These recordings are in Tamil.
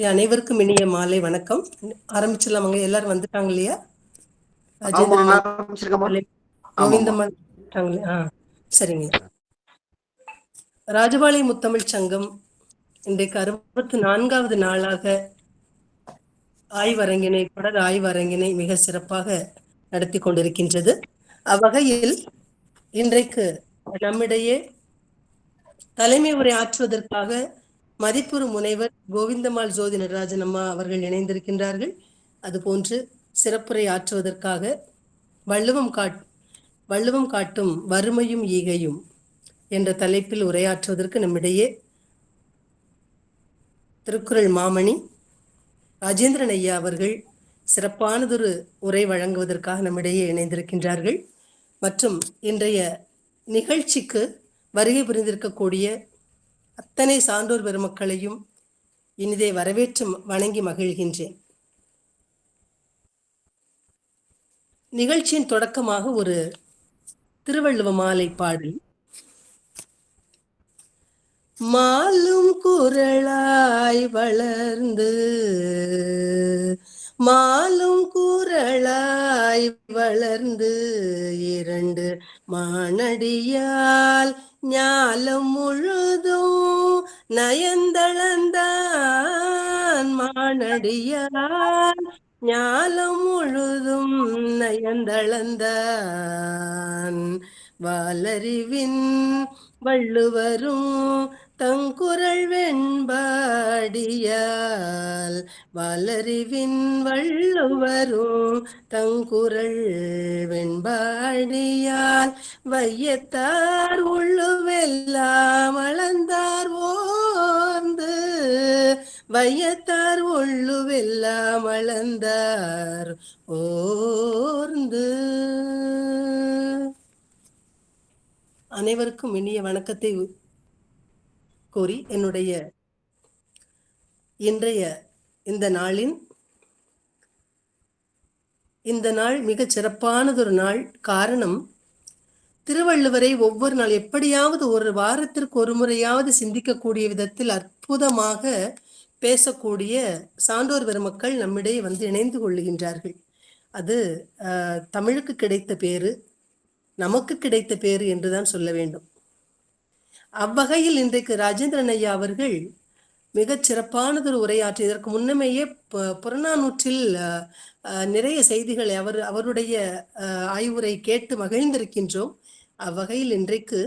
அனைவருக்கும் இனிய மாலை வணக்கம். ஆரம்பிச்சிடலாமாங்க? எல்லாரும் வந்துட்டாங்க இல்லையா? ஆமா, ராஜேந்திரன் ஆரம்பிச்சிருக்கமா. ஆமாமா. கோவிந்தம்மாள் வந்துட்டாங்க. சரிங்க. ராஜபாளையம் முத்தமிழ் சங்கம் இன்றைக்கு 64வது நாளாக தொடர் ஆய்வரங்கினை மிக சிறப்பாக நடத்தி கொண்டிருக்கின்றது. அவ்வகையில் இன்றைக்கு நம்மிடையே தலைமை உரை ஆற்றுவதற்காக மதிப்புறு முனைவர் கோவிந்தம்மாள் ஜோதி நடராஜன் அம்மா அவர்கள் இணைந்திருக்கின்றார்கள். அதுபோன்று சிறப்புரை ஆற்றுவதற்காக வள்ளுவம் காட்டும் வறுமையும் ஈகையும் என்ற தலைப்பில் உரையாற்றுவதற்கு நம்மிடையே திருக்குறள் மாமணி ராஜேந்திரன் ஐயா அவர்கள் சிறப்பானதொரு உரை வழங்குவதற்காக நம்மிடையே இணைந்திருக்கின்றார்கள். மற்றும் இன்றைய நிகழ்ச்சிக்கு வருகை புரிந்திருக்கக்கூடிய அத்தனை சான்றோர் பெருமக்களையும் இனிதே வரவேற்று வணங்கி மகிழ்கின்றேன். நிகழ்ச்சியின் தொடக்கமாக ஒரு திருவள்ளுவ மாலை பாடல். மாலும் குரலாய் வளர்ந்து இரண்டு மானடியால் ஞாலம் முழுதும் நயந்தளந்தான் மானடியால் ஞாலம் முழுதும் நயந்தளந்தான் வாலறிவின் வள்ளுவரும் தங்குரல் வெண்பாடியால் வாலறிவின் வள்ளுவரும் தங்குரல் வெண்பாடியால் வையத்தார் உள்ளுவெல்லாம் அளந்தார் ஓர்ந்து வையத்தார் உள்ளுவெல்லாம் அளந்தார் ஓர்ந்து. அனைவருக்கும் இனிய வணக்கத்தை கூறி என்னுடைய இன்றைய இந்த நாள் மிகச் சிறப்பானதொரு நாள். காரணம், திருவள்ளுவரை ஒவ்வொரு நாள் எப்படியாவது ஒரு வாரத்திற்கு ஒரு முறையாவது சிந்திக்கக்கூடிய விதத்தில் அற்புதமாக பேசக்கூடிய சான்றோர் பெருமக்கள் நம்மிடையே வந்து இணைந்து கொள்ளுகின்றார்கள். அது தமிழுக்கு கிடைத்த பேரு, நமக்கு கிடைத்த பேரு என்றுதான் சொல்ல வேண்டும். அவ்வகையில் இன்றைக்கு ராஜேந்திரன் ஐயா அவர்கள் மிகச் சிறப்பானதொரு உரையாற்றி, இதற்கு முன்னமேயே புறநானூற்றில் நிறைய செய்திகளை அவருடைய ஆய்வுரை கேட்டு மகிழ்ந்திருக்கின்றோம். அவ்வகையில் இன்றைக்கு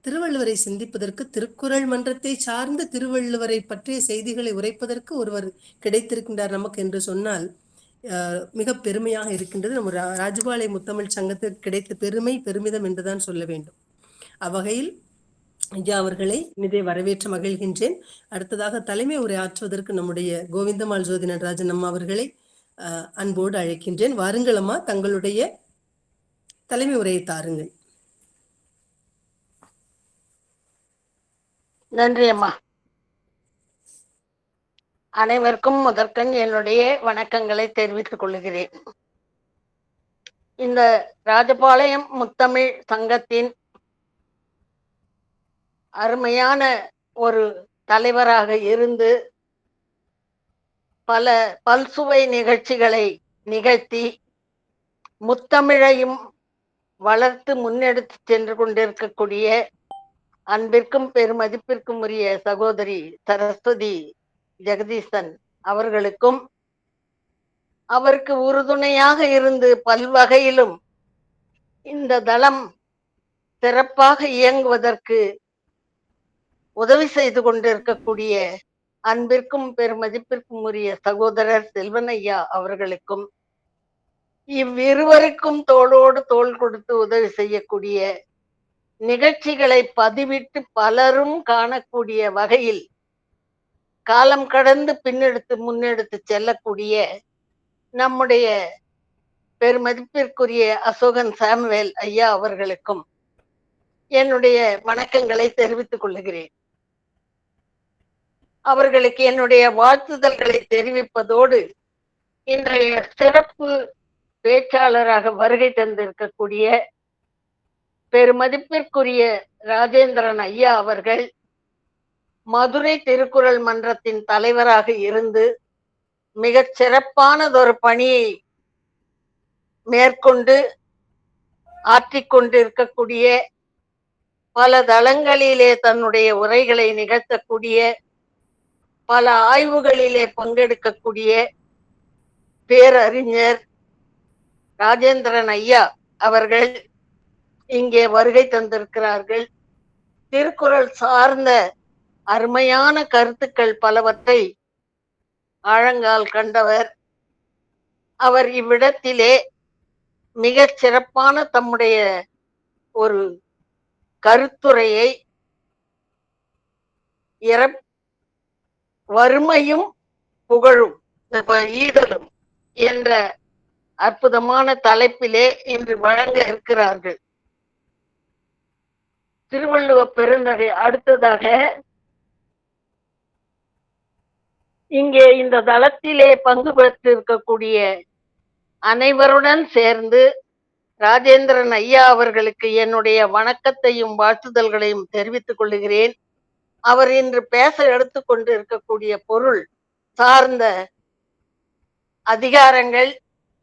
திருவள்ளுவரை சிந்திப்பதற்கு, திருக்குறள் மன்றத்தை சார்ந்த திருவள்ளுவரை பற்றிய செய்திகளை உரைப்பதற்கு ஒருவர் கிடைத்திருக்கின்றார் நமக்கு என்று சொன்னால் மிக பெருமையாக இருக்கின்றது. நம்ம ராஜபாளையம் முத்தமிழ் சங்கத்திற்கு கிடைத்த பெருமிதம் என்றுதான் சொல்ல வேண்டும். அவ்வகையில் ஐயா அவர்களை இனிதே வரவேற்று மகிழ்கின்றேன். அடுத்ததாக தலைமை உரை ஆற்றுவதற்கு நம்முடைய கோவிந்தம்மாள் ஜோதி நடராஜன் அம்மா அவர்களை அன்போடு அழைக்கின்றேன். வாருங்கள் அம்மா, தங்களுடைய தலைமை உரையை தாருங்கள். நன்றி அம்மா. அனைவருக்கும் முதற்கண் என்னுடைய வணக்கங்களை தெரிவித்துக் கொள்கிறேன். இந்த ராஜபாளையம் முத்தமிழ் சங்கத்தின் அருமையான ஒரு தலைவராக இருந்து பல பல்சுவை நிகழ்ச்சிகளை நிகழ்த்தி முத்தமிழையும் வளர்த்து முன்னெடுத்து சென்று கொண்டிருக்கக்கூடிய அன்பிற்கும் பெருமதிப்பிற்கும் உரிய சகோதரி சரஸ்வதி ஜெகதீசன் அவர்களுக்கும், அவருக்கு உறுதுணையாக இருந்து பல்வகையிலும் இந்த தளம் சிறப்பாக இயங்குவதற்கு உதவி செய்து கொண்டிருக்கக்கூடிய அன்பிற்கும் பெருமதிப்பிற்கும் உரிய சகோதரர் செல்வனையா அவர்களுக்கும், இவ்விருவருக்கும் தோளோடு தோள் கொடுத்து உதவி செய்யக்கூடிய, நிகழ்ச்சிகளை பதிவிட்டு பலரும் காணக்கூடிய வகையில் காலம் கடந்து முன்னெடுத்து செல்லக்கூடிய நம்முடைய பெருமதிப்பிற்குரிய அசோகன் சாமுவேல் ஐயா அவர்களுக்கும் என்னுடைய வணக்கங்களை தெரிவித்துக் கொள்ளுகிறேன். அவர்களுக்கு என்னுடைய வாழ்த்துதல்களை தெரிவிப்பதோடு, இன்றைய சிறப்பு பேச்சாளராக வருகை தந்திருக்கக்கூடிய பெருமதிப்பிற்குரிய ராஜேந்திரன் ஐயா அவர்கள் மதுரை திருக்குறள் மன்றத்தின் தலைவராக இருந்து மிகச் சிறப்பானதொரு பணியை மேற்கொண்டு ஆற்றிக்கொண்டிருக்கக்கூடிய, பல தளங்களிலே தன்னுடைய உரைகளை நிகழ்த்தக்கூடிய, பல ஆய்வுகளிலே பங்கெடுக்கக்கூடிய பேரறிஞர் ராஜேந்திரன் ஐயா அவர்கள் இங்கே வருகை தந்திருக்கிறார்கள். திருக்குறள் சார்ந்த அருமையான கருத்துக்கள் பலவற்றை ஆழங்கால் கண்டவர். அவர் இவ்விடத்திலே மிகச் சிறப்பான தம்முடைய ஒரு கருத்துரையை வறுமையும் புகழும் ஈதலும் என்ற அற்புதமான தலைப்பிலே இன்று வழங்க இருக்கிறார்கள். திருவள்ளுவ பெருந்தகை அடுத்ததாக இங்கே இந்த தளத்திலே பங்கு பெற்றிருக்கக்கூடிய அனைவருடன் சேர்ந்து ராஜேந்திரன் ஐயா அவர்களுக்கு என்னுடைய வணக்கத்தையும் வாழ்த்துதல்களையும் தெரிவித்துக் கொள்கிறேன். அவர் இன்று பேச எடுத்துக்கொண்டு இருக்கக்கூடிய பொருள் சார்ந்த அதிகாரங்கள்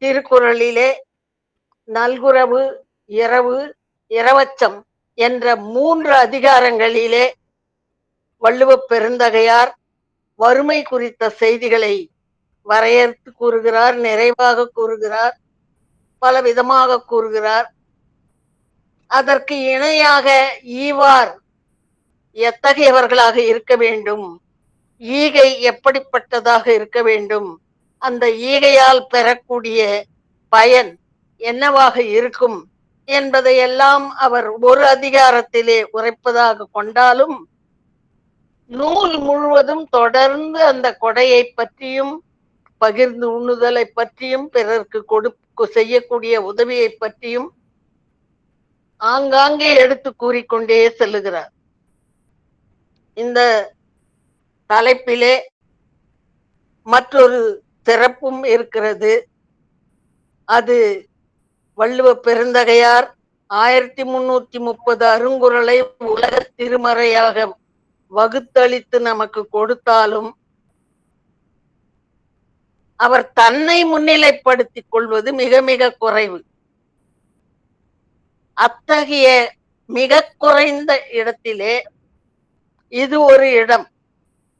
திருக்குறளிலே நல்குரவு, இரவு, இரவச்சம் என்ற 3 அதிகாரங்களிலே வள்ளுவப் பெருந்தகையார் வறுமை குறித்த செய்திகளை வரையறுத்து கூறுகிறார், நிறைவாக கூறுகிறார், பல விதமாக கூறுகிறார். அதற்கு இணையாக ஈவார் எத்தகையவர்களாக இருக்க வேண்டும், ஈகை எப்படிப்பட்டதாக இருக்க வேண்டும், அந்த ஈகையால் பெறக்கூடிய பயன் என்னவாக இருக்கும் என்பதையெல்லாம் அவர் ஒரு அதிகாரத்திலே உரைப்பதாக கொண்டாலும், நூல் முழுவதும் தொடர்ந்து அந்த கொடையை பற்றியும், பகிர்ந்து உண்ணுதலை பற்றியும், பிறருக்கு செய்யக்கூடிய உதவியை பற்றியும் ஆங்காங்கே எடுத்து கூறிக்கொண்டே செல்லுகிறார். இந்த தலைப்பிலே மற்றொரு சிறப்பும் இருக்கிறது. அது வள்ளுவ பெருந்தகையார் 1330 அருங்குறளை உலக திருமறையாக வகுத்தளித்து நமக்கு கொடுத்தாலும் அவர் தன்னை முன்னிலைப்படுத்திக் கொள்வது மிக மிக குறைவு. அத்தகைய மிக குறைந்த இடத்திலே இது ஒரு இடம்.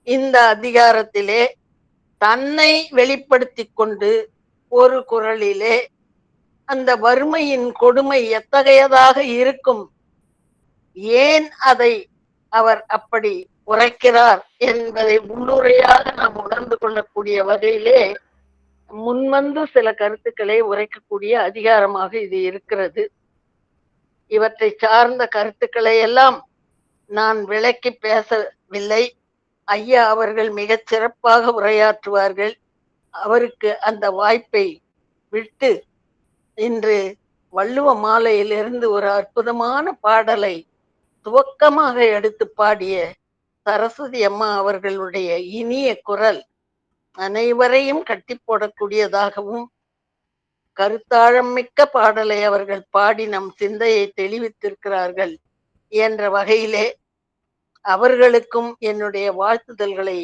இந்த அதிகாரத்திலே தன்னை வெளிப்படுத்திக் கொண்டு ஒரு குறளிலே அந்த வறுமையின் கொடுமை எத்தகையதாக இருக்கும், ஏன் அதை அவர் அப்படி உரைக்கிறார் என்பதை உள்ளுரையாக நாம் உணர்ந்து கொள்ளக்கூடிய வகையிலே முன்வந்து சில கருத்துக்களை உரைக்கக்கூடிய அதிகாரமாக இது இருக்கிறது. இவற்றை சார்ந்த கருத்துக்களை எல்லாம் நான் விளக்கி பேசவில்லை. ஐயா அவர்கள் மிகச் சிறப்பாக உரையாற்றுவார்கள். அவருக்கு அந்த வாய்ப்பை விட்டு இன்று வள்ளுவ மாலையிலிருந்து ஒரு அற்புதமான பாடலை துவக்கமாக எடுத்து பாடிய சரஸ்வதி அம்மா அவர்களுடைய இனிய குரல் அனைவரையும் கட்டி போடக்கூடியதாகவும், கருத்தாழம் மிக்க பாடலை அவர்கள் பாடி நம் சிந்தையை தெளிவித்திருக்கிறார்கள் என்ற வகையிலே அவர்களுக்கும் என்னுடைய வாழ்த்துதல்களை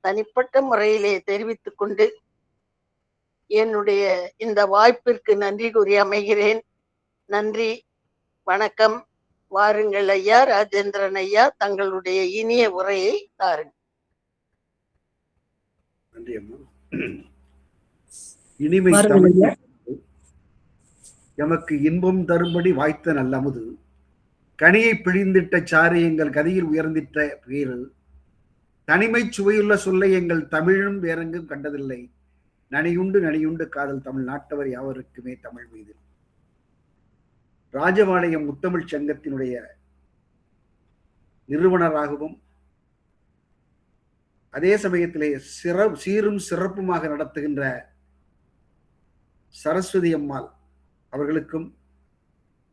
தனிப்பட்ட முறையிலே தெரிவித்துக் கொண்டு என்னுடைய இந்த வாய்ப்பிற்கு நன்றி கூறி அமைகிறேன். நன்றி, வணக்கம். வாருங்கள் ஐயா, ராஜேந்திரன் ஐயா, தங்களுடைய இனிய உரையை தாருங்கள். நன்றி அம்மா. இனிமை தமிழ் எமக்கு இன்பம் தரும்படி வாய்த்த நல்லமுது, கனியை பிழிந்திட்ட சாறு எங்கள் கதியில் உயர்ந்திட்ட பேரு, தனிமை சுவையுள்ள சொல்லை எங்கள் தமிழும் வேறெங்கும் கண்டதில்லை, நனியுண்டு காதல் தமிழ் நாட்டவர் யாவருக்குமே தமிழ் மீது. ராஜபாளையம் முத்தமிழ் சங்கத்தினுடைய நிறுவனராகவும் அதே சமயத்திலே சீரும் சிறப்புமாக நடத்துகின்ற சரஸ்வதி அம்மாள் அவர்களுக்கும்,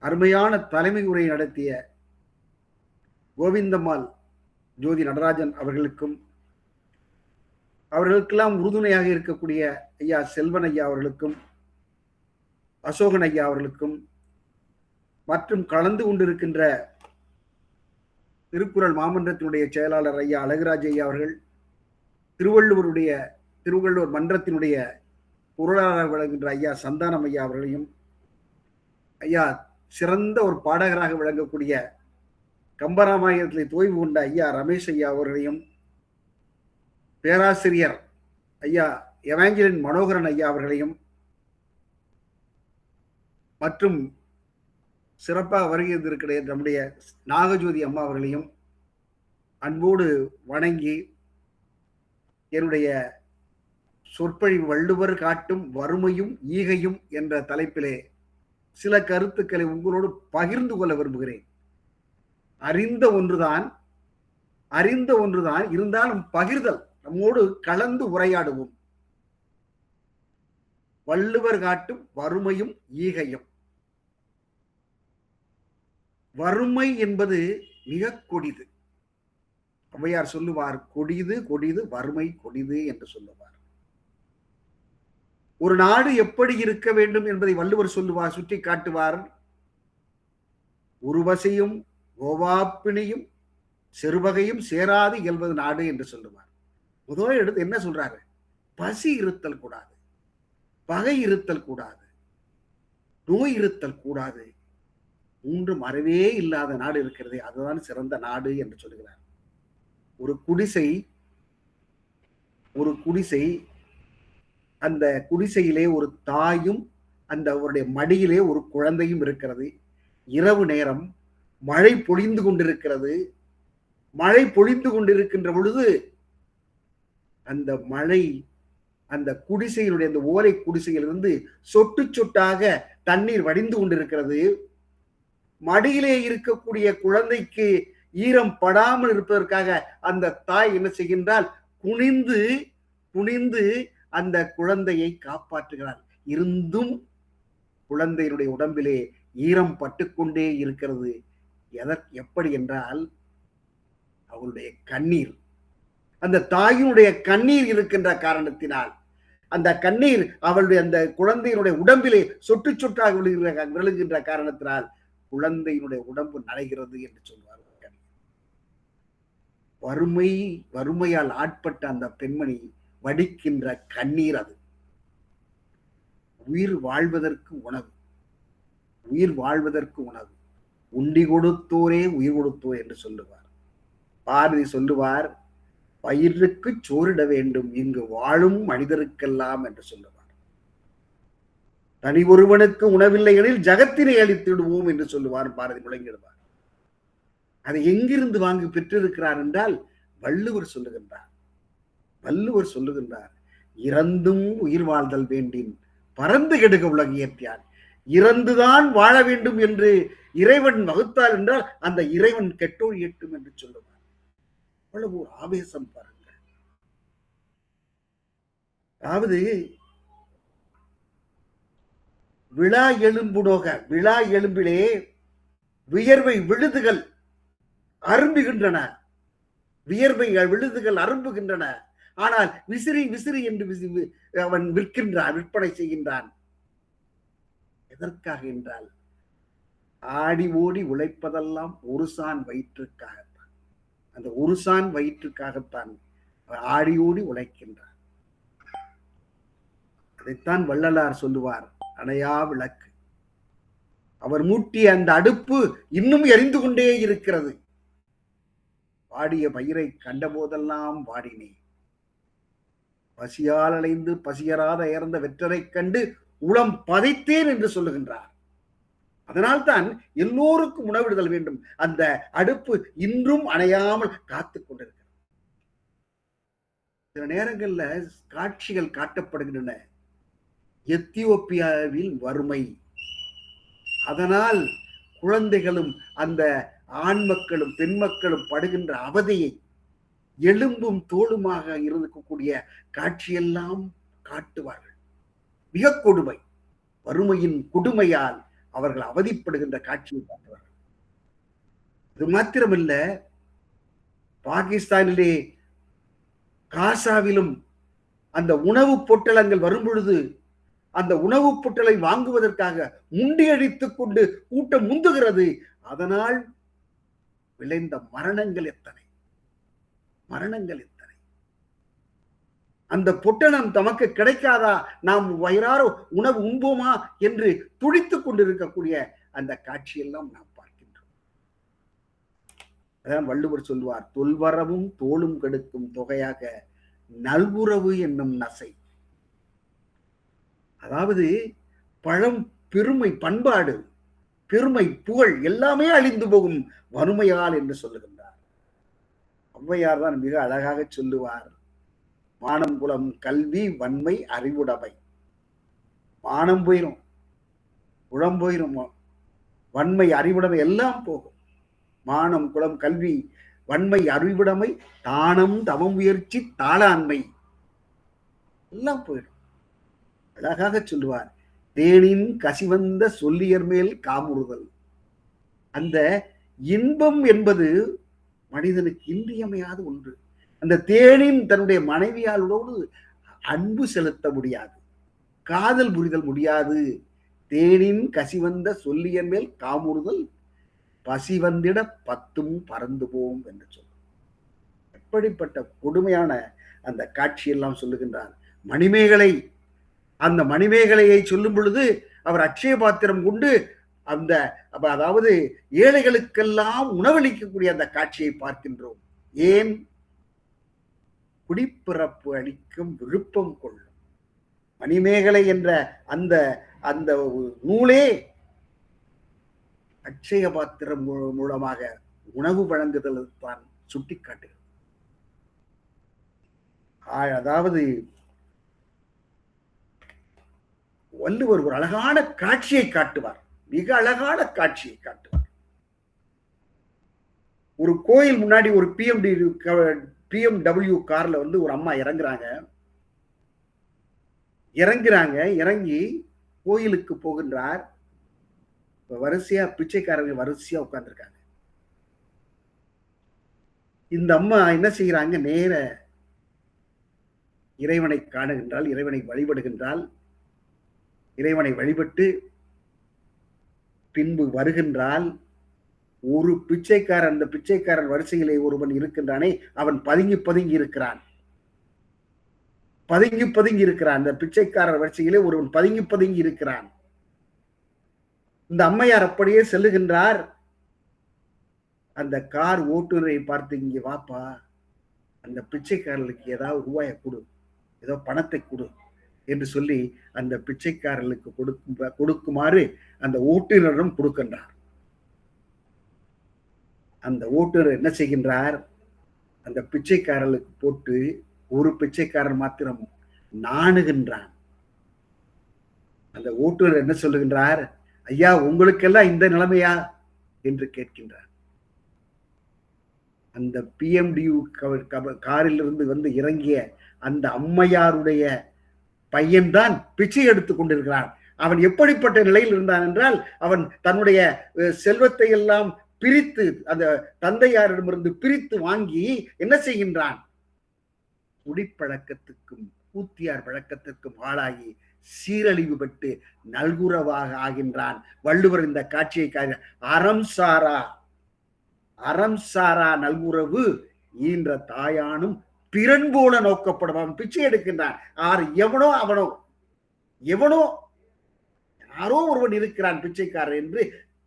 அருமையான தலைமை உரை நடத்திய கோவிந்தம்மாள் ஜோதி நடராஜன் அவர்களுக்கும், அவர்களுக்கெல்லாம் உறுதுணையாக இருக்கக்கூடிய ஐயா செல்வன் ஐயா அவர்களுக்கும், அசோகன் ஐயா அவர்களுக்கும், மற்றும் கலந்து கொண்டிருக்கின்ற திருக்குறள் மாமன்றத்தினுடைய செயலாளர் ஐயா அழகுராஜ் ஐயா அவர்கள், திருவள்ளுவருடைய திருவள்ளுவர் மன்றத்தினுடைய பொருளாளர் விளங்குகின்ற ஐயா சந்தானம் ஐயா அவர்களையும், ஐயா சிறந்த ஒரு பாடகராக விளங்கக்கூடிய கம்பராமாயணத்தில் தோய்வு கொண்ட ஐயா ரமேஷ் ஐயா அவர்களையும், பேராசிரியர் ஐயா எவாஞ்சலின் மனோகரன் ஐயா அவர்களையும், மற்றும் சிறப்பாக வருகின்ற நம்முடைய நாகஜோதி அம்மா அவர்களையும் அன்போடு வணங்கி, என்னுடைய சொற்பொழிவு வள்ளுவர் காட்டும் வறுமையும் ஈகையும் என்ற தலைப்பிலே சில கருத்துக்களை உங்களோடு பகிர்ந்து கொள்ள விரும்புகிறேன். அறிந்த ஒன்றுதான் இருந்தாலும் பகிர்தல், நம்மோடு கலந்து உரையாடுவோம். வள்ளுவர் காட்டும் வறுமையும் ஈகையும். வறுமை என்பது மிக கொடிது. ஔவையார் சொல்லுவார், கொடிது கொடிது வறுமை கொடிது என்று சொல்லுவார். ஒரு நாடு எப்படி இருக்க வேண்டும் என்பதை வள்ளுவர் சொல்லுவார், சுட்டி காட்டுவார். உருவசையும் ஓவாப்பிணியும் செருவகையும் சேராது இயல்வது நாடு என்று சொல்லுவார். முதல் எடுத்து என்ன சொல்றாரு? பசி இருத்தல் கூடாது, பகை இருத்தல் கூடாது, நோய் இருத்தல் கூடாது, மூன்று மறவே இல்லாத நாடு இருக்கிறது, அதுதான் சிறந்த நாடு என்று சொல்லுகிறார். ஒரு குடிசை அந்த குடிசையிலே ஒரு தாயும் அந்த அவருடைய மடியிலே ஒரு குழந்தையும் இருக்கிறது. இரவு நேரம் மழை பொழிந்து கொண்டிருக்கிறது. மழை பொழிந்து கொண்டிருக்கின்ற பொழுது அந்த மழை அந்த குடிசையினுடைய அந்த ஓலை குடிசையிலிருந்து சொட்டு சொட்டாக தண்ணீர் வடிந்து கொண்டிருக்கிறது. மடியிலே இருக்கக்கூடிய குழந்தைக்கு ஈரம் படாமல் இருப்பதற்காக அந்த தாய் என்ன செய்கின்றால், குனிந்து அந்த குழந்தையை காப்பாற்றுகிறார். இருந்தும் குழந்தையினுடைய உடம்பிலே ஈரம் பட்டுக்கொண்டே இருக்கிறது. எப்படி என்றால், அவளுடைய கண்ணீர், அந்த தாயினுடைய கண்ணீர் இருக்கின்ற காரணத்தினால், அந்த கண்ணீர் அவளுடைய அந்த குழந்தையினுடைய உடம்பிலே சொட்டு சொட்டாக விழுகின்ற காரணத்தினால் குழந்தையினுடைய உடம்பு நனைகிறது என்று சொல்வார். வறுமையால் ஆட்பட்ட அந்த பெண்மணி வடிக்கின்ற கண்ணீர் அது. உயிர் வாழ்வதற்கு உணவு, உண்டி கொடுத்தோரே உயிர் கொடுத்தோர் என்று சொல்லுவார். பாரதி சொல்லுவார், வயிற்றுக்கு சோறிட வேண்டும் இங்கு வாழும் மனிதருக்கெல்லாம் என்று சொல்லுவார். தனி ஒருவனுக்கு உணவில்லை எனில் ஜகத்தினை அழித்திடுவோம் என்று சொல்லுவார் பாரதி, முழங்கிடுவார். அதை எங்கிருந்து வாங்கி பெற்றிருக்கிறார் என்றால், வள்ளுவர் சொல்லுகின்றார், இறந்தும் உயிர் வாழ்தல் வேண்டின் பறந்து கெடுக உலகியற்றான். இறந்துதான் வாழ வேண்டும் என்று இறைவன் வகுத்தார் என்றால் அந்த இறைவன் கெட்டோர் எட்டும் என்று சொல்லுவார். அவ்வளவு ஒரு ஆவேசம் பாருங்கள். அதாவது விழா எலும்பிலே வியர்வை விழுதுகள் அரும்புகின்றன. ஆனால் விசிறி என்று அவன் விற்பனை செய்கின்றான். எதற்காக என்றால், ஆடி ஓடி உழைப்பதெல்லாம் ஒரு சான் வயிற்றுக்காகத்தான். அந்த ஒரு சான் வயிற்றுக்காகத்தான் ஆடி ஓடி உழைக்கின்றான். அதைத்தான் வள்ளலார் சொல்லுவார், அணையா விளக்கு. அவர் மூட்டிய அந்த அடுப்பு இன்னும் எரிந்து கொண்டே இருக்கிறது. வாடிய பயிரை கண்ட போதெல்லாம் வாடினே, பசியால் அலைந்து பசியராத இறந்த வெற்றரை கண்டு உளம் பதைத்தேன் என்று சொல்லுகின்றார். அதனால்தான் எல்லோருக்கும் உணவிடுதல் வேண்டும். அந்த அடுப்பு இன்றும் அணையாமல் காத்துக் கொண்டிருக்கிறது. சில நேரங்கள்ல காட்சிகள் காட்டப்படுகின்றன. எத்தியோப்பியாவில் வறுமை, அதனால் குழந்தைகளும் அந்த ஆண் மக்களும் பெண் மக்களும் படுகின்ற அவதியை எலும்பும் தோளுமாக இருக்கக்கூடிய காட்சியெல்லாம் காட்டுவார்கள். மிக கொடுமை, வறுமையின் கொடுமையால் அவர்கள் அவதிப்படுகின்ற காட்சியை காட்டுவார்கள். இது மாத்திரமல்ல, பாகிஸ்தானிலே காசாவிலும் அந்த உணவு பொட்டலங்கள் வரும் பொழுது அந்த உணவு பொட்டலை வாங்குவதற்காக முண்டியடித்துக் கொண்டு கூட்டம் முந்துகிறது. அதனால் விளைந்த மரணங்கள் எத்தனை. அந்த பொட்டணம் தமக்கு கிடைக்காதா, நாம் வயிறார உணவு உண்போமா என்று துடித்துக் கொண்டிருக்கக்கூடிய அந்த காட்சியெல்லாம் நாம் பார்க்கின்றோம். அதான் வள்ளுவர் சொல்வார், தொல்வரவும் தோளும் கெடுக்கும் தொகையாக நல்குறவு என்னும் நசை. அதாவது பழம், பெருமை, பண்பாடு, பெருமை, புகழ் எல்லாமே அழிந்து போகும் வறுமையால் என்று சொல்லுகின்றார். ஔவையார் தான் மிக அழகாக சொல்லுவார், மானம் குலம் கல்வி வன்மை அறிவுடைமை. மானம் போயிரும், குலம் போயிரும், வன்மை அறிவுடைமை எல்லாம் போகும். மானம் குலம் கல்வி வன்மை அறிவுடைமை தானம் தவம் முயற்சி தாளாண்மை எல்லாம் போயிடும். அழகாக சொல்லுவார், தேனின் கசிவந்த சொல்லியர் மேல் காமுறுதல். அந்த இன்பம் என்பது மனிதனுக்கு இன்றியமையாத ஒன்று. அந்த தேனின் தன்னுடைய மனைவியாளோடு அன்பு செலுத்த முடியாது, காதல் புரிதல் முடியாது. தேனின் கசிவந்த சொல்லியர் மேல் காமுறுதல் பசி வந்திட பத்தும் பறந்து போம் என்று சொல்லும். எப்படிப்பட்ட கொடுமையான அந்த காட்சியெல்லாம் சொல்லுகின்றார். மணிமேகலை, அந்த மணிமேகலையை சொல்லும் பொழுது அவர் அட்சய பாத்திரம் கொண்டு அந்த அதாவது ஏழைகளுக்கெல்லாம் உணவளிக்கக்கூடிய அந்த காட்சியை பார்க்கின்றோம். ஏன்? குடிப்பிறப்பு அளிக்கும் விருப்பம் கொள்ளும். மணிமேகலை என்ற அந்த அந்த நூலே அட்சய பாத்திரம் மூலமாக உணவு வழங்குதல் தான் சுட்டிக்காட்டுகிறது. அதாவது வள்ளுவர் ஒரு அழகான காட்சியை காட்டுவார், மிக அழகான காட்சியை காட்டுவார். ஒரு கோயில் முன்னாடி ஒரு பிஎம்டபிள்யூ கார்ல ஒரு அம்மா இறங்கி கோயிலுக்கு போகின்றார். வரிசையா பிச்சைக்காரங்க வரிசையா உட்கார்ந்துருக்காங்க. இந்த அம்மா என்ன செய்யறாங்க, நேர இறைவனை காணுகின்றால், இறைவனை வழிபடுகின்றால். இறைவனை வழிபட்டு பின்பு வருகின்றால், ஒரு பிச்சைக்காரன், அந்த பிச்சைக்காரன் வரிசையிலே ஒருவன் இருக்கின்றானே, அவன் பதுங்கி பதுங்கி இருக்கிறான். அந்த பிச்சைக்காரர் வரிசையிலே ஒருவன் பதுங்கி பதுங்கி இருக்கிறான். இந்த அம்மையார் அப்படியே செல்லுகின்றார். அந்த கார் ஓட்டுநரை பார்த்து, இங்கே வாப்பா, அந்த பிச்சைக்காரர்களுக்கு ஏதாவது ரூபாயை கொடு, ஏதோ பணத்தை கொடு என்று சொல்லி அந்த பிச்சைக்காரர்களுக்கு கொடுக்குமாறு அந்த ஓட்டுநரிடம் கொடுக்கின்றார். அந்த ஓட்டுநர் என்ன செய்கின்றார், அந்த பிச்சைக்காரர்களுக்கு போட்டு ஒரு பிச்சைக்காரன் மாத்திரம் நாணுகின்றான். அந்த ஓட்டுநர் என்ன சொல்லுகின்றார், ஐயா உங்களுக்கெல்லாம் இந்த நிலைமையா என்று கேட்கின்றார். அந்த பிஎம்டியூ காரில் இருந்து இறங்கிய அந்த அம்மையாருடைய பையன்தான் பிச்சை எடுத்துக் கொண்டிருக்கிறான். அவன் எப்படிப்பட்ட நிலையில் இருந்தான் என்றால், அவன் தன்னுடைய செல்வத்தை எல்லாம் பிரித்து, அந்த தந்தையாரிடமிருந்து பிரித்து வாங்கி என்ன செய்கின்றான், குடிப்பழக்கத்துக்கும் கூத்தியார் பழக்கத்திற்கும் ஆளாகி சீரழிவு பெற்று நல்குறவாக ஆகின்றான். வள்ளுவர் இந்த காட்சியை அறம் சாரா நல்குறவு ஈன்ற தாயானும் பிறன் போல நோக்கப்படுவான். பிச்சை எடுக்கின்றான். எவனோ யாரோ ஒருவன் இருக்கிறான் பிச்சைக்காரர் என்று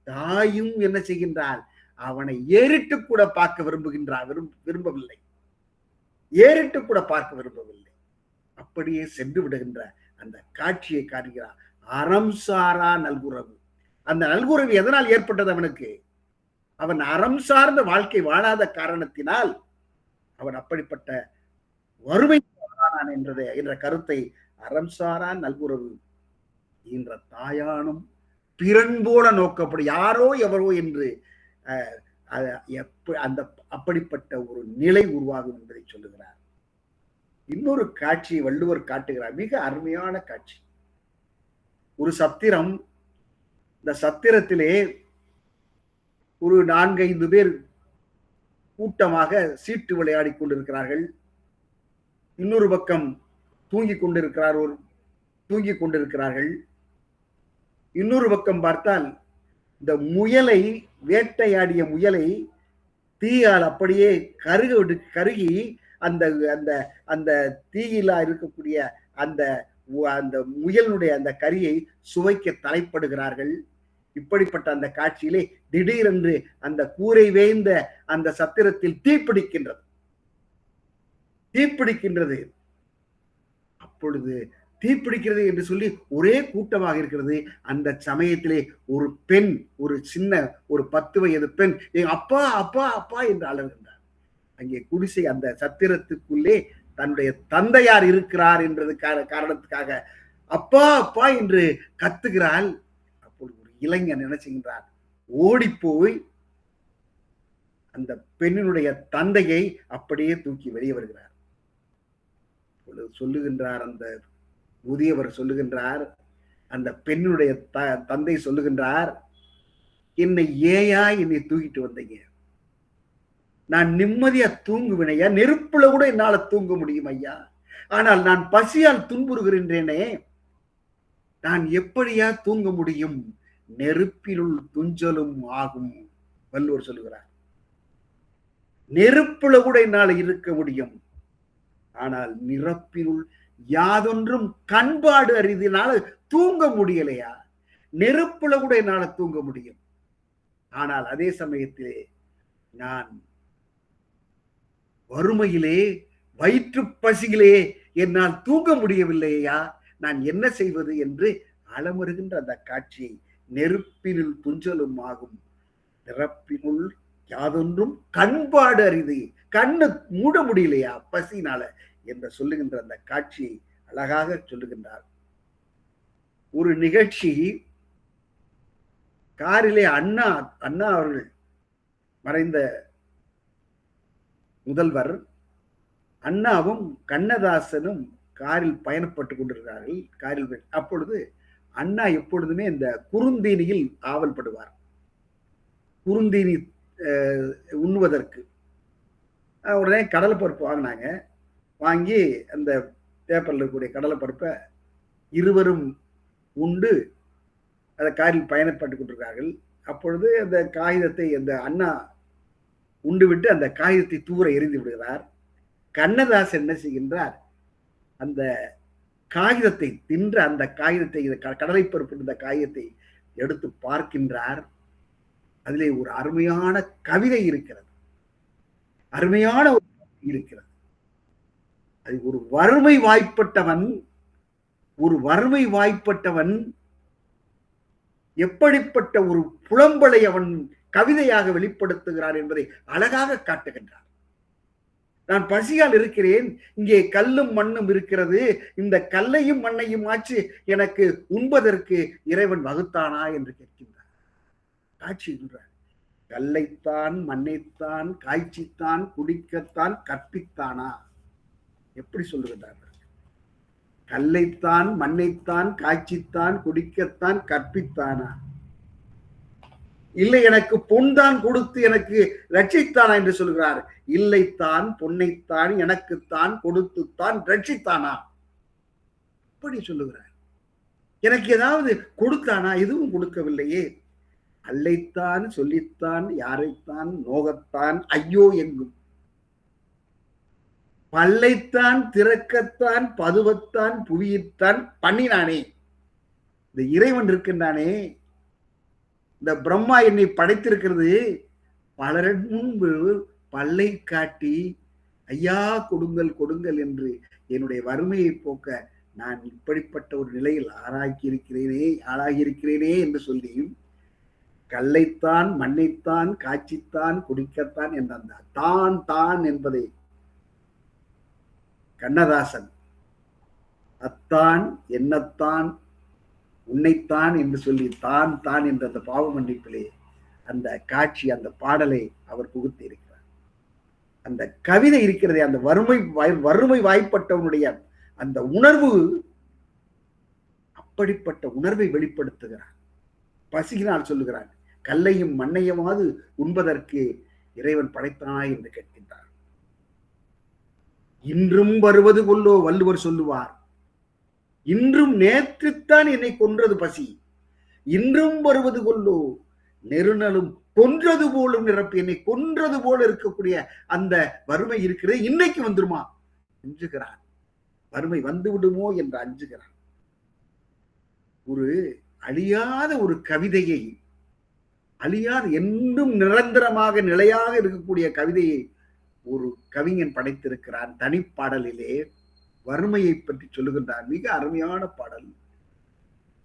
தாயும் என்ன செய்கின்றான், அவனை ஏறிட்டு கூட பார்க்க விரும்பவில்லை. ஏறிட்டு கூட பார்க்க விரும்பவில்லை. அப்படியே சென்று விடுகின்ற அந்த காட்சியை காட்டுகிறார். அறம் சாரா நல்குறவு. அந்த நல்குறவு எதனால் ஏற்பட்டது அவனுக்கு? அவன் அறம் சார்ந்த வாழ்க்கை வாழாத காரணத்தினால் அவன் அப்படிப்பட்ட வறுமை என்ற கருத்தை அறம் சாரா நல்குறவு என்ற தாயானும் பிறன் போல நோக்கப்படும், யாரோ எவரோ என்று அந்த அப்படிப்பட்ட ஒரு நிலை உருவாகும் என்பதை சொல்லுகிறார். இன்னொரு காட்சியை வள்ளுவர் காட்டுகிறார், மிக அருமையான காட்சி. ஒரு சத்திரம், இந்த சத்திரத்திலே ஒரு 4-5 பேர் கூட்டமாக சீட்டு விளையாடி கொண்டிருக்கிறார்கள். இன்னொரு பக்கம் தூங்கிக் கொண்டிருக்கிறார்கள். இன்னொரு பக்கம் பார்த்தால் இந்த முயலை, வேட்டையாடிய முயலை தீயால் அப்படியே கருகி அந்த அந்த அந்த தீயிலா இருக்கக்கூடிய அந்த அந்த முயலுடைய அந்த கரியை சுவைக்க தலைப்படுகிறார்கள். இப்படிப்பட்ட அந்த காட்சியிலே திடீரென்று அந்த கூரை வேய்ந்த அந்த சத்திரத்தில் தீப்பிடிக்கின்றது. அப்பொழுது தீப்பிடிக்கிறது என்று சொல்லி ஒரே கூட்டமாக இருக்கிறது. அந்த சமயத்திலே ஒரு பெண், ஒரு சின்ன ஒரு 10 வயது பெண், அப்பா அப்பா அப்பா என்று அலறுகின்றார். அங்கே குடிசை அந்த சத்திரத்துக்குள்ளே தன்னுடைய தந்தையார் இருக்கிறார் என்றது காரணத்துக்காக அப்பா அப்பா என்று கத்துகிறாள். அப்பொழுது ஒரு இளைஞன் என்ன செய்கின்றார், ஓடி போய் அந்த பெண்ணினுடைய தந்தையை அப்படியே தூக்கி வெளியே வருகிறார். சொல்லுகின்றார், அந்த முதியவர் சொல்லுகின்றார், அந்த பெண்ணுடைய தந்தை சொல்லுகின்றார், என்னை தூக்கிட்டு வந்தீங்க? நான் நிம்மதியா தூங்குவினையா? நெருப்புல கூட என்னால தூங்க முடியும் ஐயா. ஆனால் நான் பசியால் துன்புறுகின்றேனே, நான் எப்படியா தூங்க முடியும்? நெருப்பிலுள் துஞ்சலும் ஆகும். வள்ளுவர் சொல்லுகிறார், நெருப்புல கூட என்னால இருக்க முடியும், ஆனால் நிரப்பினுள் யாதொன்றும் கண்பாடு அறிதினால தூங்க முடியலையா? நெருப்புல கூட என்னால தூங்க முடியும், ஆனால் அதே சமயத்திலே நான் வறுமையிலே வயிற்று பசியிலே என்னால் தூங்க முடியவில்லையா, நான் என்ன செய்வது என்று அலமருகின்ற அந்த காட்சியை நெருப்பினுள் துஞ்சலும் ஆகும், நிரப்பினுள் யாதொன்றும் கண்பாடு அறிது, கண்ணு மூட முடியலையா பசினால என்று சொல்லுகின்ற அந்த காட்சியை அழகாக சொல்லுகின்றார். ஒரு நிகழ்ச்சி, காரிலே அண்ணா அவர்கள், மறைந்த முதல்வர் அண்ணாவும் கண்ணதாசனும் காரில் பயணப்பட்டு கொண்டிருக்கிறார்கள். காரில் அப்பொழுது அண்ணா எப்பொழுதுமே இந்த குறுந்தீனியில் ஆவல்படுவார், குறுந்தீனி உண்ணுவதற்கு. உடனே கடலைப்பருப்பு வாங்கினாங்க. வாங்கி அந்த பேப்பரில் இருக்கக்கூடிய கடலைப்பருப்பை இருவரும் உண்டு அந்த காரில் பயணப்பட்டு கொண்டிருக்கிறார்கள். அப்பொழுது அந்த காகிதத்தை அந்த அண்ணா உண்டு விட்டு அந்த காகிதத்தை தூர எறிந்து விடுகிறார். கண்ணதாசன் என்ன செய்கின்றார், அந்த காகிதத்தை தின்ற அந்த காகிதத்தை, கடலைப்பருப்பு இந்த காகிதத்தை எடுத்து பார்க்கின்றார். அதிலே ஒரு அருமையான கவிதை இருக்கிறது, அருமையான இருக்கிறது. அது ஒரு வறுமை வாய்ப்பட்டவன் எப்படிப்பட்ட ஒரு புலம்பலை அவன் கவிதையாக வெளிப்படுத்துகிறார் என்பதை அழகாக காட்டுகின்றார். நான் பசியால் இருக்கிறேன், இங்கே கல்லும் மண்ணும் இருக்கிறது, இந்த கல்லையும் மண்ணையும் ஆச்சு எனக்கு உண்பதற்கு இறைவன் வகுத்தானா என்று கேட்கின்றார். காட்சி என்றார், கல்லைத்தான் மண்ணைத்தான் காய்ச்சித்தான் குடிக்கத்தான் கற்பித்தானா? எப்படி சொல்லுகின்றார்? கல்லைத்தான் மண்ணைத்தான் காய்ச்சித்தான் குடிக்கத்தான் கற்பித்தானா? இல்லை எனக்கு பொன்தான் கொடுத்து எனக்கு ரட்சித்தானா என்று சொல்கிறார். இல்லைத்தான் பொன்னைத்தான் எனக்குத்தான் கொடுத்துத்தான் ரட்சித்தானா? அப்படி சொல்லுகிறார். எனக்கு ஏதாவது கொடுத்தானா? எதுவும் கொடுக்கவில்லையே. அல்லைத்தான் சொல்லித்தான் யாரைத்தான் நோகத்தான் ஐயோ எங்கும், பல்லைத்தான் திறக்கத்தான் பதுவத்தான் புவியித்தான் பண்ணினானே. இந்த இறைவன் இருக்கின்றானே, இந்த பிரம்மா என்னை படைத்திருக்கிறது, பலரின் முன்பு பல்லை காட்டி ஐயா கொடுங்கள் கொடுங்கள் என்று என்னுடைய வறுமையை போக்க நான் இப்படிப்பட்ட ஒரு நிலையில் ஆளாகியிருக்கிறேனே என்று சொல்லி கல்லைத்தான் மண்ணைத்தான் காய்ச்சித்தான் குடிக்கத்தான் என்ற அந்த தான் தான் என்பதை கண்ணதாசன் அத்தான் என்னத்தான் உன்னைத்தான் என்று சொல்லி தான் தான் என்ற அந்த பாவ மன்னிப்பிலே அந்த காட்சி, அந்த பாடலை அவர் புகுத்தி இருக்கிறார். அந்த கவிதை இருக்கிறதே, அந்த வறுமை வாய்ப்பட்டவனுடைய அந்த உணர்வு, அப்படிப்பட்ட உணர்வை வெளிப்படுத்துகிறார். பசியினால் சொல்லுகிறார், கல்லையும் மண்ணையுமாவது உண்பதற்கு இறைவன் படைத்தானா என்று கேட்கின்றார். இன்றும் வருவது கொல்லோ, வள்ளுவர் சொல்லுவார், இன்றும் நேற்றுத்தான் என்னை கொன்றது பசி, இன்றும் வருவது கொல்லோ, நெருநலும் கொன்றது போலும் நிரப்பி, என்னை கொன்றது போல இருக்கக்கூடிய அந்த வறுமை இருக்கிறது, இன்னைக்கு வந்துருமா அஞ்சுகிறான். வறுமை வந்து விடுமோ என்று அஞ்சுகிறான். ஒரு அழியாத ஒரு கவிதையை, அழியாத என்றும் நிரந்தரமாக நிலையாக இருக்கக்கூடிய கவிதையை ஒரு கவிஞன் படைத்திருக்கிறான். தனிப்பாடலிலே வறுமையை பற்றி சொல்லுகின்றான். மிக அருமையான பாடல்.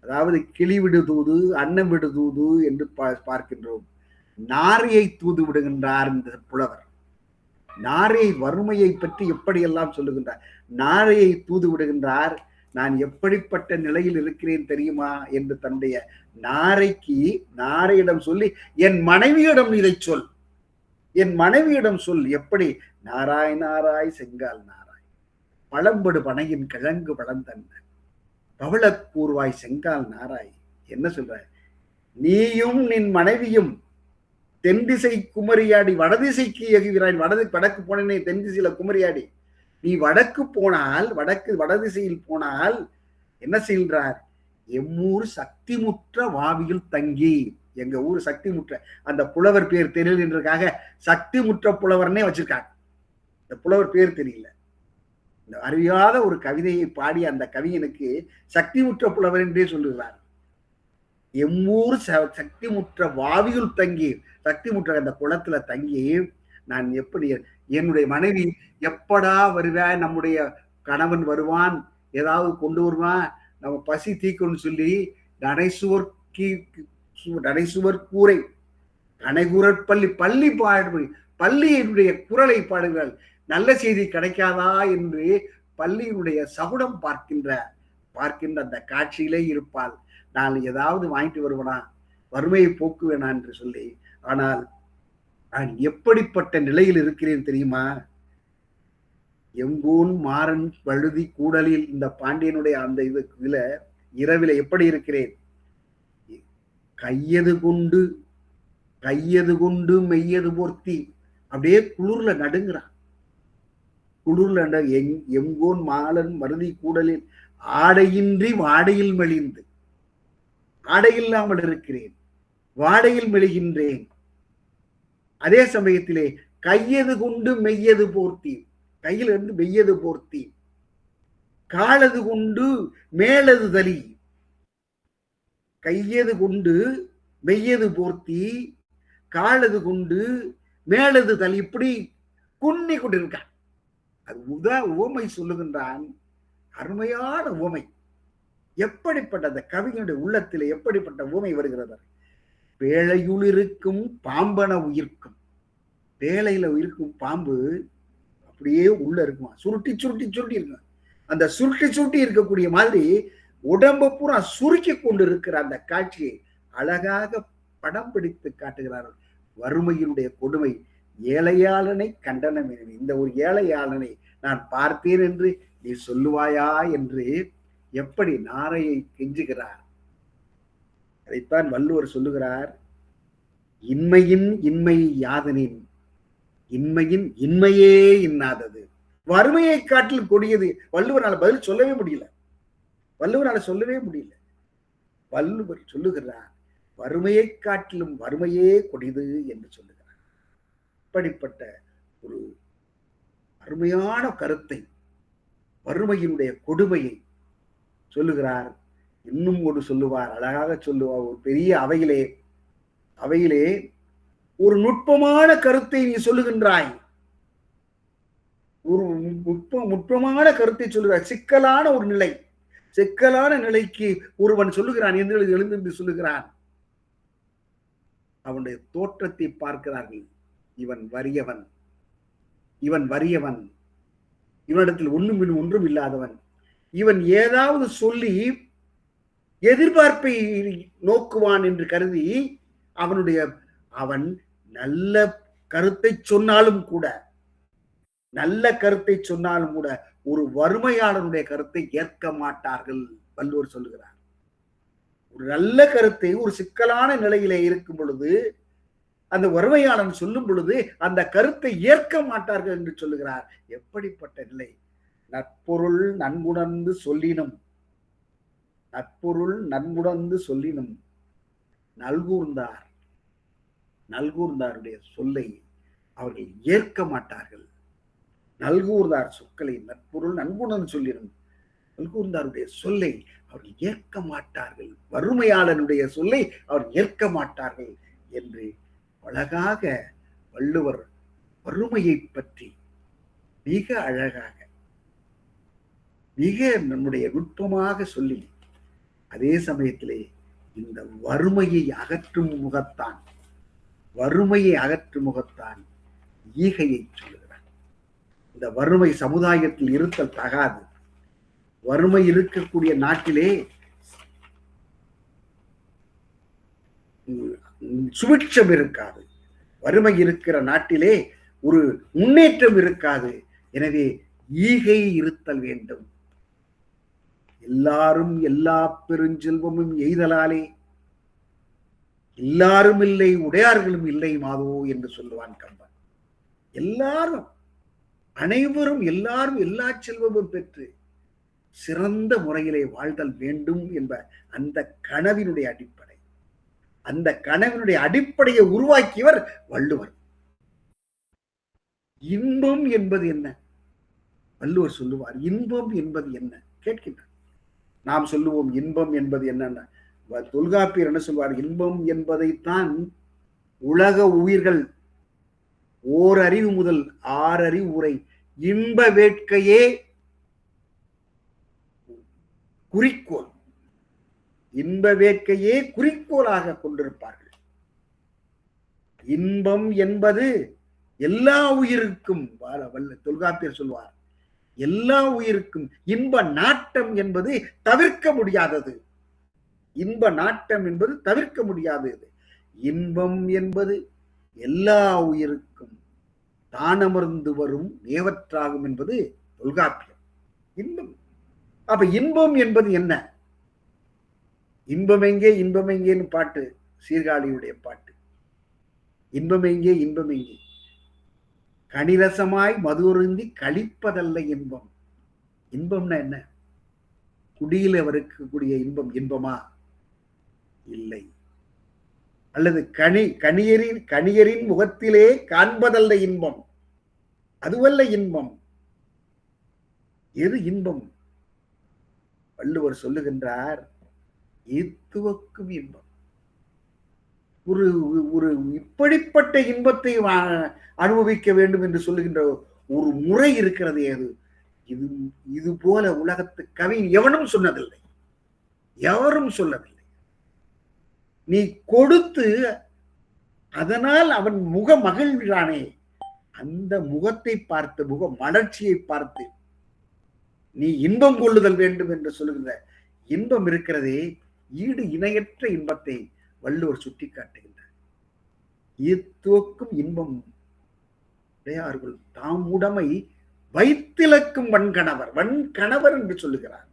அதாவது கிளி விடு தூது, அன்னம் விடு தூது என்று பார்க்கின்றோம். நாரையை தூது விடுகின்றார் இந்த புலவர். நாரை வறுமையை பற்றி எப்படியெல்லாம் சொல்லுகின்றார். நாரையை தூது விடுகின்றார். நான் எப்படிப்பட்ட நிலையில் இருக்கிறேன் தெரியுமா என்று தன்னுடைய நாரையிடம் சொல்லி, என் மனைவியிடம் இதை சொல், என் மனைவியிடம் சொல். எப்படி? நாராய் நாராய் செங்கால் நாராய், பழம்படு பனையின் கிழங்கு பழந்தன்ன, பவளக்கூர்வாய் செங்கால் நாராய். என்ன சொல்ற? நீயும் நின் மனைவியும் தென் திசை குமரியாடி வடதிசைக்கு எகுகிறாய். வடக்கு போனே தென் திசையில குமரியாடி. நீ வடக்கு போனால், வடதிசையில் போனால் என்ன செய்கின்றார்? எம்மூர் சக்திமுற்ற வாவியில் தங்கி. எங்க ஊர் சக்திமுற்ற, அந்த புலவர் பேர் தெரியல என்றதுக்காக சக்திமுற்ற புலவர்னே வச்சிருக்காங்க. இந்த புலவர் பேர் தெரியல. இந்த அறியாத ஒரு கவிதையை பாடி அந்த கவிஞனுக்கு சக்திமுற்ற புலவர் என்றே சொல்லுகிறார். எம்மூர் சக்திமுற்ற வாவியுள் தங்கி, சக்திமுற்ற அந்த குளத்துல தங்கி, நான் எப்படி என்னுடைய மனைவி எப்படா வருவேன், நம்முடைய கணவன் வருவான், ஏதாவது கொண்டு வருவான், நம்ம பசி தீக்கும்னு சொல்லி நடைசுவர் கூரை கனைகுரற் பள்ளி பள்ளியினுடைய குரலை பாடுங்கள். நல்ல செய்தி கிடைக்காதா என்று பள்ளியினுடைய சகுடம் பார்க்கின்ற அந்த காட்சியிலே இருப்பாள். நான் ஏதாவது வாங்கிட்டு வருவனா, வறுமையை போக்குவேனா என்று சொல்லி. ஆனால் நான் எப்படிப்பட்ட நிலையில் இருக்கிறேன் தெரியுமா? எங்கூன் மாறன் வழுதி கூடலில், இந்த பாண்டியனுடைய அந்த இதுல இரவில எப்படி இருக்கிறேன்? கையது கொண்டு மெய்யது போர்த்தி, அப்படியே குளிர்ல நடுங்கிறான். குளிர்ல எங்கோன் மாலன் மருதி கூடலில் ஆடையின்றி வாடையில் மெலிந்து, ஆடையில்லாமல் இருக்கிறேன், வாடையில் மெலிகின்றேன். அதே சமயத்திலே கையது கொண்டு மெய்யது போர்த்தி, கையிலிருந்து மெய்யது போர்த்தி, காலது கொண்டு மேலது தலி, கையது கொண்டு மெய்யது போர்த்தி, காலது கொண்டு மேலது தலி, இப்படி குன்னி கொண்டிருக்கான். அது உவமை சொல்லுகின்றான். அருமையான உவமை. எப்படிப்பட்ட அந்த கவிஞனுடைய உள்ளத்திலே எப்படிப்பட்ட உவமை வருகிறது? பேழையுள் இருக்கும் பாம்பன உயிர்க்கும். பேழையில இருக்கும் பாம்பு அப்படியே உள்ள இருக்குமா, சுருட்டி இருக்கும். அந்த சுருட்டி இருக்கக்கூடிய மாதிரி உடம்பு பூரா சுருக்கி கொண்டு இருக்கிற அந்த காட்சியை அழகாக படம் பிடித்து காட்டுகிறார்கள். வறுமையினுடைய கொடுமை. ஏழையாளனை கண்டனம். இந்த ஒரு ஏழையாளனை நான் பார்த்தேன் என்று நீ சொல்லுவாயா என்று எப்படி நாரையை கெஞ்சுகிறார். அதைத்தான் வள்ளுவர் சொல்லுகிறார். இன்மையின் இன்மை யாதனின், இன்மையின் இன்மையே இன்னாதது. வறுமையை காட்டிலும் கொடியது. வள்ளுவரால பதில் சொல்லவே முடியல. வள்ளுவர் சொல்லுகிறார், வறுமையை காட்டிலும் வறுமையே கொடியது என்று சொல்லுகிறார். இப்படிப்பட்ட ஒரு அருமையான கருத்தை, வறுமையினுடைய கொடுமையை சொல்லுகிறார். இன்னும் ஒரு சொல்லுவார், அழகாக சொல்லுவார். ஒரு பெரிய அவையிலே ஒரு நுட்பமான கருத்தை நீ சொல்லுகின்றாய். ஒரு நுட்பமான கருத்தை சொல்லுகிறார். சிக்கலான ஒரு நிலை, சிக்கலான நிலைக்கு ஒருவன் சொல்லுகிறான் என்று எழுந்து சொல்லுகிறான். அவனுடைய தோற்றத்தை பார்க்கிறார்கள். இவன் வறியவன், இவனிடத்தில் ஒன்றும் இல்லாதவன். இவன் ஏதாவது சொல்லி எதிர்பார்ப்பை நோக்குவான் என்று கருதி அவன் நல்ல கருத்தை சொன்னாலும் கூட ஒரு வறுமையாளனுடைய கருத்தை ஏற்க மாட்டார்கள். வள்ளுவர் சொல்லுகிறார். ஒரு நல்ல கருத்தை ஒரு சிக்கலான நிலையிலே இருக்கும் பொழுது அந்த வறுமையாளன் சொல்லும் பொழுது அந்த கருத்தை ஏற்க மாட்டார்கள் என்று சொல்லுகிறார். எப்படிப்பட்ட நிலை! நற்பொருள் நன்குணர்ந்து சொல்லினும் நல்கூர்ந்தார் நல்கூர்ந்தாருடைய சொல்லை அவர்கள் ஏற்க மாட்டார்கள். நல்கூர்ந்தார் சொற்களை நற்பொருள் நன்குணம் சொல்லிடும் நல்கூர்ந்தாருடைய சொல்லை அவர்கள் ஏற்க மாட்டார்கள், வறுமையாளனுடைய சொல்லை அவர் ஏற்க மாட்டார்கள் என்று அழகாக வள்ளுவர் வறுமையை பற்றி மிக அழகாக மிக நம்முடைய நுட்பமாக சொல்லி, அதே சமயத்திலே இந்த வறுமையை அகற்றும் முகத்தான் ஈகையை சொல்லுகிறார். இந்த வறுமை சமுதாயத்தில் இருத்தல் தகாது. வறுமை இருக்கக்கூடிய நாட்டிலே சுபிட்சம் இருக்காது. வறுமை இருக்கிற நாட்டிலே ஒரு முன்னேற்றம் இருக்காது. எனவே ஈகை இருத்தல் வேண்டும். எல்லாரும் எல்லா பெருஞ்செல்வமும் எய்தலாலே எல்லாரும் இல்லை உடையார்களும் இல்லை மாதோ என்று சொல்லுவான் கம்பன். அனைவரும் எல்லாரும் எல்லா செல்வமும் பெற்று சிறந்த முறையிலே வாழ்தல் வேண்டும் என்ப அந்த கனவினுடைய அடிப்படை. அந்த கனவினுடைய அடிப்படையை உருவாக்கியவர் வள்ளுவர். இன்பம் என்பது என்ன? வள்ளுவர் சொல்லுவார், இன்பம் என்பது என்ன கேட்கின்றார். நாம் சொல்லுவோம் இன்பம் என்பது என்னன்னா, தொல்காப்பியர் என்ன சொல்வார்? இன்பம் என்பதைத்தான் உலக உயிர்கள் ஓரறிவு முதல் 6 அறிவு உரை இன்ப வேட்கையே குறிக்கோள், இன்ப வேட்கையே குறிக்கோளாக கொண்டிருப்பார்கள். இன்பம் என்பது எல்லா உயிருக்கும், தொல்காப்பியர் சொல்வார், எல்லா உயிருக்கும் இன்ப நாட்டம் என்பது தவிர்க்க முடியாதது. இன்ப நாட்டம் என்பது தவிர்க்க முடியாதது. இன்பம் என்பது எல்லா உயிருக்கும் தானமர்ந்து வரும் நேவற்றாகும் என்பது தொல்காப்பியம். இன்பம். அப்ப இன்பம் என்பது என்ன? இன்பம் எங்கே இன்பம் எங்கேன்னு பாட்டு, சீர்காழியுடைய பாட்டு. இன்பம் எங்கே இன்பம் எங்கே, கனிரசமாய் மதுருந்தி கழிப்பதல்ல இன்பம். இன்பம்னா என்ன? குடியில் இருக்கக்கூடிய இன்பம் இன்பமா? இல்லை. அல்லது கணியரின் முகத்திலே காண்பதல்ல இன்பம், அதுவல்ல இன்பம். எது இன்பம்? வள்ளுவர் சொல்லுகின்றார், ஈத்துவக்கும் இன்பம். ஒரு ஒரு இப்படிப்பட்ட இன்பத்தை அனுபவிக்க வேண்டும் என்று சொல்லுகின்ற ஒரு முறை இருக்கிறது. அது இது போல உலகத்து கவி எவனும் சொன்னதில்லை, எவரும் சொல்லவில்லை. நீ கொடுத்து அதனால் அவன் முக மகிழ்கிறானே, அந்த முகத்தை பார்த்து, முக மலர்ச்சியை பார்த்து நீ இன்பம் கொள்ளுதல் வேண்டும் என்று சொல்லுகின்ற இன்பம் இருக்கிறதே, ஈடு இணையற்ற இன்பத்தை வள்ளுவர் சுட்டி காட்டுகின்றார். ஈத்துவக்கும் இன்பம் உடையார்கள் தாம் உடைமை வைத்திலக்கும் வன்கணவர் என்று சொல்லுகிறார்.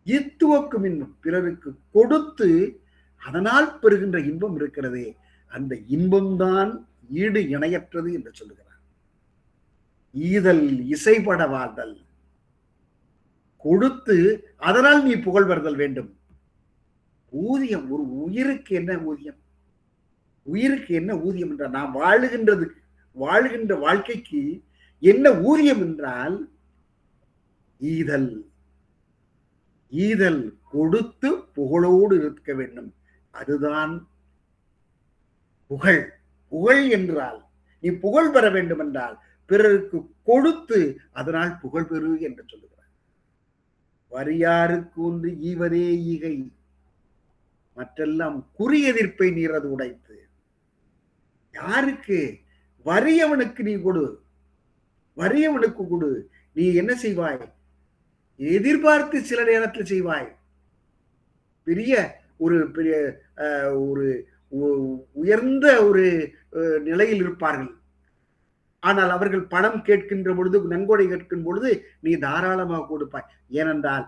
ஈத்துவக்கும் இன்பம், பிறருக்கு கொடுத்து அதனால் பெறுகின்ற இன்பம் இருக்கிறதே, அந்த இன்பம்தான் ஈடு இணையற்றது என்று சொல்லுகிறார். ஈதல் இசைப்பட வாழ்தல், கொடுத்து அதனால் நீ புகழ் வருதல் வேண்டும். ஊதியம், ஒரு உயிருக்கு என்ன ஊதியம்? உயிருக்கு என்ன ஊதியம் என்றால், நாம் வாழுகின்ற வாழ்க்கைக்கு என்ன ஊதியம் என்றால் ஈதல். ஈதல், கொடுத்து புகழோடு இருக்க வேண்டும். அதுதான் புகழ். புகழ் என்றால் நீ புகழ் பெற வேண்டும் என்றால் பிறருக்கு கொடுத்து அதனால் புகழ் பெறு என்று சொல்லுகிறார். வரியாருக்கு ஒன்று ஈவதே ஈகை, மற்றெல்லாம் குறி எதிர்ப்பை நீரது உடைத்து. யாருக்கு? வறியவனுக்கு நீ கொடு, வறியவனுக்கு கொடு. நீ என்ன செய்வாய்? எதிர்பார்த்து சில நேரத்தில் செய்வாய். பெரிய ஒரு உயர்ந்த ஒரு நிலையில் இருப்பார்கள். ஆனால் அவர்கள் பணம் கேட்கின்ற பொழுது, நன்கொடை கேட்கும் பொழுது நீ தாராளமாக கொடுப்பாய். ஏனென்றால்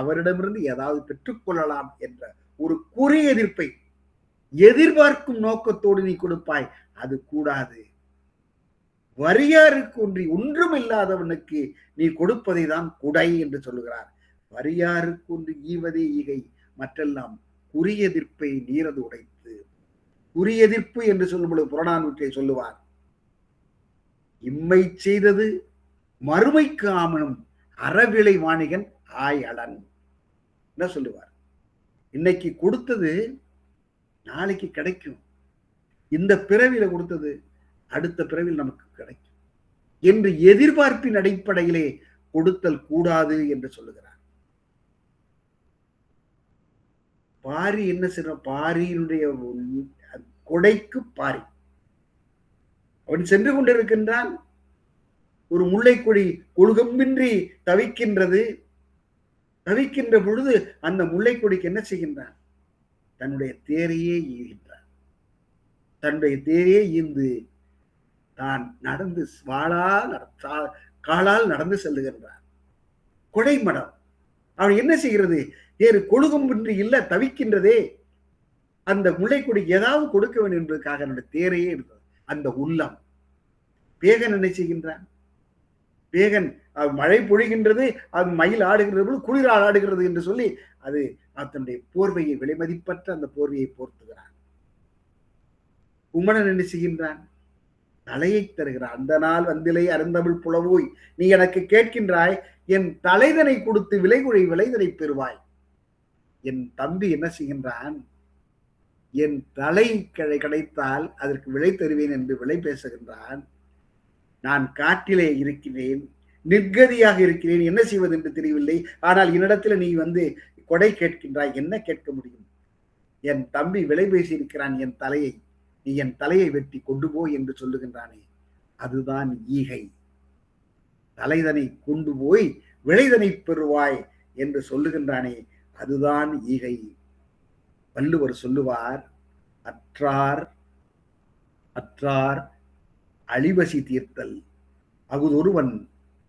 அவரிடமிருந்து ஏதாவது பெற்றுக்கொள்ளலாம் என்ற ஒரு குறி எதிர்ப்பை, எதிர்பார்க்கும் நோக்கத்தோடு நீ கொடுப்பாய். அது கூடாது. வரியாருக்கு ஒன்றும் இல்லாதவனுக்கு நீ கொடுப்பதை தான் குடை என்று சொல்லுகிறார். வரியாருக்கு ஒன்று ஈவதே ஈகை, மற்றெல்லாம் குறி எதிர்ப்பை நீரது உடைத்து. உரி எதிர்ப்பு என்று சொல்லும் பொழுது புறநானூற்றை சொல்லுவார், இம்மை செய்தது மறுமைக்கு ஆமனும் அறவிலை வாணிகன் ஆய் அலன் என்ன சொல்லுவார். இன்னைக்கு கொடுத்தது நாளைக்கு கிடைக்கும், இந்த பிறவில கொடுத்தது அடுத்த பிறவில் நமக்கு கிடைக்கும் என்று எதிர்பார்ப்பின் அடிப்படையிலே கொடுத்தல் கூடாது என்று சொல்லுகிறார். பாரி என்ன செய்ய, பாரியினுடைய கொடைக்கு பாரி அவன் சென்று கொண்டிருக்கின்றான். ஒரு முல்லைக்கொடி கொழுகம்பின்றி தவிக்கின்றது. தவிக்கின்ற பொழுது அந்த முல்லைக்கொடிக்கு என்ன செய்கின்றான், தன்னுடைய தேரையே ஈகின்றான். தன்னுடைய தேரையே ஈந்து தான் நடந்து காலால் நடந்து செல்லுகின்றான். கொடைமடம் அவன் என்ன செய்கிறது, வேறு கொழுகம்பின்றி இல்ல தவிக்கின்றதே, அந்த முல்லைக்கொடிக்கு ஏதாவது கொடுக்க வேண்டும் என்பதற்காக என்னுடைய தேரையே இருந்தது. அந்த உள்ளம் பேகன் என்ன செய்கின்றான், பேகன் மழை பொழிகின்றது, அது மயில் ஆடுகின்றது, குளிரால் ஆடுகிறது என்று சொல்லி அது தன்னுடைய போர்வையை விலைமதிப்பற்ற அந்த போர்வையை போர்த்துகிறான். குமணன் என்ன செய்கின்றான், தலையை தருகிறான். அந்த நாள் வந்திலை அருந்தமிழ் புலவோய், நீ எனக்கு கேட்கின்றாய், என் தலைதனை கொடுத்து விளைதனை பெறுவாய். என் தம்பி என்ன செய்கின்றான், என் தலை கிடைத்தால் அதற்கு விலை தருவேன் என்று விலை பேசுகின்றான். நான் காட்டிலே இருக்கிறேன், நிர்கதியாக இருக்கிறேன், என்ன செய்வது என்று தெரியவில்லை. ஆனால் என்னிடத்தில் நீ வந்து கொடை கேட்கின்றாய், என்ன கேட்க முடியும்? என் தம்பி விலை பேசியிருக்கிறான் என் தலையை, நீ என் தலையை வெட்டி கொண்டு போய் என்று சொல்லுகின்றானே, அதுதான் ஈகை. தலைதனை கொண்டு போய் விளைதனை பெறுவாய் என்று சொல்லுகின்றானே, அதுதான் ஈகை. வள்ளுவர் சொல்லுவார், அற்றார் அழிவசி தீர்த்தல் அகுதொருவன்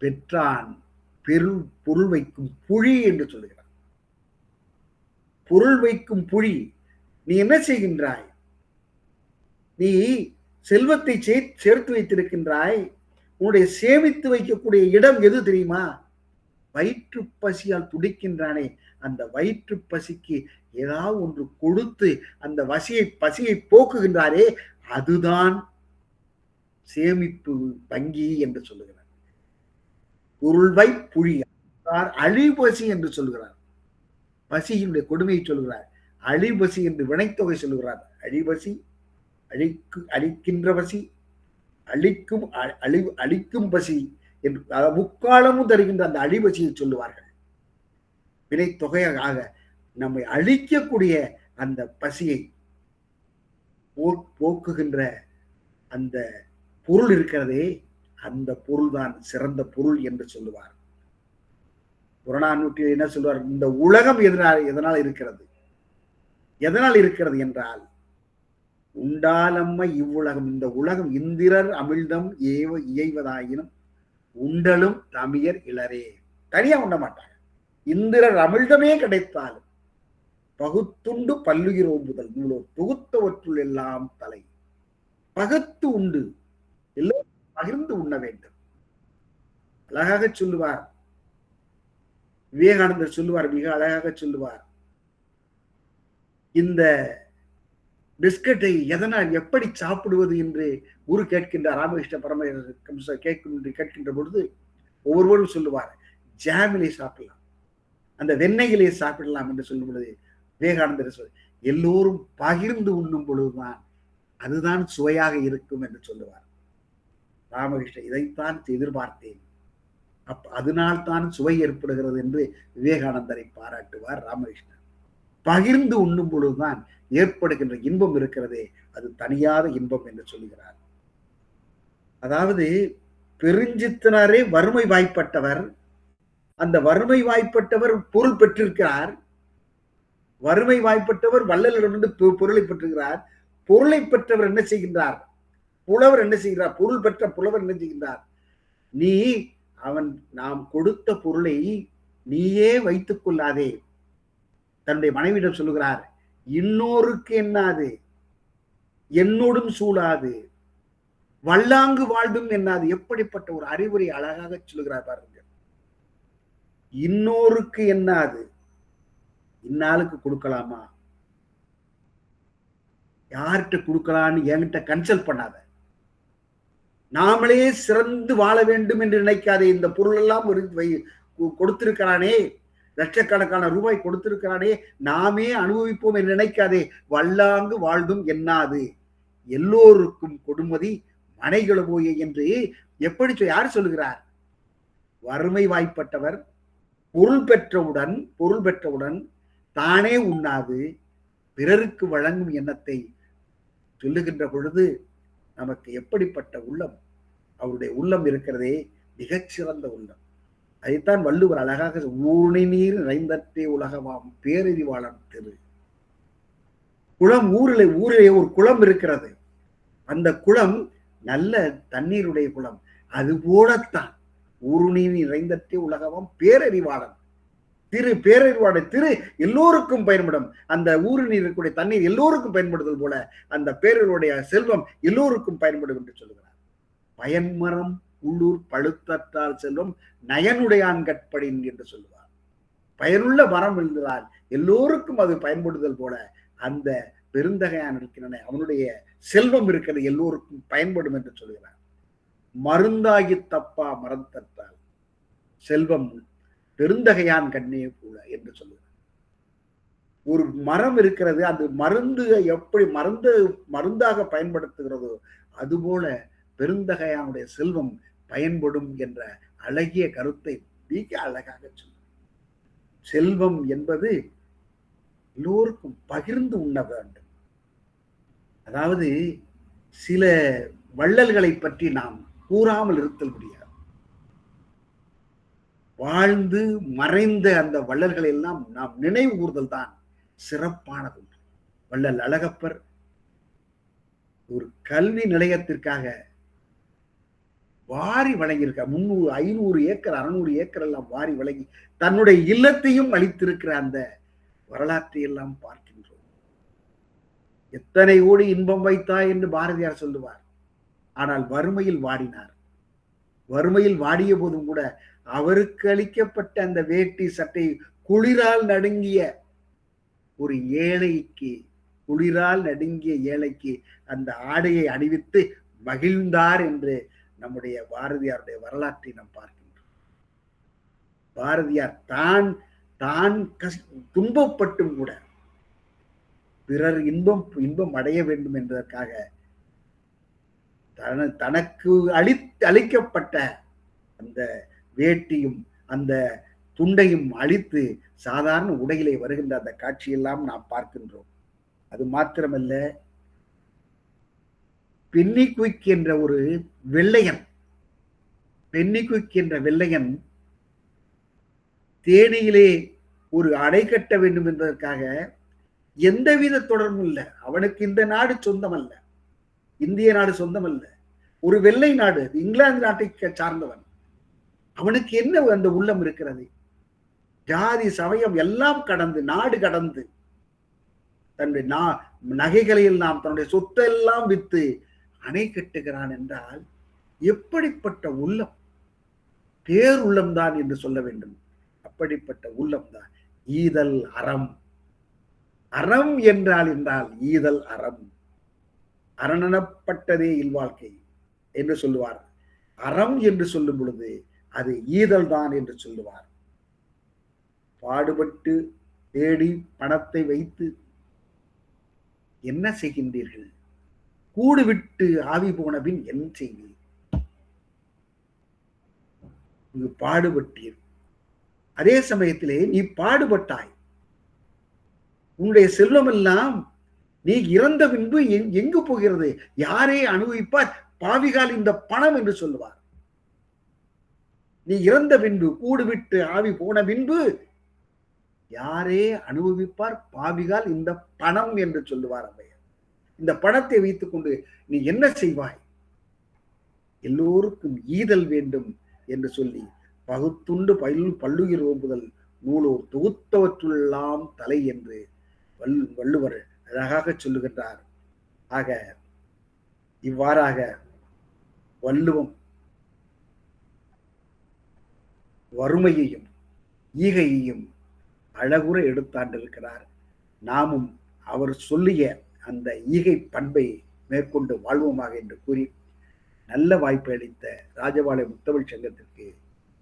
பெற்றான் பொருள் வைக்கும் புழி என்று சொல்லுகிறார். பொருள் வைக்கும் புழி. நீ என்ன செய்கின்றாய், நீ செல்வத்தை சேர்த்து வைத்திருக்கின்றாய். உன்னுடைய சேமித்து வைக்கக்கூடிய இடம் எது தெரியுமா? வயிற்று பசியால் துடிக்கின்றானே, அந்த வயிற்று பசிக்கு ஏதாவது ஒன்று கொடுத்து அந்த பசியை போக்குகின்றாரே, அதுதான் சேமிப்பு வங்கி என்று சொல்லுகிறார். பொருள்வை புழி அழிபசி என்று சொல்லுகிறார். பசியினுடைய கொடுமையை சொல்லுகிறார். அழிபசி என்று வினைத்தொகை சொல்லுகிறார். அழிபசி, அழிக்கின்ற பசி, அழிக்கும் பசி என்று முக்காலமும் தருகின்ற அந்த அழிபசியை சொல்லுவார்கள். வினைத்தொகையாக நம்மை அழிக்கக்கூடிய அந்த பசியை போக்குகின்ற அந்த பொருள் இருக்கிறதே, அந்த பொருள் தான் சிறந்த பொருள் என்று சொல்லுவார். புறநானூற்றில் என்ன சொல்வார், இந்த உலகம் எதனால் இருக்கிறது, எதனால் இருக்கிறது என்றால், உண்டாலம்ம இவ்வுலகம், இந்த உலகம் இந்திரர் அமிழ்தம் இயைவதாயினும் உண்டலும் தமியர் இளரே. தனியா உண்ட மாட்டாங்க. இந்திரர் அமிழ்தமே கிடைத்தாலும் பகுத்துண்டு பல்லுயிர் ஓம்புதல் நூலோ தொகுத்தவற்றுள் எல்லாம் தலை. பகுத்து உண்டு, எல்லோரும் பகிர்ந்து உண்ண வேண்டும். அழகாக சொல்லுவார் விவேகானந்தர், சொல்லுவார் மிக அழகாக சொல்லுவார், இந்த பிஸ்கட்டை எதனால் எப்படி சாப்பிடுவது என்று குரு கேட்கின்றார். ராமகிருஷ்ண பரமஹம்சர் கேட்கின்ற பொழுது ஒவ்வொருவரும் சொல்லுவார், ஜாமிலே சாப்பிடலாம், அந்த வெண்ணெயிலே சாப்பிடலாம் என்று சொல்லும் பொழுது விவேகானந்தர் எல்லோரும் பகிர்ந்து உண்ணும் பொழுதுதான் அதுதான் சுவையாக இருக்கும் என்று சொல்லுவார். ராமகிருஷ்ணன் இதைத்தான் எதிர்பார்த்தேன், அதனால் தான் சுவை ஏற்படுகிறது என்று விவேகானந்தரை பாராட்டுவார் ராமகிருஷ்ணன். பகிர்ந்து உண்ணும் பொழுதுதான் ஏற்படுகின்ற இன்பம் இருக்கிறதே, அது தனியாத இன்பம் என்று சொல்லுகிறார். அதாவது பெருஞ்சித்தனாரே வறுமை வாய்ப்பட்டவர். அந்த வறுமை வாய்ப்பட்டவர் பொருள் பெற்றிருக்கிறார். வறுமை வாய்ப்பட்டவர் வள்ளலிடமிருந்து பொருளை பெற்றிருக்கிறார். பொருளை பெற்றவர் என்ன செய்கின்றார், புலவர் என்ன செய்கிறார், பொருள் பெற்ற புலவர் என்ன செய்கின்றார், நீ நாம் கொடுத்த பொருளை நீயே வைத்துக் கொள்ளாதே. தன்னுடைய மனைவியிடம் சொல்லுகிறார், இன்னோருக்கு என்னாது என்னோடும் சூழாது வல்லாங்கு வாழ்ந்தும் என்னாது. எப்படிப்பட்ட ஒரு அறிவுரை அழகாக சொல்லுகிறார் பாருங்க. இன்னோருக்கு என்னாது, இந்நாளுக்கு கொடுக்கலாமா, யார்கிட்ட கொடுக்கலான்னு என்கிட்ட கன்சல்ட் பண்ணாத. நாமளே சிறந்து வாழ வேண்டும் என்று நினைக்காதே. இந்த பொருள் எல்லாம் கொடுத்திருக்கிறானே, லட்சக்கணக்கான ரூபாய் கொடுத்திருக்கிறானே, நாமே அனுபவிப்போம் என்று நினைக்காதே. வல்லாங்கு வாழ்ந்தும் எண்ணாது எல்லோருக்கும் கொடுமதி மனைகளபோயே என்று எப்படி யார் சொல்லுகிறார்? வறுமை வாய்ப்பட்டவர் பொருள் பெற்றவுடன் தானே உண்ணாது பிறருக்கு வழங்கும் எண்ணத்தை சொல்லுகின்ற பொழுது நமக்கு எப்படிப்பட்ட உள்ளம், அவருடைய உள்ளம் இருக்கிறதே மிகச்சிறந்த உள்ளம். அதைத்தான் வள்ளுவர் அழகாக ஊனி நீர் நிறைந்தற்றே உலகமாம் பேரறிவாளன் திரு. குளம் ஊரிலே ஒரு குளம் இருக்கிறது. அந்த குளம் நல்ல தண்ணீருடைய குளம். அது போலத்தான் ஊருணி நிறைந்தற்றே உலகமாம் பேரறிவாளன் திரு. பேரறிவாளன் திரு எல்லோருக்கும் பயன்படும். அந்த ஊரு நீர் இருக்கக்கூடிய தண்ணீர் எல்லோருக்கும் பயன்படுதல் போல அந்த பேரருடைய செல்வம் எல்லோருக்கும் பயன்படும் என்று சொல்லுகிறார். பயன்மரம் உள்ளூர் பழுத்தற்றால் செல்வம் நயனுடையான் கற்படின் என்று சொல்லுவார். பயனுள்ள மரம் இருந்தால் எல்லோருக்கும் அது பயன்படுதல் போல அந்த பெருந்தகையான் இருக்கின்றன, அவனுடைய செல்வம் இருக்கிறது எல்லோருக்கும் பயன்படும் என்று சொல்கிறார். மருந்தாகி தப்பா மறந்தற்றால் செல்வம் பெருந்தகையான் கண்ணே போல என்று சொல்லுகிறார். ஒரு மரம் இருக்கிறது, அது மருந்து எப்படி மருந்தாக பயன்படுத்துகிறதோ அதுபோல பெருந்தகையானுடைய செல்வம் பயன்படும் என்ற அழகிய கருத்தை மிக அழகாக சொல்லும். செல்வம் என்பது எல்லோருக்கும் பகிர்ந்து உண்ண வேண்டும். அதாவது சில வள்ளல்களை பற்றி நாம் கூறாமல் இருத்தல் முடியாது. வாழ்ந்து மறைந்த அந்த வள்ளல்களை எல்லாம் நாம் நினைவு கூறுதல் தான் சிறப்பானது. வள்ளல் அழகப்பர் ஒரு கல்வி நிலையத்திற்காக வாரி வழங்கியிருக்கார். 300 500 ஏக்கர் 600 ஏக்கர் எல்லாம் வாரி வழங்கி தன்னுடைய இல்லத்தையும் அளித்திருக்கிற அந்த வரலாற்றை எல்லாம் பார்க்கின்றோம். எத்தனை கோடி இன்பம் வைத்தாய் என்று பாரதியார் சொல்லுவார். ஆனால் வறுமையில் வாடினார். வறுமையில் வாடிய போதும் கூட அவருக்கு அளிக்கப்பட்ட அந்த வேட்டி சட்டை குளிரால் நடுங்கிய ஒரு ஏழைக்கு, குளிரால் நடுங்கிய ஏழைக்கு அந்த ஆடையை அணிவித்து மகிழ்ந்தார் என்று நம்முடைய பாரதியாருடைய வரலாற்றை நாம் பார்க்கின்றோம். பாரதியார் தான் துன்பப்பட்டும் கூட பிறர் இன்பம் அடைய வேண்டும் என்பதற்காக தனக்கு அளிக்கப்பட்ட அந்த வேட்டியும் அந்த துண்டையும் அழித்து சாதாரண உடையிலே வருகின்ற அந்த காட்சியெல்லாம் நாம் பார்க்கின்றோம். அது மாத்திரமல்ல, பென்னிகுயிக் என்ற ஒரு வெள்ளையன், தேனியிலே ஒரு அணை கட்ட வேண்டும் என்பதற்காக எந்தவித தொடர்பும் இல்லை. அவனுக்கு இந்த நாடு சொந்தமல்ல, இந்திய நாடு சொந்தமல்ல, ஒரு வெள்ளை நாடு, இங்கிலாந்து நாட்டை சார்ந்தவன். அவனுக்கு என்ன அந்த உள்ளம் இருக்கிறது? ஜாதி சமயம் எல்லாம் கடந்து, நாடு கடந்து, தன்னுடைய நகைகளை எல்லாம் தன்னுடைய சொத்தெல்லாம் வித்து அணை கட்டுகிறான் என்றால் எப்படிப்பட்ட உள்ளம்! பேருள்ளம்தான் என்று சொல்ல வேண்டும். அப்படிப்பட்ட உள்ளம்தான் ஈதல் அறம். அறம் என்றால் ஈதல் அறம். அரணப்பட்டதே இல்வாழ்க்கை என்று சொல்லுவார். அறம் என்று சொல்லும் பொழுது அது ஈதல் தான் என்று சொல்லுவார். பாடுபட்டு தேடி பணத்தை வைத்து என்ன செய்கின்றீர்கள்? கூடு விட்டு ஆவி போன பின் என்ன செய்வீர்? இங்கு பாடுபட்டீர். அதே சமயத்திலே நீ பாடுபட்டாய். உன்னுடைய செல்வம் எல்லாம் நீ இறந்த பின்பு எங்கு போகிறது? யாரே அனுபவிப்பார்? பாவிகால் இந்த பணம் என்று சொல்லுவார். நீ இறந்த பின்பு, கூடு விட்டு ஆவி போன பின்பு யாரே அனுபவிப்பார்? பாவிகால் இந்த பணம் என்று சொல்லுவார் அம்மையார். இந்த பணத்தை வைத்துக் கொண்டு நீ என்ன செய்வாய்? எல்லோருக்கும் ஈதல் வேண்டும் என்று சொல்லி பகுத்துண்டு பல்லுயிர் ஓம்புதல் நூலோர் தொகுத்தவற்றுள்ளெல்லாம் தலை என்று வள்ளுவர் அழகாக சொல்லுகின்றார். ஆக இவ்வாறாக வள்ளுவம் வறுமையையும் ஈகையையும் அழகுற எடுத்தாண்டிருக்கிறார். நாமும் அவர் சொல்லிய அந்த ஈகை பண்பை மேற்கொண்டு வாழ்வோமாக என்று கூறி நல்ல வாய்ப்பை அளித்த ராஜபாளையம் முத்தமிழ் சங்கத்திற்கு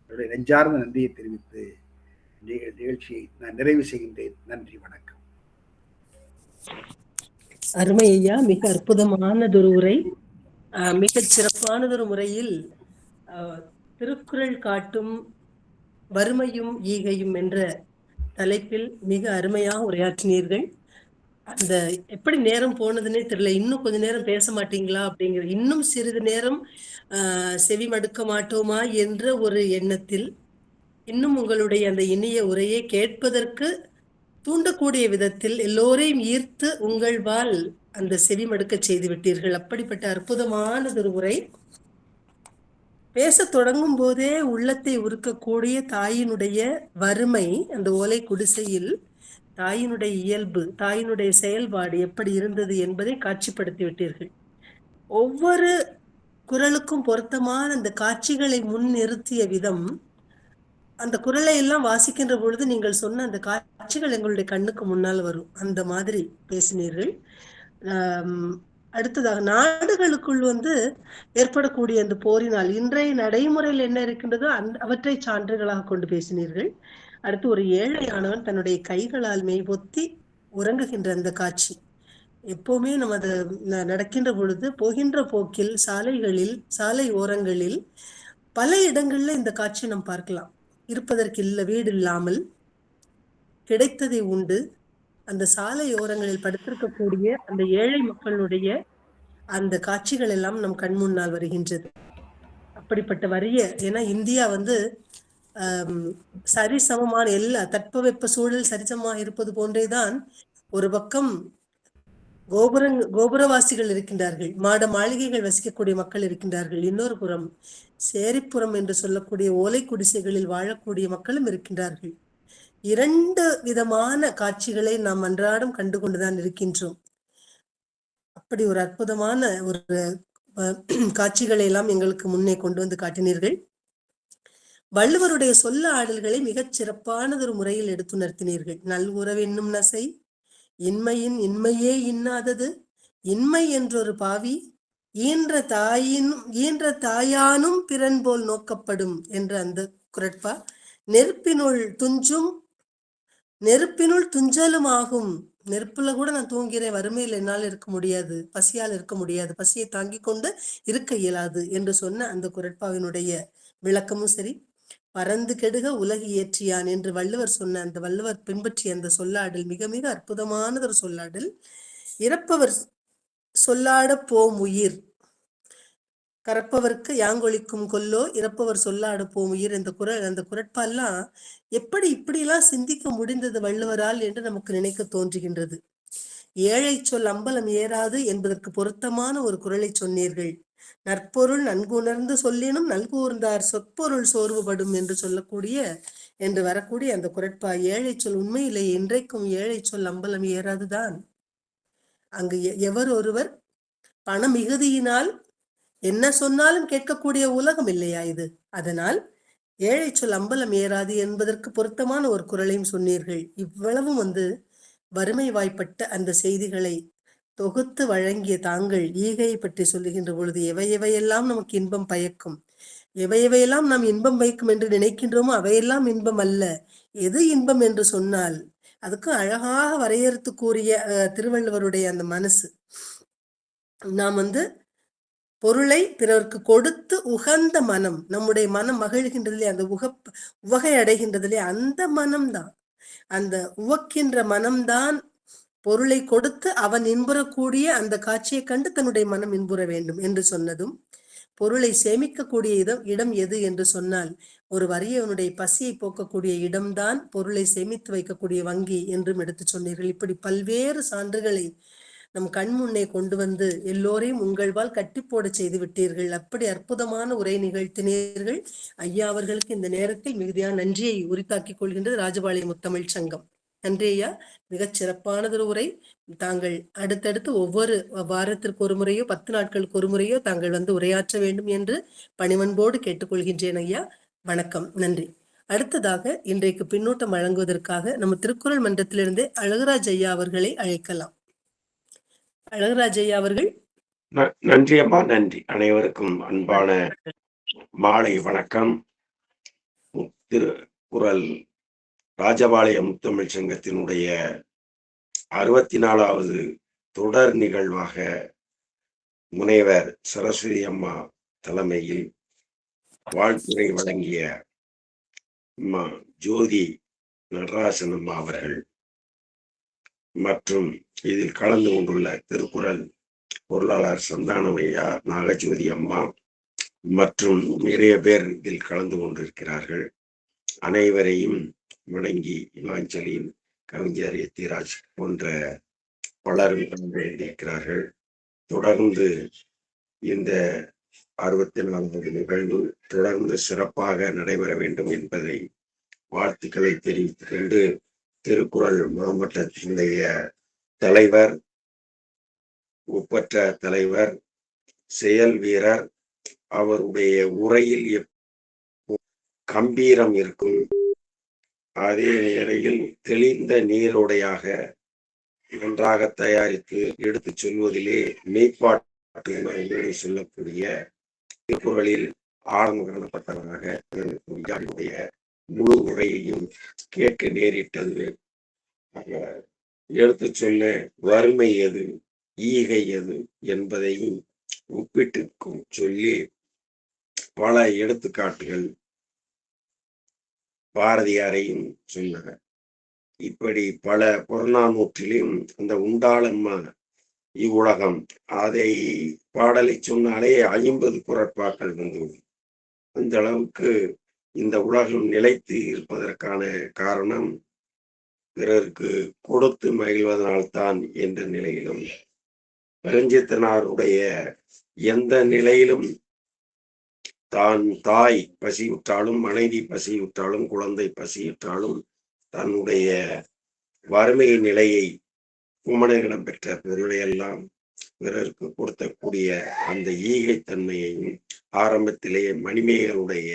என்னுடைய நெஞ்சார்ந்த நன்றியை தெரிவித்து நிகழ்ச்சியை நான் நிறைவு செய்கின்றேன். நன்றி, வணக்கம். அருமை ஐயா, மிக அற்புதமானதொரு உரை. மிகச் சிறப்பானதொரு முறையில் திருக்குறள் காட்டும் வறுமையும் ஈகையும் என்ற தலைப்பில் மிக அருமையாக உரையாற்றினீர்கள். அந்த எப்படி நேரம் போனதுன்னே தெரியல. இன்னும் கொஞ்ச நேரம் பேச மாட்டீங்களா அப்படிங்கிற, இன்னும் சிறிது நேரம் செவி மடுக்க மாட்டோமா என்ற ஒரு எண்ணத்தில் இன்னும் உங்களுடைய அந்த இனிய உரையை கேட்பதற்கு தூண்டக்கூடிய விதத்தில் எல்லோரையும் ஈர்த்து உங்கள் வால் அந்த செவி மடுக்க செய்து விட்டீர்கள். அப்படிப்பட்ட அற்புதமானதொரு உரை. பேச தொடங்கும் போதே உள்ளத்தை உருக்கக்கூடிய தாயினுடைய வறுமை, அந்த ஓலை குடிசையில் தாயினுடைய இயல்பு, தாயினுடைய செயல்பாடு எப்படி இருந்தது என்பதை காட்சிப்படுத்தி விட்டீர்கள். ஒவ்வொரு குறளுக்கும் பொருத்தமான அந்த காட்சிகளை முன்னிறுத்திய விதம், அந்த குறளை எல்லாம் வாசிக்கின்ற பொழுது நீங்கள் சொன்ன அந்த காட்சிகள் எங்களுடைய கண்ணுக்கு முன்னால் வரும். அந்த மாதிரி பேசினீர்கள். அடுத்ததாக நாடுகளுக்குள் ஏற்படக்கூடிய அந்த போரினால் இன்றைய நடைமுறையில் என்ன இருக்கின்றதோ அவற்றை சான்றுகளாக கொண்டு பேசினீர்கள். அடுத்து ஒரு ஏழையானவன் தன்னுடைய கைகளால் மெய்பொத்தி உறங்குகின்ற அந்த காட்சி எப்பவுமே நம்ம அதை நடக்கின்ற பொழுது போகின்ற போக்கில் சாலைகளில், சாலை ஓரங்களில் பல இடங்கள்ல இந்த காட்சியை நாம் பார்க்கலாம். இருப்பதற்கு வீடு இல்லாமல் கிடைத்ததை உண்டு அந்த சாலை ஓரங்களில் படுத்திருக்கக்கூடிய அந்த ஏழை மக்களுடைய அந்த காட்சிகள் எல்லாம் நம் கண் முன்னால் வருகின்றது. அப்படிப்பட்ட வறிய, ஏன்னா இந்தியா சரிசமமான எல்லா தட்பவெப்ப சூழல் சரிசமமாக இருப்பது போன்றேதான். ஒரு பக்கம் கோபுரவாசிகள் இருக்கின்றார்கள், மாட மாளிகைகள் வசிக்கக்கூடிய மக்கள் இருக்கின்றார்கள். இன்னொரு புறம் சேரிப்புறம் என்று சொல்லக்கூடிய ஓலை குடிசைகளில் வாழக்கூடிய மக்களும் இருக்கின்றார்கள். இரண்டு விதமான காட்சிகளை நாம் அன்றாடம் கண்டு கொண்டுதான் இருக்கின்றோம். அப்படி ஒரு அற்புதமான ஒரு காட்சிகளை எல்லாம் எங்களுக்கு முன்னே கொண்டு வந்து காட்டினீர்கள். வள்ளுவருடைய சொல்ல ஆடல்களை மிகச் சிறப்பானதொரு முறையில் எடுத்துணர்த்தினீர்கள். நல்உறவு என்னும் நசை இன்மையின் இன்மையே இன்னாதது, இன்மை என்றொரு பாவி ஈன்ற தாயானும் பிறன் போல் நோக்கப்படும் என்ற அந்த குரட்பா, நெருப்பினுள் துஞ்சலும் ஆகும். நெருப்புல கூட நான் தூங்கிறேன், வறுமையில் என்னால் இருக்க முடியாது, பசியால் இருக்க முடியாது, பசியை தாங்கிக் கொண்டு இருக்க இயலாது என்று சொன்ன அந்த குரட்பாவினுடைய விளக்கமும் சரி. பறந்து கெடுக உலகு ஏற்றியான் என்று வள்ளுவர் சொன்ன அந்த வள்ளுவர் பின்பற்றிய அந்த சொல்லாடல் மிக மிக அற்புதமானதொரு சொல்லாடல். இறப்பவர் சொல்லாட போம் உயிர் கறப்பவர்க்கு யாங்கொழிக்கும் கொல்லோ, இறப்பவர் சொல்லாட போம் உயிர். அந்த குரட்பாலாம் எப்படி இப்படிலாம் சிந்திக்க முடிந்தது வள்ளுவரால் என்று நமக்கு நினைக்க தோன்றுகின்றது. ஏழை சொல் அம்பலம் ஏறாது என்பதற்கு பொருத்தமான ஒரு குறளை சொன்னீர்கள். நற்பொருள் நன்குணர்ந்து சொல்லினும் நல்கூர்ந்தார் சொற்பொருள் சோர்வுபடும் என்று வரக்கூடிய அந்த குரட்பா, ஏழை சொல் உண்மையிலே இன்றைக்கும் ஏழை சொல் அம்பலம் ஏறாதுதான். அங்கு எவர் ஒருவர் பண மிகுதியினால் என்ன சொன்னாலும் கேட்கக்கூடிய உலகம் இல்லையா இது? அதனால் ஏழை சொல் அம்பலம் ஏறாது என்பதற்கு பொருத்தமான ஒரு குறளையும் சொன்னீர்கள். இவ்வளவும் வறுமை வாய்ப்பட்ட அந்த செய்திகளை தொகுத்து வழங்கிய தாங்கள் ஈகையை பற்றி சொல்லுகின்ற பொழுது எவையெல்லாம் நமக்கு இன்பம் பயக்கும், எவையெல்லாம் நாம் இன்பம் வைக்கும் என்று நினைக்கின்றோமோ அவையெல்லாம் இன்பம் அல்ல. எது இன்பம் என்று சொன்னால் அதுக்கு அழகாக வரையறுத்து கூறிய திருவள்ளுவருடைய அந்த மனசு. நாம் பொருளை பிறருக்கு கொடுத்து உகந்த மனம், நம்முடைய மனம் மகிழ்கின்றதிலே, அந்த உவகை அடைகின்றதிலே அந்த மனம்தான், அந்த உவக்கின்ற மனம்தான் பொருளை கொடுத்து அவன் இன்புறக்கூடிய அந்த காட்சியை கண்டு தன்னுடைய மனம் இன்புற வேண்டும் என்று சொன்னதும், பொருளை சேமிக்கக்கூடிய இடம் எது என்று சொன்னால் ஒரு வறியவனுடைய பசியை போக்கக்கூடிய இடம்தான் பொருளை சேமித்து வைக்கக்கூடிய வங்கி என்றும் எடுத்து சொன்னீர்கள். இப்படி பல்வேறு சான்றுகளை நம் கண் முன்னே கொண்டு எல்லோரையும் உங்கள்வால் கட்டி போட செய்து விட்டீர்கள். அப்படி அற்புதமான உரை நிகழ்த்தினீர்கள். ஐயா அவர்களுக்கு இந்த நேரத்தில் மிகுதியான நன்றியை உரித்தாக்கிக் கொள்கின்றது ராஜபாளையம் முத்தமிழ் சங்கம். நன்றி ஐயா, மிகச் சிறப்பானதொரு உரை. தாங்கள் அடுத்தடுத்து ஒவ்வொரு வாரத்திற்கு ஒரு முறையோ 10 நாட்களுக்கு ஒரு முறையோ தாங்கள் உரையாற்ற வேண்டும் என்று பணிவன்போடு கேட்டுக்கொள்கின்றேன் ஐயா. வணக்கம், நன்றி. அடுத்ததாக இன்றைக்கு பின்னூட்டம் வழங்குவதற்காக நம்ம திருக்குறள் மன்றத்திலிருந்து அழகுராஜ் ஐயா அவர்களை அழைக்கலாம். அழகராஜ் ஐயா அவர்கள். நன்றி அம்மா, நன்றி. அனைவருக்கும் அன்பான மாலை வணக்கம். திருக்குறள் ராஜபாளையம் முத்தமிழ் சங்கத்தினுடைய 64வது தொடர் நிகழ்வாக முனைவர் சரஸ்வதி அம்மா தலைமையில் வாழ்த்துரை வழங்கிய அம்மா ஜோதி நடராசன் அம்மா அவர்கள் மற்றும் இதில் கலந்து கொண்டுள்ள திருக்குறள் பொருளாளர் சந்தானம் ஐயா, நாகஜோதி அம்மா மற்றும் நிறைய பேர் இதில் கலந்து கொண்டிருக்கிறார்கள். அனைவரையும் வணங்கி இமாஞ்சலின் கவிஞர் எத்திராஜ் போன்ற பலரும் எழுதியிருக்கிறார்கள். தொடர்ந்து இந்த 64வது நிகழ்வு தொடர்ந்து சிறப்பாக நடைபெற வேண்டும் என்பதை வாழ்த்துக்களை தெரிவித்துக் கொண்டு, திருக்குறள் மாவட்டத்தினுடைய தலைவர், ஒப்பற்ற தலைவர், செயல் வீரர், அவருடைய உரையில் கம்பீரம் இருக்கும், அதே நேரையில் தெளிந்த நீரோடையாக நன்றாக தயாரித்து எடுத்து சொல்வதிலே மெய்ப்பாட்டு மரங்களை சொல்லக்கூடிய திருக்குறளில் ஆழம் காணப்பட்டவராக இருக்கக்கூடிய முழு உரையையும் கேட்க நேரிட்டது. எடுத்து சொல்ல வறுமை எது, ஈகை எது என்பதையும் ஒப்பிட்டு சொல்லி பல எடுத்துக்காட்டுகள் பாரதியாரையும் சொன்னார். இப்படி பல புறநானூற்றிலும் அந்த உண்டாளம்மா இவ்வுலகம் அதை பாடலை சொன்னாலே 50 குறட்பாக்கள் வந்துவிடும். அந்த அளவுக்கு இந்த உலகம் நிலைத்து இருப்பதற்கான காரணம் பிறருக்கு கொடுத்து மகிழ்வதனால்தான் என்ற நிலையிலும், பெருஞ்சித்தனாருடைய எந்த நிலையிலும் தான் தாய் பசியுற்றாலும், மனைவி பசியுற்றாலும், குழந்தை பசியுற்றாலும் தன்னுடைய வறுமை நிலையை குமணனிடம் பெற்ற பொருளையெல்லாம் பிறருக்கு கொடுத்தக்கூடிய அந்த ஈகைத்தன்மையையும் ஆரம்பத்திலேயே மணிமேகருடைய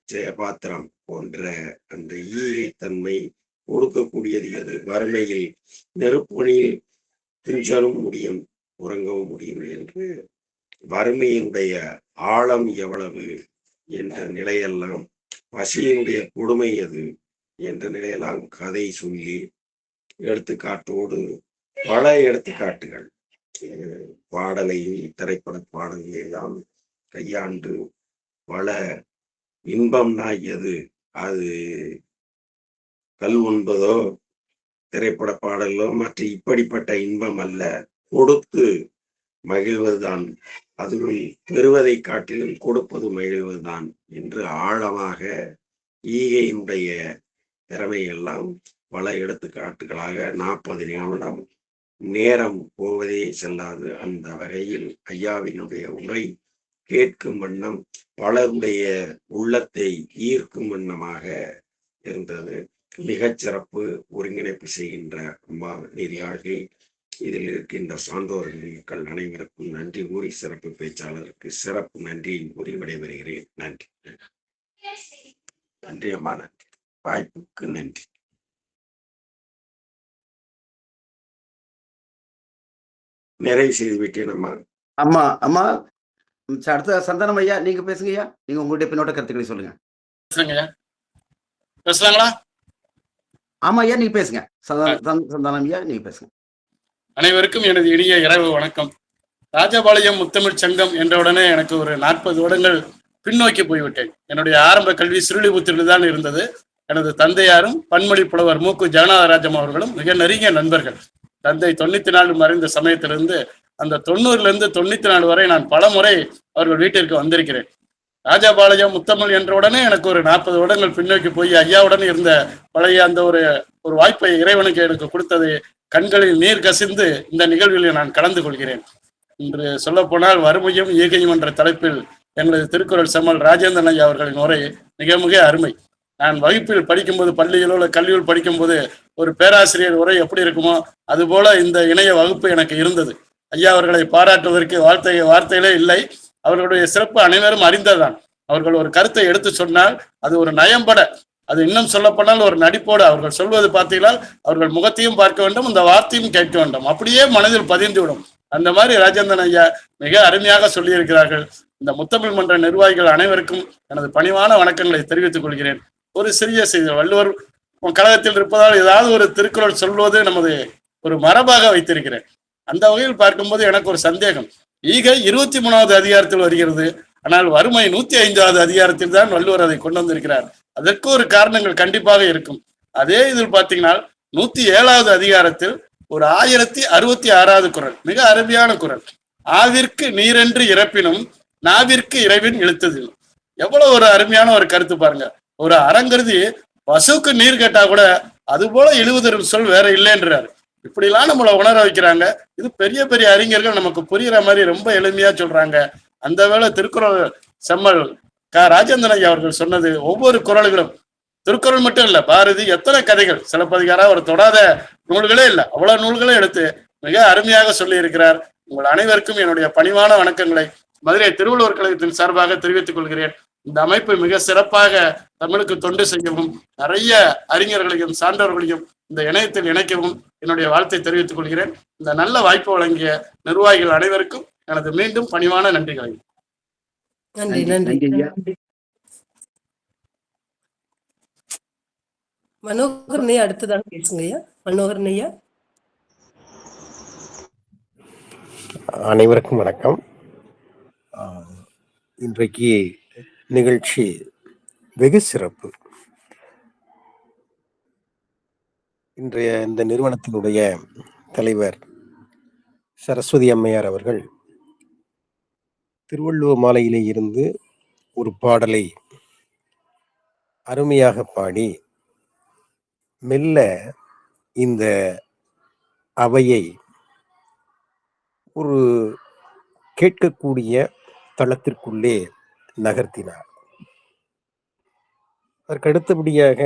ஜெயபாத்திரம் போன்ற அந்த ஈகைத்தன்மை கொடுக்கக்கூடியது அது. வறுமையில் நெருப்பொனியில் துஞ்சலும் முடியும், உறங்கவும் முடியும் என்று வறுமையினுடைய ஆழம் எவ்வளவு என்ற நிலையெல்லாம், பசியினுடைய கொடுமை எது என்ற நிலையெல்லாம் கதை சொல்லி எடுத்துக்காட்டோடு பல எடுத்துக்காட்டுகள் பாடலையும் திரைப்பட பாடல்களை எல்லாம் கையாண்டு பல இன்பம்னா எது, அது கல் உண்பதோ திரைப்பட பாடலோ மற்ற இப்படிப்பட்ட இன்பம் அல்ல, கொடுத்து மகிழ்வதுதான், அதுவும் பெறுவதை காட்டிலும் கொடுப்பது மகிழ்வதுதான் என்று ஆழமாக ஈகையினுடைய திறமையெல்லாம் பல எடுத்துக்காட்டுகளாக 40 நிமிடம் நேரம் போவதே செல்லாது. அந்த வகையில் ஐயாவினுடைய உரை கேட்கும் வண்ணம் பலருடைய உள்ளத்தை ஈர்க்கும் வண்ணமாக இருந்தது. மிகச்சிறப்பு ஒருங்கிணைப்பு செய்கின்ற அம்மா நெறியாளர்கள், இதில் இருக்கின்ற சான்றோர்கள் அனைவருக்கும் நன்றி கூறி, சிறப்பு பேச்சாளருக்கு சிறப்பு நன்றியை கூறி விடைபெறுகிறேன். நன்றி. நன்றி அம்மா, நன்றி. வாய்ப்புக்கு நன்றி. நிறைவு செய்து விட்டேன் அம்மா. அம்மா அம்மா அடுத்த சந்தானம் ஐயா, நீங்க பேசுங்க ஐயா. நீங்க உங்களுடைய பின்னோட்ட கருத்துக்களை சொல்லுங்க. பேசலாங்களா? ஆமா ஐயா, நீங்க பேசுங்க. சந்தானம் ஐயா, நீங்க பேசுங்க. அனைவருக்கும் எனது இனிய இரவு வணக்கம். ராஜபாளையம் முத்தமிழ் சங்கம் என்றவுடனே எனக்கு ஒரு 40 வருடங்கள் பின்னோக்கி போய்விட்டேன். என்னுடைய ஆரம்ப கல்வி சிறுலிபுத்தூரில் தான் இருந்தது. எனது தந்தையாரும் பன்மொழி புலவர் மூக்கு ஜெகநாதராஜம் அவர்களும் மிக நெருங்கிய நண்பர்கள். தந்தை 94 மறைந்த சமயத்திலிருந்து அந்த 90லிருந்து 94 வரை நான் பல முறை அவர்கள் வீட்டிற்கு வந்திருக்கிறேன். ராஜபாளையம் முத்தமிழ் என்றவுடனே எனக்கு ஒரு 40 வருடங்கள் பின்னோக்கி போய் ஐயாவுடன் இருந்த பழைய அந்த ஒரு வாய்ப்பை இறைவனுக்கு எனக்கு கொடுத்தது. கண்களில் நீர் கசிந்து இந்த நிகழ்வில் நான் கலந்து கொள்கிறேன். இன்று சொல்ல போனால் வறுமையும் ஈகையும் என்ற தலைப்பில் எங்களது திருக்குறள் செம்மல் ராஜேந்திரன் ஐயா அவர்களின் உரை மிக மிக அருமை. நான் வகுப்பில் படிக்கும்போது, பள்ளியிலோ இல்லை கல்வியில் படிக்கும்போது ஒரு பேராசிரியர் உரை எப்படி இருக்குமோ அதுபோல இந்த இணைய வகுப்பு எனக்கு இருந்தது. ஐயா அவர்களை பாராட்டுவதற்கு வார்த்தைகளே இல்லை. அவர்களுடைய சிறப்பு அனைவரும் அறிந்ததுதான். அவர்கள் ஒரு கருத்தை எடுத்து சொன்னால் அது ஒரு நயம்பட அது இன்னும் சொல்லப்போனால் ஒரு நடிப்போடு அவர்கள் சொல்வது பார்த்தீங்கன்னா அவர்கள் முகத்தையும் பார்க்க வேண்டும், இந்த வார்த்தையும் கேட்க வேண்டும், அப்படியே மனதில் பதிந்துவிடும். அந்த மாதிரி ராஜேந்திரன் ஐயா மிக அருமையாக சொல்லியிருக்கிறார்கள். இந்த முத்தமிழ் மன்ற நிர்வாகிகள் அனைவருக்கும் எனது பணிவான வணக்கங்களை தெரிவித்துக் கொள்கிறேன். ஒரு சிறிய செய்தி, வள்ளுவர் கழகத்தில் இருப்பதால் ஏதாவது ஒரு திருக்குறள் சொல்வது நமது ஒரு மரபாக வைத்திருக்கிறேன். அந்த வகையில் பார்க்கும்போது எனக்கு ஒரு சந்தேகம். ஈகை 23வது அதிகாரத்தில் வருகிறது, ஆனால் வறுமை 105வது அதிகாரத்தில் தான் வள்ளுவர் அதை கொண்டு வந்திருக்கிறார். அதற்கு ஒரு காரணங்கள் கண்டிப்பாக இருக்கும். அதே இதில் பார்த்தீங்கன்னா 107வது அதிகாரத்தில் ஒரு 1066வது குறள், மிக அருமையான குறள். ஆவிற்கு நீரென்று இறப்பினும் நாவிற்கு இறைவன் இழுத்தது. எவ்வளவு ஒரு அருமையான ஒரு கருத்து பாருங்க. ஒரு அறங்கருதி பசுக்கு நீர் கேட்டா கூட அது போல இழுவதற்கு சொல் வேற இல்லைன்றாரு. இப்படிலாம் நம்மளை உணர வைக்கிறாங்க. இது பெரிய பெரிய அறிஞர்கள் நமக்கு புரியுற மாதிரி ரொம்ப எளிமையா சொல்றாங்க. அந்த வேளை திருக்குறள் செம்மல் ராஜேந்திரன் ஐயா அவர்கள் சொன்னது ஒவ்வொரு குறள்களும், திருக்குறள் மட்டும் இல்ல, பாரதி எத்தனை கதைகள், சிலப்பதிகாரம் அவர் தொடாத நூல்களே இல்லை, அவ்வளவு நூல்களே எடுத்து மிக அருமையாக சொல்லி இருக்கிறார். உங்கள் அனைவருக்கும் என்னுடைய பணிவான வணக்கங்களை மதுரை திருவள்ளுவர் கழகத்தின் சார்பாக தெரிவித்துக் கொள்கிறேன். இந்த அமைப்பு மிக சிறப்பாக தமிழுக்கு தொண்டு செய்யவும், நிறைய அறிஞர்களையும் சான்றவர்களையும் இந்த இணையத்தில் இணைக்கவும் என்னுடைய வாழ்த்தை தெரிவித்துக் கொள்கிறேன். இந்த நல்ல வாய்ப்பு வழங்கிய நிர்வாகிகள் அனைவருக்கும் எனது மீண்டும் பணிவான நன்றிகளை. நன்றி நன்றி நன்றி. மனோகரன் ஐயா அடுத்ததாக பேசுங்க ஐயா. மனோகரன் ஐயா. அனைவருக்கும் வணக்கம். இன்றைக்கு நிகழ்ச்சி வெகு சிறப்பு. இன்றைய இந்த நிறுவனத்தினுடைய தலைவர் சரஸ்வதி அம்மையார் அவர்கள் திருவள்ளுவர் மாலையிலே இருந்து ஒரு பாடலை அருமையாக பாடி மெல்ல இந்த அவையை ஒரு கேட்கக்கூடிய தளத்திற்குள்ளே நகர்த்தினார். அதற்கு அடுத்தபடியாக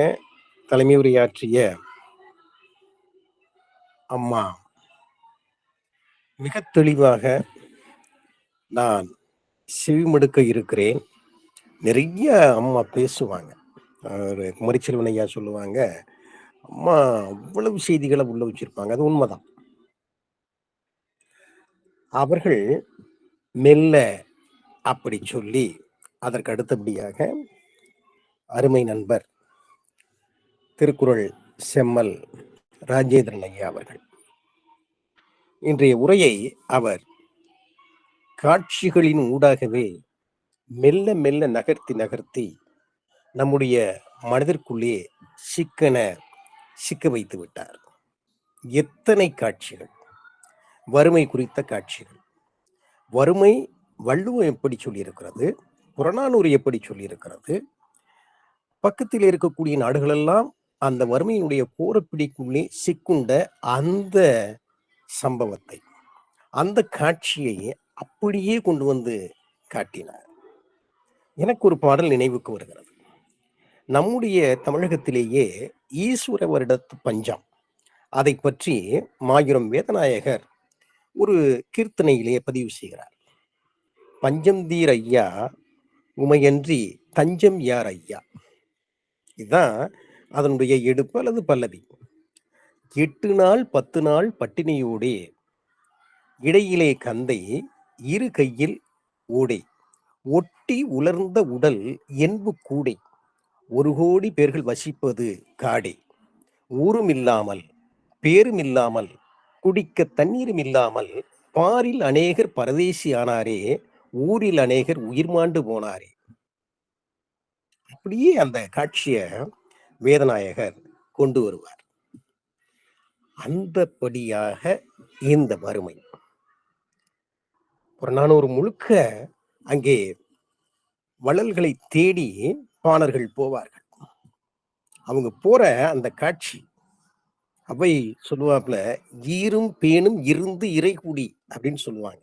தலைமை உரையாற்றிய அம்மா மிக தெளிவாக நான் செவிமடுக்க இருக்கிறேன். நிறைய அம்மா பேசுவாங்க. குமரிச்செல்வன் ஐயா சொல்லுவாங்க, அம்மா அவ்வளவு செய்திகளை உள்ள வச்சிருப்பாங்க. அது உண்மைதான். அவர்கள் மெல்ல அப்படி சொல்லி அதற்கு அடுத்தபடியாக அருமை நண்பர் திருக்குறள் செம்மல் ராஜேந்திரன் ஐயா அவர்கள் இன்றைய உரையை அவர் காட்சிகளின் ஊடாகவே மெல்ல மெல்ல நகர்த்தி நம்முடைய மனதிற்குள்ளே சிக்க வைத்து விட்டார். எத்தனை காட்சிகள், வறுமை குறித்த காட்சிகள். வறுமை வள்ளுவம் எப்படி சொல்லியிருக்கிறது, புறநானூறு எப்படி சொல்லியிருக்கிறது, பக்கத்தில் இருக்கக்கூடிய நாடுகளெல்லாம் அந்த வறுமையினுடைய கோரப்பிடிக்குள்ளே சிக்குண்ட அந்த சம்பவத்தை, அந்த காட்சியை அப்படியே கொண்டு வந்து காட்டினார். எனக்கு ஒரு பாடல் நினைவுக்கு வருகிறது. நம்முடைய தமிழகத்திலேயே ஈஸ்வர வருடத்து பஞ்சம், அதை பற்றி மாயூரம் வேதநாயகர் ஒரு கீர்த்தனையிலே பதிவு செய்கிறார். பஞ்சம் தீர் ஐயா உமையன்றி தஞ்சம் யார் ஐயா. இதுதான் அதனுடைய எடுப்பு அல்லது பல்லவி. 8 நாள் 10 நாள் பட்டினியோடே இடையிலே கந்தை இரு கையில் ஓடை ஒட்டி உலர்ந்த உடல் என்பு கூடை 1 கோடி பேர்கள் வசிப்பது காடே ஊரும் இல்லாமல் பேரும் இல்லாமல் குடிக்க தண்ணீரும் இல்லாமல் பாரில் அநேகர் பரதேசி ஆனாரே ஊரில் அநேகர் உயிர் மாண்டு போனாரே. அப்படியே அந்த காட்சியை வேதநாயகர் கொண்டு வருவார். அந்தபடியாக இந்த வறுமை புறநானூறு முழுக்க அங்கே வள்ளல்களை தேடி பாணர்கள் போவார்கள். அவங்க போற அந்த காட்சி, அவை சொல்லுவாப்புல ஈரும் பேணும் இருந்து இறை கூடி அப்படின்னு சொல்லுவாங்க.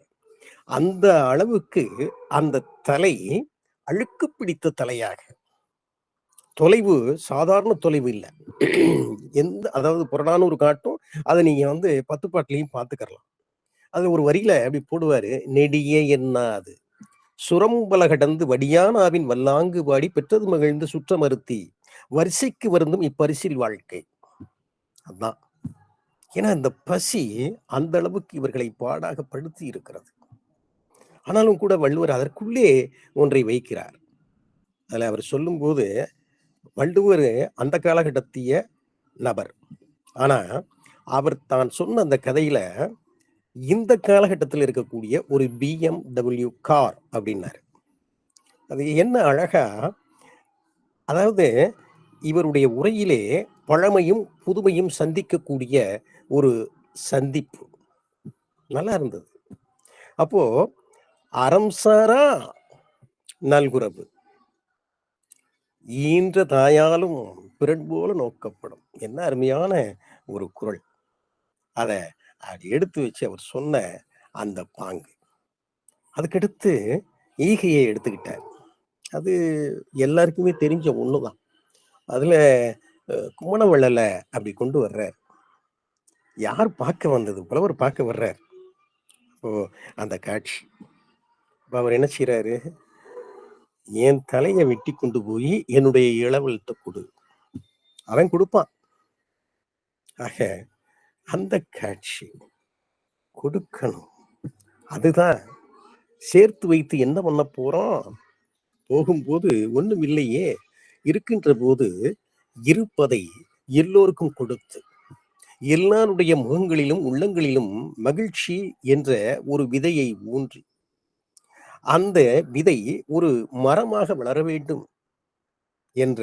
அந்த அளவுக்கு அந்த தலை அழுக்கு பிடித்த தலையாக, தொலைவு சாதாரண தொலைவு இல்லை. அதாவது புறநானூறு காட்டும், அதை நீங்க 10 பாட்டுலையும் பார்த்துக்கலாம். அது ஒரு வரியில அப்படி போடுவாரு, நெடிய என்னாது சுரம்பல கடந்து வடியானாவின் வல்லாங்கு பாடி பெற்றது மகிழ்ந்து சுற்ற மறுத்தி வரிசைக்கு வருந்தும் இப்பரிசில் வாழ்க்கை. அதான். ஏன்னா இந்த பசி அந்த அளவுக்கு இவர்களை பாடாக படுத்தி இருக்கிறது. ஆனாலும் கூட வள்ளுவர் அதற்குள்ளே ஒன்றை வைக்கிறார். அதில் அவர் சொல்லும்போது வள்ளுவர் அந்த காலகட்டத்திய நபர். ஆனா அவர் தான் சொன்ன அந்த கதையில இந்த காலகட்டத்தில் இருக்கக்கூடிய ஒரு BMW கார் அப்படின்னாரு. அது என்ன அழகா, அதாவது இவருடைய உரையிலே பழமையும் புதுமையும் சந்திக்கக்கூடிய ஒரு சந்திப்பு நல்லா இருந்தது. அப்போ அறம் சாரா நல்குரவு ஈன்ற தாயாலும் பிறன் போல நோக்கப்படும். என்ன அருமையான ஒரு குறள். அதை எடுத்து வச்சு அவர் சொன்ன அந்த பாங்கு. அதுக்கடுத்து ஈகையை எடுத்துக்கிட்டார். அது எல்லாருக்குமே தெரிஞ்ச ஒண்ணுதான். அதுல குமணவள்ளல அப்படி கொண்டு வர்றார். யார் பார்க்க வந்தது? புலவர் பார்க்க வர்றார். இப்போ அந்த காட்சி. இப்போ அவர் என்ன செய்யறாரு? என் தலையை வெட்டி கொண்டு போய் என்னுடைய இளவல்கிட்ட கொடு. அவன் கொடுப்பான். ஆக அந்த காட்சி கொடுக்கணும். அதுதான் சேர்த்து வைத்து என்ன பண்ண போறோம்? போகும்போது ஒண்ணும் இல்லையே, இருக்கின்ற போது இருப்பதை எல்லோருக்கும் கொடுத்து எல்லாருடைய முகங்களிலும் உள்ளங்களிலும் மகிழ்ச்சி என்ற ஒரு விதையை ஊன்றி அந்த விதை ஒரு மரமாக வளர வேண்டும் என்ற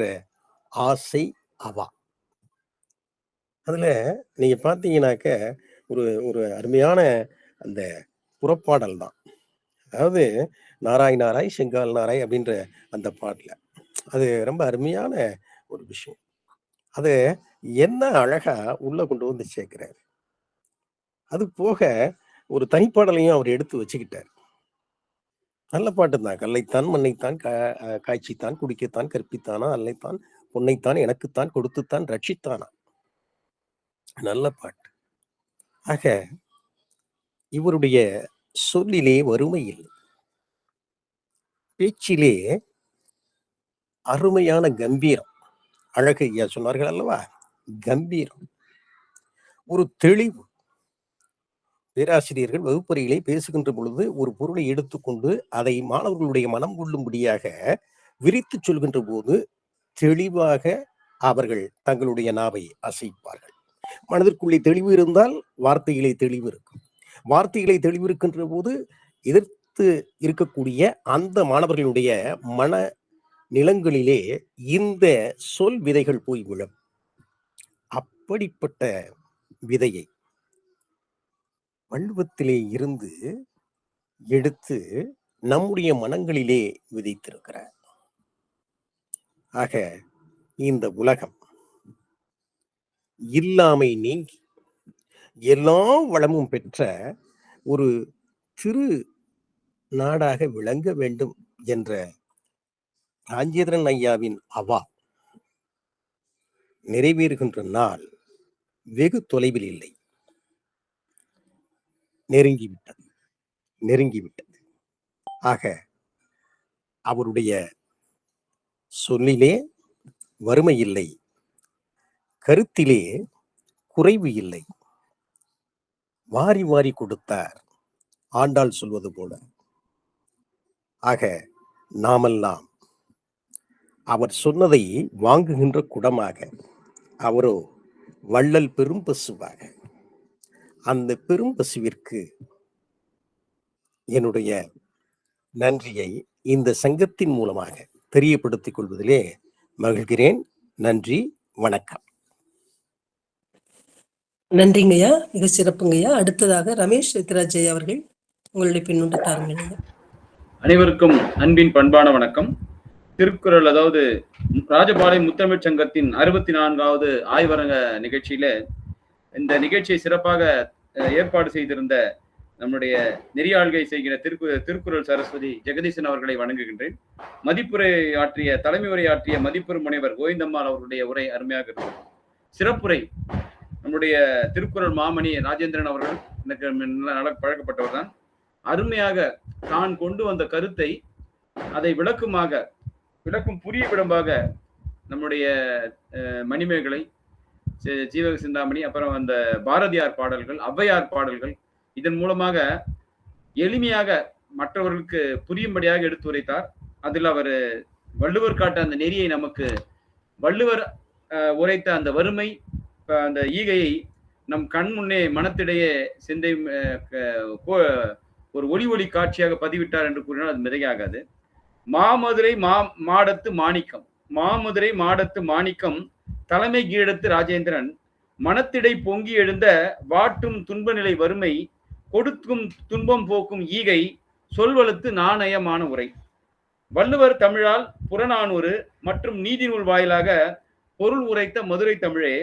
ஆசை அவா. அதுல நீங்க பாத்தீங்கன்னாக்க ஒரு ஒரு அருமையான அந்த புறப்பாடல் தான். அதாவது நாராய் நாராய் செங்கால் நாராய் அப்படின்ற அந்த பாட்டுல அது ரொம்ப அருமையான ஒரு விஷயம். அது என்ன அழகா உள்ள கொண்டு வந்து சேர்க்கிறாரு. அது போக ஒரு தனிப்பாடலையும் அவர் எடுத்து வச்சுக்கிட்டார். நல்ல பாட்டு தான். கல்லைத்தான் மண்ணைத்தான் காய்ச்சித்தான் குடிக்கத்தான் கற்பித்தானா அல்லைத்தான் பொன்னைத்தான் எனக்குத்தான் கொடுத்துத்தான் ரட்சித்தானா. நல்ல பாட்டு. ஆக இவருடைய சொல்லிலே வறுமை இல்லை, பேச்சிலே அருமையான கம்பீரம். அழகு ஐயா சொன்னார்கள் அல்லவா, கம்பீரம், ஒரு தெளிவு. பேராசிரியர்கள் வகுப்பறையிலே பேசுகின்ற பொழுது ஒரு பொருளை எடுத்துக்கொண்டு அதை மாணவர்களுடைய மனம் கொள்ளும்படியாக விரித்து சொல்கின்ற போது தெளிவாக அவர்கள் தங்களுடைய நாவை அசைப்பார்கள். மனதிற்குள்ளே தெளிவு இருந்தால் வார்த்தையிலே தெளிவு இருக்கும். வார்த்தைகளை தெளிவு இருக்கின்ற போது எதிர்த்து இருக்கக்கூடிய அந்த மாணவர்களுடைய மன நிலங்களிலே இந்த சொல் விதைகள் போய் விழும். அப்படிப்பட்ட விதையை வள்ளுவத்திலே இருந்து எடுத்து நம்முடைய மனங்களிலே விதைத்திருக்கிறார். ஆக இந்த உலகம் இல்லாமை நீங்கி எல்லா வளமும் பெற்ற ஒரு திரு நாடாக விளங்க வேண்டும் என்ற ராஜேந்திரன் ஐயாவின் அவா நிறைவேறுகின்ற நாள் வெகு தொலைவில் இல்லை, நெருங்கிவிட்டது. ஆக அவருடைய சொல்லிலே வறுமை இல்லை, கருத்திலே குறைவு இல்லை, வாரி வாரி கொடுத்தார் ஆண்டாள் சொல்வது போல. ஆக நாமெல்லாம் அவர் சொன்னதை வாங்குகின்ற குடமாக, அவரோ வள்ளல் பெரும் பசுவாக, அந்த பெரும் பசுவிற்கு என்னுடைய நன்றியை இந்த சங்கத்தின் மூலமாக தெரியப்படுத்திக் கொள்வதிலே மகிழ்கிறேன். நன்றி, வணக்கம். நன்றிங்கய்யா, மிக சிறப்புங்கய்யா. அடுத்ததாக ரமேஷ் சித்ராஜ் அவர்கள் உங்களுடைய பின்னூட்ட தாருங்கள். அனைவருக்கும் அன்பின் பண்பான வணக்கம். திருக்குறள், அதாவது ராஜபாளையம் முத்தமிழ் சங்கத்தின் 64வது ஆய்வரங்க நிகழ்ச்சியில இந்த நிகழ்ச்சியை சிறப்பாக ஏற்பாடு செய்திருந்த நம்முடைய நெறியாள்கை செய்கிற திருக்குறள் சரஸ்வதி ஜெகதீசன் அவர்களை வணங்குகின்றேன். மதிப்புரை ஆற்றிய தலைமை உரை ஆற்றிய மதிப்பெரும் முனைவர் கோவிந்தம்மாள் அவருடைய உரை அருமையாக இருக்கும். சிறப்புரை நம்முடைய திருக்குறள் மாமணி ராஜேந்திரன் அவர்கள் எனக்கு நல்ல பழக்கப்பட்டவர் தான். அருமையாக தான் கொண்டு வந்த கருத்தை அதை விளக்கும் புரிய விடமாக நம்முடைய மணிமேகலை, ஜீவக சிந்தாமணி, அப்புறம் அந்த பாரதியார் பாடல்கள், ஔவையார் பாடல்கள், இதன் மூலமாக எளிமையாக மற்றவர்களுக்கு புரியும்படியாக எடுத்துரைத்தார். அதில் அவர் வள்ளுவர் காட்ட அந்த நெறியை நமக்கு வள்ளுவர் உரைத்த அந்த வறுமை, அந்த ஈகையை நம் கண் முன்னே மனத்திடையே சிந்தை ஒரு ஒளி காட்சியாக பதிவிட்டார் என்று கூறினால் அது மிகையாகாது. மாமதுரை மாடத்து மாணிக்கம், மாமதுரை மாடத்து மாணிக்கம் தலைமை கீழத்து ராஜேந்திரன் மனத்திடை பொங்கி எழுந்த வாட்டும் துன்ப நிலை வறுமை கொடுக்கும் துன்பம் போக்கும் ஈகை சொல்வழுத்து நாணயமான உரை. வள்ளுவர் தமிழால் புறநானூறு மற்றும் நீதி நூல் வாயிலாக பொருள் உரைத்த மதுரை தமிழே,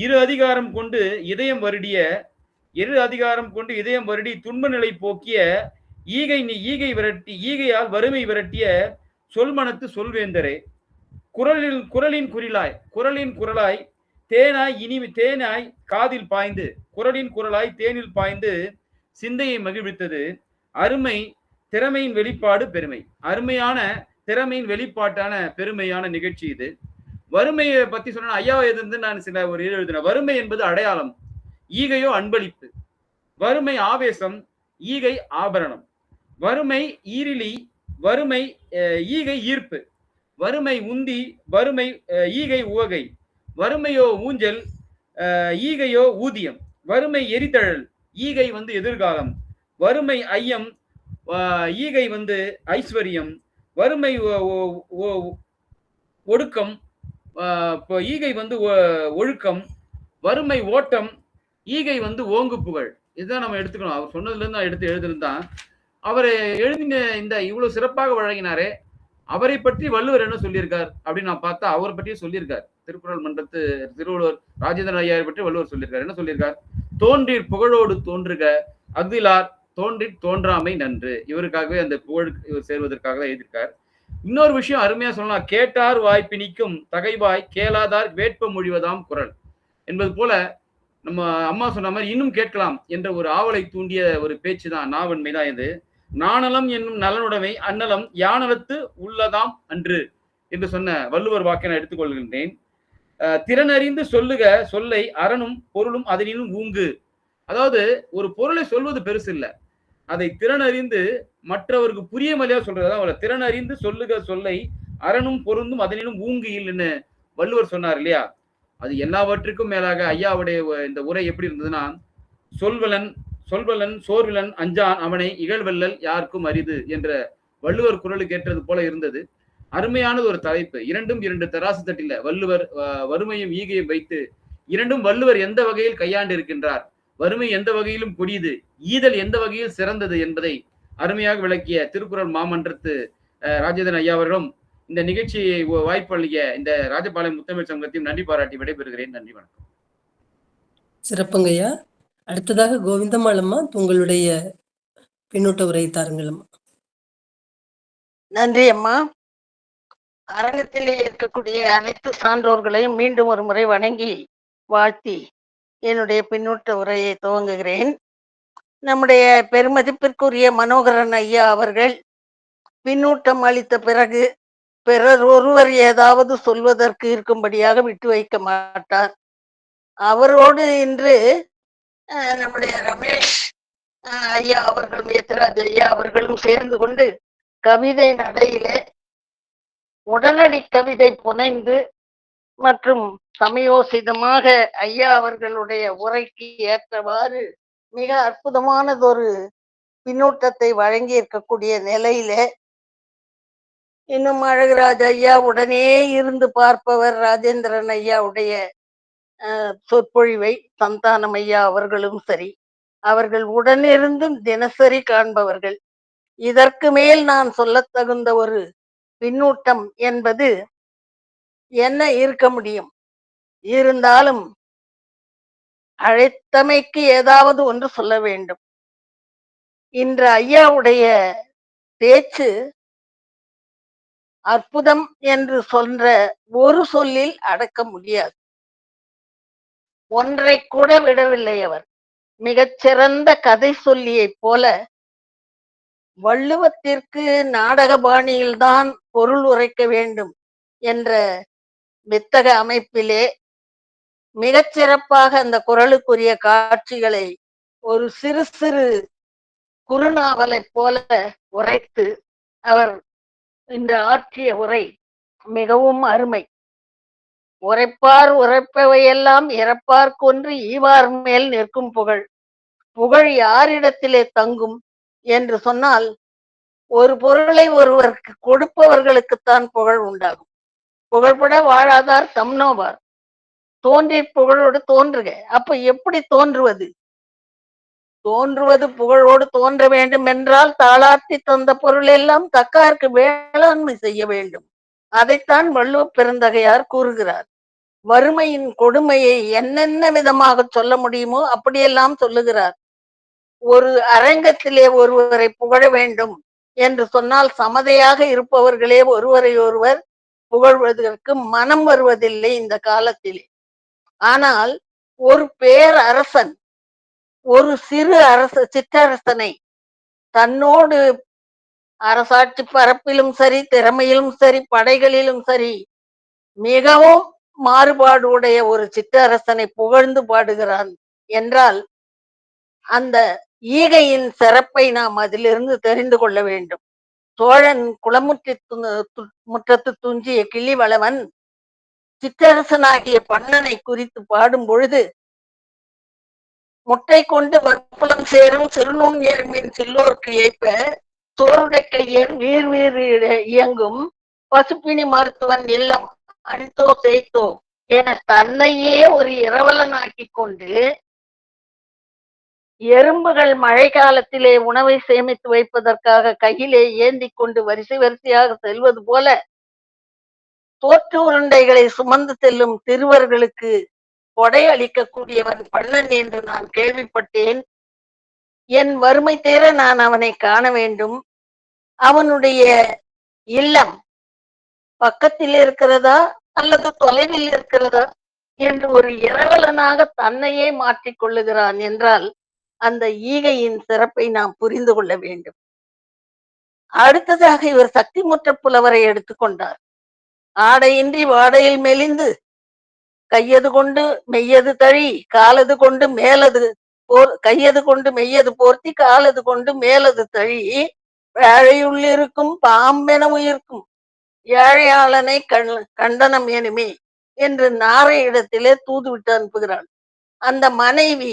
இரு அதிகாரம் கொண்டு இதயம் வருடி துன்ப நிலை போக்கிய ஈகையால் வறுமை விரட்டிய சொல்மனத்து சொல்வேந்தரே, குரலின் குரலாய் தேனாய் காதில் பாய்ந்து, குரலின் குரலாய் தேனில் பாய்ந்து சிந்தையை மகிழ்வித்தது அருமை திறமையின் வெளிப்பாடு பெருமை. அருமையான திறமையின் வெளிப்பாட்டான பெருமையான நிகழ்ச்சி இது. வறுமையை பத்தி சொன்ன ஐயா இருந்து நான் சில ஒரு எழுதினேன். வறுமை என்பது அடையாளம், ஈகையோ அன்பளிப்பு. வறுமை ஆவேசம், ஈகை ஆபரணம். வறுமை ஈரிலி, வறுமை ஈகை ஈர்ப்பு. வறுமை உந்தி, வறுமை ஈகை உவகை. வறுமையோ ஊஞ்சல், ஈகையோ ஊதியம். வறுமை எரிதழல், ஈகை எதிர்காலம். வறுமை ஐயம், ஈகை ஐஸ்வர்யம். வறுமை ஒடுக்கம், ஈகை ஒழுக்கம். வறுமை ஓட்டம், ஈகை ஓங்கு புகழ். இதுதான் நம்ம எடுத்துக்கணும். அவர் சொன்னதுல இருந்து எடுத்து எழுதிருந்தான். அவர் எழுதின இந்த இவ்வளவு சிறப்பாக வழங்கினாரே, அவரை பற்றி வள்ளுவர் என்ன சொல்லியிருக்கார் அப்படின்னு நான் பார்த்தா அவரை பற்றியே சொல்லியிருக்கார். திருக்குறள் மன்றத்து திருவள்ளுவர் ராஜேந்திரன் ஐயாவை பற்றி வள்ளுவர் சொல்லியிருக்கார். என்ன சொல்லியிருக்கார்? தோன்றீர் புகழோடு தோன்றுக அஃதிலார் தோன்றி தோன்றாமை நன்று. இவருக்காகவே அந்த புகழ் இவர் சேர்வதற்காக தான் எழுதியிருக்கார். இன்னொரு விஷயம் அருமையா சொல்லலாம். கேட்டார் வாய்ப்பினிக்கும் தகைவாய் கேளாதார் வேட்ப மொழிவதாம் குரல் என்பது போல நம்ம அம்மா சொன்ன மாதிரி இன்னும் கேட்கலாம் என்ற ஒரு ஆவலை தூண்டிய ஒரு பேச்சு தான் நாவன்மைதான் இது. நாணலம் என்னும் நலனுடைமை அந்நலம் யானலத்து உள்ளதாம் அன்று என்று சொன்ன வள்ளுவர் வாக்கை நான் எடுத்துக்கொள்கின்றேன். திறனறிந்து சொல்லுக சொல்லை அரணும் பொருளும் அதனினும் ஊங்கு. அதாவது ஒரு பொருளை சொல்வது பெருசு இல்லை, அதை திறனறிந்து மற்றவருக்கு புரிய மொழியா சொல்றதுதான் திறனறிந்து சொல்லுக சொல்லை அரணும் பொருந்தும் அதனினும் ஊங்கு இல்லைன்னு வள்ளுவர் சொன்னார் இல்லையா? அது எல்லாவற்றுக்கும் மேலாக ஐயாவுடைய இந்த உரை எப்படி இருந்ததுன்னா, சொல்வலன் சோர்விலன் அஞ்சான் அவனை இகழ்வல்லல் யாருக்கும் அரிது என்ற வள்ளுவர் குரலுக்கு ஏற்றது போல இருந்தது. அருமையானது ஒரு தலைப்பு. இரண்டு தராசு தட்டில வள்ளுவர் வறுமையும் ஈகையும் வைத்து இரண்டும் வள்ளுவர் எந்த வகையில் கையாண்டு இருக்கின்றார், வறுமை எந்த வகையிலும் கொடியது, ஈதல் எந்த வகையில் சிறந்தது என்பதை அருமையாக விளக்கிய திருக்குறள் மாமன்றத்து ராஜேந்திரன் ஐயா அவர்களும் இந்த நிகழ்ச்சியை வாய்ப்பு அளிக்க இந்த ராஜபாளையம் முத்தமிழ் சங்கத்தையும் நன்றி பாராட்டி விடைபெறுகிறேன். நன்றி, வணக்கம். சிறப்புங்கய்யா. அடுத்ததாக கோவிந்தம்மாளம்மா உங்களுடைய பின்னூட்ட உரை தாருங்களம்மா. நன்றி அம்மா. அரங்கத்திலே இருக்கக்கூடிய அனைத்து சான்றோர்களையும் மீண்டும் ஒரு முறை வணங்கி வாழ்த்தி என்னுடைய பின்னூட்ட உரையை துவங்குகிறேன். நம்முடைய பெருமதிப்பிற்குரிய மனோகரன் ஐயா அவர்கள் பின்னூட்டம் அளித்த பிறகு பிறர் ஒருவர் ஏதாவது சொல்வதற்கு இருக்கும்படியாக விட்டு வைக்க மாட்டார். அவரோடு இன்று நம்முடைய ரமேஷ் ஐயா அவர்கள், மேத்ராஜ் ஐயா அவர்களும் சேர்ந்து கொண்டு கவிதை நடையிலே உடனடி கவிதை புனைந்து மற்றும் சமயோசிதமாக ஐயா அவர்களுடைய உரைக்கு ஏற்றவாறு மிக அற்புதமானதொரு பின்னூட்டத்தை வழங்கி இருக்கக்கூடிய நிலையிலே இன்னும் அழகுராஜ் ஐயா உடனே இருந்து பார்ப்பவர் ராஜேந்திரன் ஐயாவுடைய சொற்பொழிவை சந்தானம் ஐயா அவர்களும் சரி, அவர்கள் உடனிருந்தும் தினசரி காண்பவர்கள். இதற்கு மேல் நான் சொல்ல தகுந்த ஒரு பின்னூட்டம் என்பது என்ன இருக்க முடியும்? இருந்தாலும் அழைத்தமைக்கு ஏதாவது ஒன்று சொல்ல வேண்டும். இன்று ஐயாவுடைய பேச்சு அற்புதம் என்று சொல்ற ஒரு சொல்லில் அடக்க முடியாது. ஒன்றை கூட விடவில்லை அவர். மிகச்சிறந்த கதை சொல்லியை போல வள்ளுவத்திற்கு நாடக பாணியில்தான் பொருள் உரைக்க வேண்டும் என்ற வித்தக அமைப்பிலே மிகச்சிறப்பாக அந்த குறளுக்குரிய காட்சிகளை ஒரு சிறு சிறு குறுநாவலை போல உரைத்து அவர் இந்த ஆற்றிய உரை மிகவும் அருமை. உரைப்பார் உரைப்பவையெல்லாம் இறப்பார் கொன்று ஈவார் மேல் நிற்கும் புகழ். புகழ் யாரிடத்திலே தங்கும் என்று சொன்னால், ஒரு பொருளை ஒருவருக்கு கொடுப்பவர்களுக்குத்தான் புகழ் உண்டாகும். புகழ்பட வாழாதார் தம்னோவார். தோன்றி புகழோடு தோன்றுக. அப்ப எப்படி தோன்றுவது? தோன்றுவது புகழோடு தோன்ற வேண்டும் என்றால் தாளாட்டி தந்த பொருள் எல்லாம் தக்காருக்கு வேளாண்மை செய்ய வேண்டும். அதைத்தான் வள்ளுவ பெருந்தகையார் கூறுகிறார். வறுமையின் கொடுமையை என்னென்ன விதமாக சொல்ல முடியுமோ அப்படியெல்லாம் சொல்லுகிறார். ஒரு அரங்கத்திலே ஒருவரை புகழ வேண்டும் என்று சொன்னால் சமதையாக இருப்பவர்களே ஒருவரை ஒருவர் புகழ்வதற்கு மனம் வருவதில்லை இந்த காலத்திலே. ஆனால் ஒரு பேரரசன் ஒரு சிறு சிற்றரசனை தன்னோடு அரசாட்சி பரப்பிலும் சரி, திறமையிலும் சரி, படைகளிலும் சரி, மிகவும் மாறுபாடு உடைய ஒரு சிற்றரசனை புகழ்ந்து பாடுகிறான் என்றால் அந்த ஈகையின் சிறப்பை நாம் அதிலிருந்து தெரிந்து கொள்ள வேண்டும். சோழன் முற்றத்து துஞ்சிய கிள்ளிவளவன் சிற்றரசனாகிய பண்ணனை குறித்து பாடும் பொழுது, முட்டை கொண்டு வற்புலம் சேரும் சிறுநூன் ஏழ்மின் சில்லோர்க்கு ஏற்ப சோறுடைக்கையன் வீர் வீர் இயங்கும் பசுப்பினி மருத்துவன் இல்லம் அடித்தோ செய்தோ என தன்னையே ஒரு இரவலனாக்கி கொண்டு, எறும்புகள் மழை காலத்திலே உணவை சேமித்து வைப்பதற்காக கையிலே ஏந்தி கொண்டு வரிசை வரிசையாக செல்வது போல தோற்று உருண்டைகளை சுமந்து செல்லும் சிறுவர்களுக்கு கொடை அளிக்கக்கூடியவன் பண்ணன் என்று நான் கேள்விப்பட்டேன். என் வறுமை தீர நான் அவனை காண வேண்டும். அவனுடைய இல்லம் பக்கத்தில் இருக்கிறதா அல்லது தொலைவில் இருக்கிறதா என்று ஒரு இரவலனாக தன்னையே மாற்றிக் கொள்ளுகிறான் என்றால் அந்த ஈகையின் சிறப்பை நாம் புரிந்து கொள்ள வேண்டும். அடுத்ததாக இவர் சக்திமுற்ற புலவரை எடுத்துக்கொண்டார். ஆடையின்றி வாடையில் மெலிந்து கையது கொண்டு மெய்யது தழி காலது கொண்டு மேலது கையது கொண்டு மெய்யது போர்த்தி காலது கொண்டு மேலது தழி வேழையுள்ளிருக்கும் பாம்பென உயிர்க்கும் ஏழையாளனை கண்டனம் எனுமே என்று நாரை இடத்திலே தூதுவிட்டு அனுப்புகிறாள். அந்த மனைவி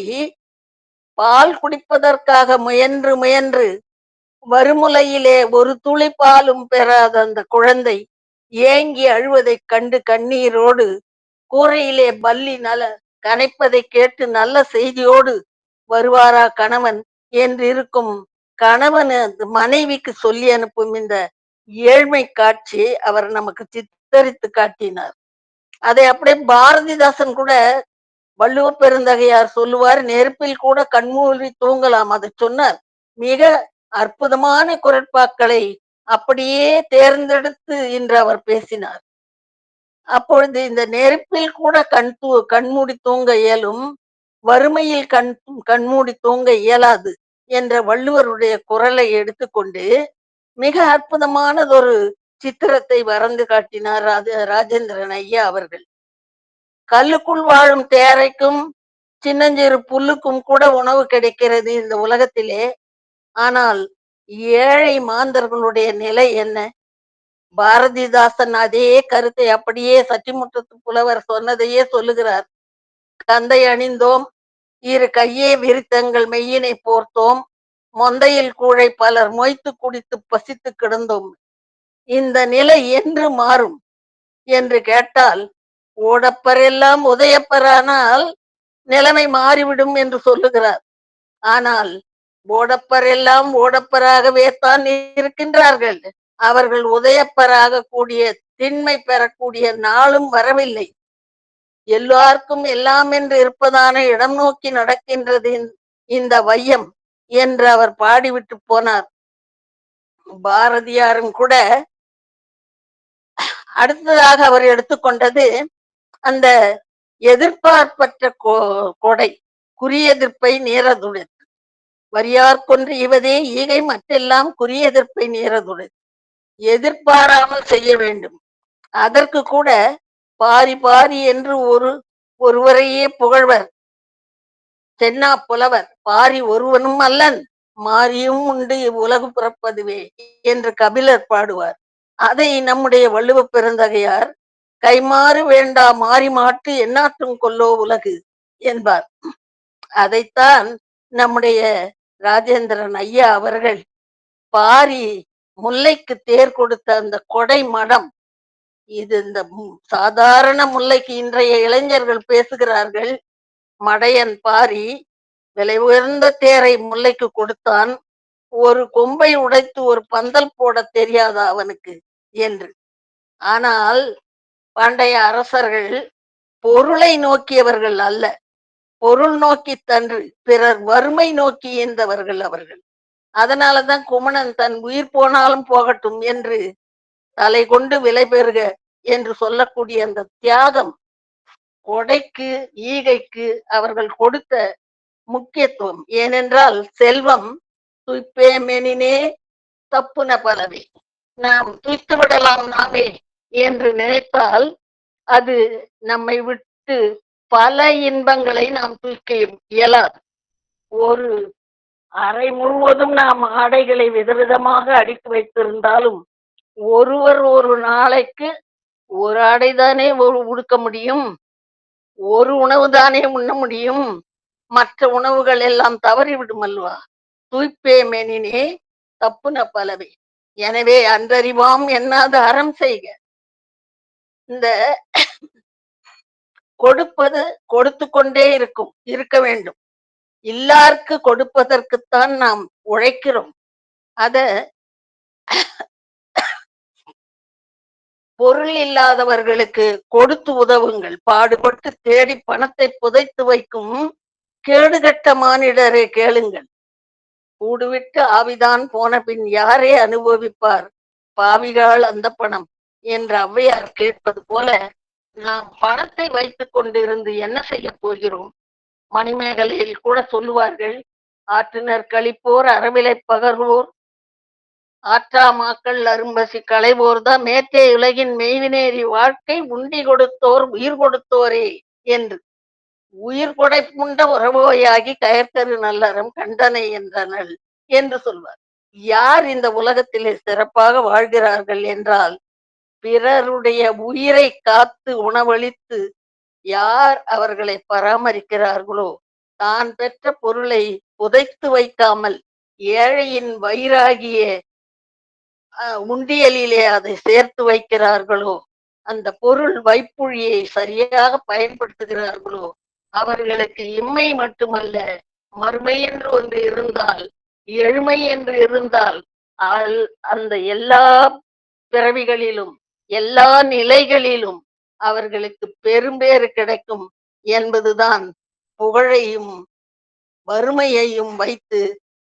பால் குடிப்பதற்காக முயன்று முயன்று வறுமுலையிலே ஒரு துளி பாலும் பெறாத அந்த குழந்தை ஏங்கி அழுவதைக் கண்டு கண்ணீரோடு கூரையிலே பல்லி கனைப்பதை கேட்டு நல்ல செய்தியோடு வருவாரா கணவன் என்று இருக்கும் கணவன் மனைவிக்கு சொல்லி அனுப்பும் இந்த ஏழ்மை காட்சியை அவர் நமக்கு சித்தரித்து காட்டினார். அதை அப்படியே பாரதிதாசன் கூட வள்ளுவ பெருந்தகையார் சொல்லுவார், நெருப்பில் கூட கண்மூடி தூங்கலாம். அதை சொன்னார். மிக அற்புதமான குரட்பாக்களை அப்படியே தேர்ந்தெடுத்து இன்று அவர் பேசினார். அப்பொழுது இந்த நெருப்பில் கூட கண்மூடி தூங்க இயலும், வறுமையில் கண்மூடி தூங்க இயலாது என்ற வள்ளுவருடைய குரலை எடுத்துக்கொண்டு மிக அற்புதமானதொரு சித்திரத்தை வரைந்து காட்டினார் ராஜேந்திரன் ஐயா அவர்கள். கல்லுக்குள் வாழும் தேரைக்கும் சின்னஞ்சிறு புல்லுக்கும் கூட உணவு கிடைக்கிறது இந்த உலகத்திலே. ஆனால் ஏழை மாந்தர்களுடைய நிலை என்ன? பாரதிதாசன் அதே கருத்தை அப்படியே சற்றிமுற்றத்து புலவர் சொன்னதையே சொல்லுகிறார். கந்தை அணிந்தோம், இரு கையே விரித்தங்கள் மெய்யினை போர்த்தோம், மொந்தையில் கூழை பலர் மொய்த்து குடித்து பசித்து கிடந்தோம். இந்த நிலை என்று மாறும் என்று கேட்டால், ஓடப்பர் எல்லாம் உதயப்பரானால் நிலைமை மாறிவிடும் என்று சொல்லுகிறார். ஆனால் ஓடப்பர் எல்லாம் ஓடப்பராகவே தான் இருக்கின்றார்கள். அவர்கள் உதயப்பராக கூடிய திண்மை பெறக்கூடிய நாளும் வரவில்லை. எல்லாருக்கும் எல்லாம் என்று இருப்பதான இடம் நோக்கி நடக்கின்றது இந்த வையம் என்று அவர் பாடிவிட்டு போனார். பாரதியாரும் கூட அடுத்ததாக அவர் எடுத்துக்கொண்டது அந்த எதிர்பார்ப்பற்ற கொடை, குறியெதிர்ப்பை நேரதுடன் வரியார் கொன்று இவதே ஈகை மற்றெல்லாம் குறியெதிர்ப்பை நேரதுடன் எதிர்பாராமல் செய்ய வேண்டும். அதற்கு கூட பாரி பாரி என்று ஒருவரையே புகழ்வர் தென்னா புலவர். பாரி ஒருவனும் அல்லன், மாரியும் உண்டு இவ்வுலகு பிறப்பதுவே என்று கபிலர் பாடுவார். அதை நம்முடைய வள்ளுவ பெருந்தகையார் கைமாறு வேண்டா மாறி மாட்டு எந்நாற்றும் கொல்லோ உலகு என்பார். அதைத்தான் நம்முடைய ராஜேந்திரன் ஐயா அவர்கள் பாரி முல்லைக்கு தேர் கொடுத்த அந்த கொடை மடம், இது இந்த சாதாரண முல்லைக்கு இன்றைய இளைஞர்கள் பேசுகிறார்கள். மடையன் பாரி விலை உயர்ந்த தேரை முல்லைக்கு கொடுத்தான், ஒரு கொம்பை உடைத்து ஒரு பந்தல் போட தெரியாதா அவனுக்கு என்று. ஆனால் பண்டைய அரசர்கள் பொருளை நோக்கியவர்கள் அல்ல, பொருள் நோக்கி தன்று பிறர் வறுமை நோக்கி ஈந்தவர்கள் அவர்கள். அதனாலதான் குமணன் தன் உயிர் போனாலும் போகட்டும் என்று தலை கொண்டு விலை பெறுக என்று சொல்லக்கூடிய அந்த தியாகம், கொடைக்கு ஈகைக்கு அவர்கள் கொடுத்த முக்கியத்துவம். ஏனென்றால் செல்வம் துய்ப்பே மெனினே தப்புன பலவே, நாம் துய்த்து விடலாம் நாமே என்று நினைத்தால் அது நம்மை விட்டு பல இன்பங்களை நாம் தூக்க இயலாது. ஒரு அறை முழுவதும் நாம் ஆடைகளை விதவிதமாக அடித்து வைத்திருந்தாலும் ஒருவர் ஒரு நாளைக்கு ஒரு ஆடைதானே உடுக்க முடியும், ஒரு உணவு தானே உண்ண முடியும், மற்ற உணவுகள் எல்லாம் தவறிவிடும் அல்லவா. தூய்ப்பே மெனினே தப்புன பலவே. எனவே அன்றறிவாம் என்னாத அறம் செய்க. இந்த கொடுப்பது கொடுத்து கொண்டே இருக்க வேண்டும். எல்லாருக்கு கொடுப்பதற்குத்தான் நாம் உழைக்கிறோம். அத பொருள் இல்லாதவர்களுக்கு கொடுத்து உதவுங்கள். பாடுபட்டு தேடி பணத்தை புதைத்து வைக்கும் கேடுகட்ட மானிடரை கேளுங்கள். கூடுவிட்டு ஆவிதான் போன பின் யாரே அனுபவிப்பார் பாவிகால் அந்த பணம் என்று ஔவையார் கேட்பது போல, நாம் பணத்தை வைத்துக் கொண்டிருந்து என்ன செய்ய போகிறோம்? மணிமேகலையில் கூட சொல்லுவார்கள், ஆற்றினர் கழிப்போர் அறவிலை பகர்வோர் ஆற்றா மாக்கள் அரும்பசி களைவோர்தான் மேற்றே உலகின் மெய்வினேறி வாழ்க்கை உண்டி கொடுத்தோர் உயிர் கொடுத்தோரே என்று. உயிர் கொடைப்புண்ட உறவோயாகி கயற்கரு நல்லறம் கண்டனை என்றனள் என்று சொல்வார். யார் இந்த உலகத்திலே சிறப்பாக வாழ்கிறார்கள் என்றால், பிறருடைய உயிரை காத்து உணவளித்து யார் அவர்களை பராமரிக்கிறார்களோ, தான் பெற்ற பொருளை புதைத்து வைக்காமல் ஏழையின் வயிறாகிய உண்டியலிலே அதை சேர்த்து வைக்கிறார்களோ, அந்த பொருள் வைப்புழியை சரியாக பயன்படுத்துகிறார்களோ, அவர்களுக்கு இம்மை மட்டுமல்ல மறுமை என்று ஒன்று இருந்தால், எழுமை என்று இருந்தால், அந்த எல்லா பிறவிகளிலும் எல்லா நிலைகளிலும் அவர்களுக்கு பெரும்பேறு கிடைக்கும் என்பதுதான் புகழையும் வறுமையையும் வைத்து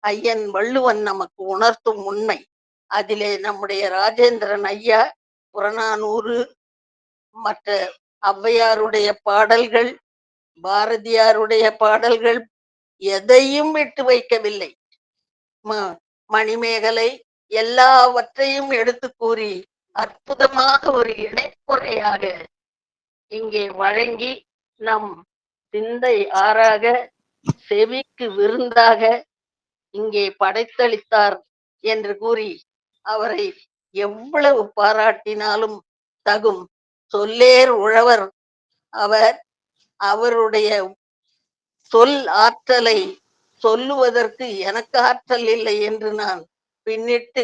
ஐயன் வள்ளுவன் நமக்கு உணர்த்தும் உண்மை. அதிலே நம்முடைய ராஜேந்திரன் ஐயா புறநானூறு, மற்ற ஔவையாருடைய பாடல்கள், பாரதியாருடைய பாடல்கள் எதையும் விட்டு வைக்கவில்லை. மணிமேகலை எல்லாவற்றையும் எடுத்து கூறி அற்புதமாக ஒரு இணைப்புரையாக இங்கே வழங்கி நம் சிந்தை ஆறாக செவிக்கு விருந்தாக இங்கே படைத்தளித்தார் என்று கூறி அவரை எவ்வளவு பாராட்டினாலும் தகும். சொல்லேர் உழவர் அவர். அவருடைய சொல் ஆற்றலை சொல்லுவதற்கு எனக்கு ஆற்றல் இல்லை என்று நான் பின்னிட்டு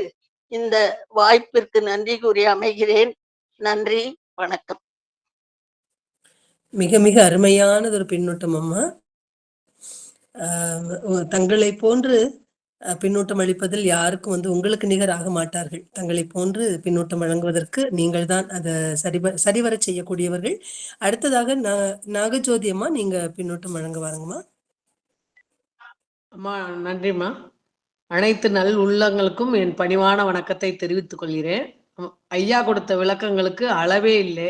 இந்த வாய்ப்பிற்கு நன்றி கூறி அமைகிறேன். நன்றி, வணக்கம். மிக மிக அருமையானது ஒரு பின்னூட்டம் அம்மா. தங்களை போன்று பின்னூட்டம் அளிப்பதில் யாருக்கும் உங்களுக்கு நிகர் ஆக மாட்டார்கள். தங்களை போன்று பின்னூட்டம் வழங்குவதற்கு நீங்கள் தான் அதை சரிவர செய்யக்கூடியவர்கள். அடுத்ததாக நாகஜோதி அம்மா, நீங்க பின்னூட்டம் வழங்க வாருங்கம்மா. அம்மா நன்றிம்மா. அனைத்து நல் உள்ளங்களுக்கும் என் பணிவான வணக்கத்தை தெரிவித்துக் கொள்கிறேன். ஐயா கொடுத்த விளக்கங்களுக்கு அளவே இல்லை.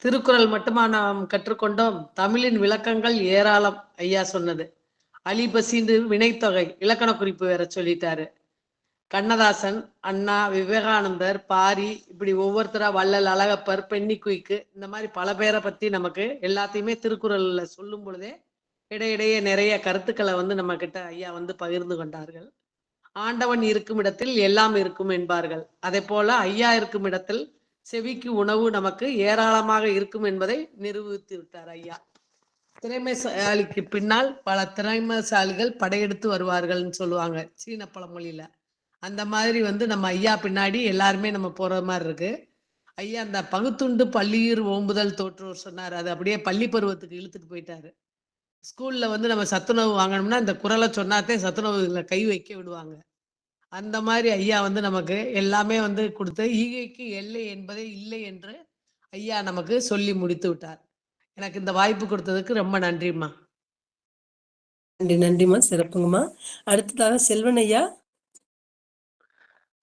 திருக்குறள் மட்டுமா நாம் கற்றுக்கொண்டோம்? தமிழின் விளக்கங்கள் ஏராளம். ஐயா சொன்னது அலிபசிந்து வினைத்தொகை இலக்கண குறிப்பு வேற சொல்லிட்டாரு. கண்ணதாசன், அண்ணா, விவேகானந்தர், பாரி, இப்படி ஒவ்வொருத்தரா வள்ளல், அழகப்பர், பென்னிக்குயிக்கு, இந்த மாதிரி பல பேரை பத்தி நமக்கு எல்லாத்தையுமே திருக்குறள்ல சொல்லும் பொழுதே இடையிடையே நிறைய கருத்துக்களை நம்ம கிட்ட ஐயா பகிர்ந்து கொண்டார்கள். ஆண்டவன் இருக்கும் இடத்தில் எல்லாம் இருக்கும் என்பார்கள். அதே போல ஐயா இருக்கும் இடத்தில் செவிக்கு உணவு நமக்கு ஏராளமாக இருக்கும் என்பதை நிரூபித்து விட்டார் ஐயா. திறமைசாலிக்கு பின்னால் பல திறமைசாலிகள் படையெடுத்து வருவார்கள்னு சொல்லுவாங்க சீன பழமொழியில. அந்த மாதிரி நம்ம ஐயா பின்னாடி எல்லாருமே நம்ம போற மாதிரி இருக்கு. ஐயா அந்த பகுத்துண்டு பள்ளியூர் ஓம்புதல் தோற்றோர் சொன்னார். அது அப்படியே பள்ளி பருவத்துக்கு இழுத்துட்டு போயிட்டாரு. ஸ்கூல்ல நம்ம சத்துணவு வாங்கணும்னா இந்த குறளை சொன்னாத்தே சத்துணவுல கை வைக்க விடுவாங்க. அந்த மாதிரி ஐயா நமக்கு எல்லாமே கொடுத்து ஈகைக்கு எல்லை என்பதே இல்லை என்று ஐயா நமக்கு சொல்லி முடித்து விட்டார். எனக்கு இந்த வாய்ப்பு கொடுத்ததுக்கு ரொம்ப நன்றிம்மா. நன்றி நன்றிம்மா, சிறப்புங்கம்மா. அடுத்ததாக செல்வன் ஐயா.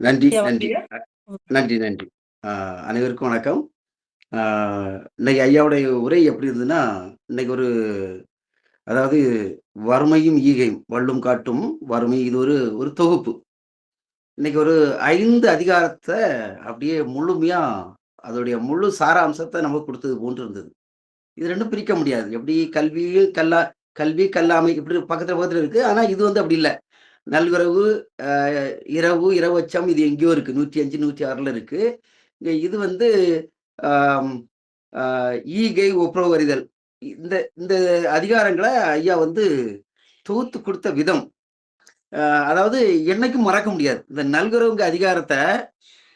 நன்றி ஐயா நன்றி வாங்க. நன்றி நன்றி. அனைவருக்கும் வணக்கம். இன்னைக்கு ஐயாவுடைய உரை எப்படி இருந்ததுன்னா, இன்னைக்கு ஒரு அதாவது வறுமையும் ஈகையும் வள்ளும் காட்டும் வறுமை, இது ஒரு ஒரு தொகுப்பு. இன்னைக்கு ஒரு 5 அதிகாரத்தை அப்படியே முழுமையா அதோடைய முழு சாராம்சத்தை நமக்கு கொடுத்தது போன்று இருந்தது. இது ரெண்டும் பிரிக்க முடியாது. எப்படி கல்வி கல்லாமை இப்படி பக்கத்துல பக்கத்துல இருக்கு. ஆனா இது அப்படி இல்லை. நல்விரவு, இரவு, இரவச்சம், இது எங்கேயோ இருக்கு. 105, 106ல இருக்கு. இது ஆம், ஈகை, ஒப்புரவு அறிதல், இந்த இந்த அதிகாரங்களை ஐயா தொகுத்து கொடுத்த விதம், அதாவது என்னைக்கும் மறக்க முடியாது. இந்த நல்குறவுங்க அதிகாரத்தை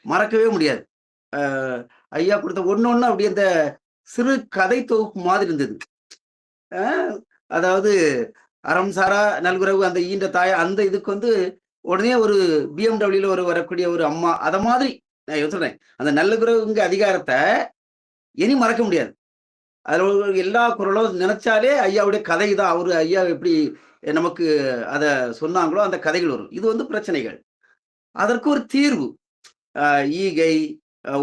மறக்கவே முடியாது. ஐயா கொடுத்த ஒண்ணு அப்படி அந்த சிறு கதை தொகுப்பு மாதிரி இருந்தது. அதாவது அறம் சாரா நல்குறவு, அந்த ஈன்ற தாய், அந்த இதுக்கு உடனே ஒரு பிஎம்டபிள்யூல வரக்கூடிய ஒரு அம்மா, அத மாதிரி நான் சொல்றேன். அந்த நல்லுறவுங்க அதிகாரத்தை இனி மறக்க முடியாது. அதுல எல்லா குரலும் நினைச்சாலே ஐயாவுடைய கதை தான். அவரு ஐயா எப்படி நமக்கு அத சொன்னாங்களோ அந்த கதைகள் வரும். இது பிரச்சனைகள், அதற்கு ஒரு தீர்வு, ஈகை,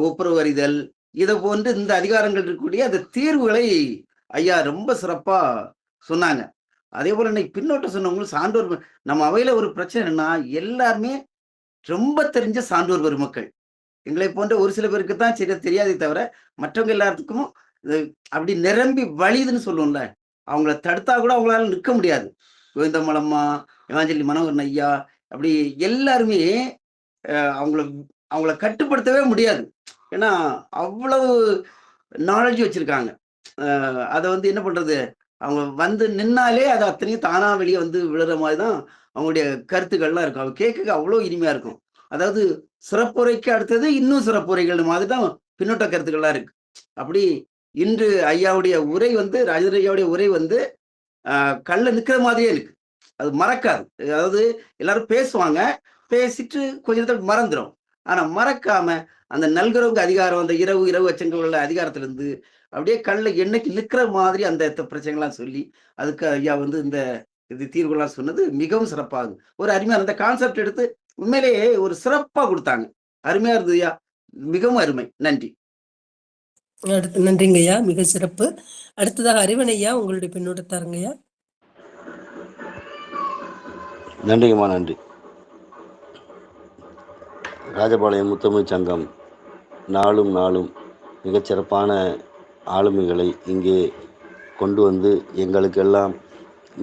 ஒப்புரவு அறிதல், இதை போன்று இந்த அதிகாரங்கள் இருக்கக்கூடிய அந்த தீர்வுகளை ஐயா ரொம்ப சிறப்பா சொன்னாங்க. அதே போல இன்னைக்கு பின்னோட்ட சொன்னவங்களும் சான்றோர், நம்ம அவையில ஒரு பிரச்சனை என்னன்னா, எல்லாருமே ரொம்ப தெரிஞ்ச சான்றோர் பெருமக்கள். எங்களை போன்ற ஒரு சில பேருக்கு தான் சரியா தெரியாதே தவிர மற்றவங்க எல்லாத்துக்கும் அப்படி நிரம்பி வழியுதுன்னு சொல்லுவோம்ல, அவங்கள தடுத்தா கூட அவங்களால நிற்க முடியாது. கோவிந்தமலம்மா, எவாஞ்சலி மனோகரன் ஐயா, அப்படி எல்லாருமே அவங்கள கட்டுப்படுத்தவே முடியாது. ஏன்னா அவ்வளவு நாலேஜ் வச்சிருக்காங்க. அதை என்ன பண்றது, அவங்க நின்னாலே அது அத்தனையும் தானா வெளியே விழுற மாதிரி தான் அவங்களுடைய கருத்துக்கள்லாம் இருக்கும். அவங்க கேட்க அவ்வளோ இனிமையா இருக்கும். அதாவது சிறப்புரைக்கு அடுத்தது இன்னும் சிறப்புரைகள் மாதிரி தான் பின்னோட்ட கருத்துக்கள்லாம் இருக்கு. அப்படி இன்று ஐயாவுடைய உரை ராஜேந்திர ஐயாவுடைய உரை கல்ல நிற்கிற மாதிரியே இருக்கு. அது மறக்காது. அதாவது எல்லாரும் பேசுவாங்க, பேசிட்டு கொஞ்ச நேரத்தில் மறந்துடும். ஆனா மறக்காம அந்த நல்குறவுங்க அதிகாரம், அந்த இரவு அச்சங்கள் அதிகாரத்திலிருந்து அப்படியே கல்ல என்னைக்கு நிற்கிற மாதிரி அந்த பிரச்சனைகள்லாம் சொல்லி அதுக்கு ஐயா இந்த இது தீர்வுகள்லாம் சொன்னது மிகவும் சிறப்பாகுது. ஒரு அருமையான அந்த கான்செப்ட் எடுத்து உண்மையிலேயே ஒரு சிறப்பா கொடுத்தாங்க. அருமையா இருந்தது ஐயா, மிகவும் அருமை. நன்றி. நன்றிங்க ஐயா, மிக சிறப்பு. அடுத்ததாக அறிவன் ஐயா, உங்களுடைய பின்னோட்டத்தாருங்க ஐயா. நன்றிங்கம்மா, நன்றி. ராஜபாளையம் முத்தமிழ் சங்கம் நாளும் நாளும் மிகச்சிறப்பான ஆளுமைகளை இங்கே கொண்டு எங்களுக்கெல்லாம்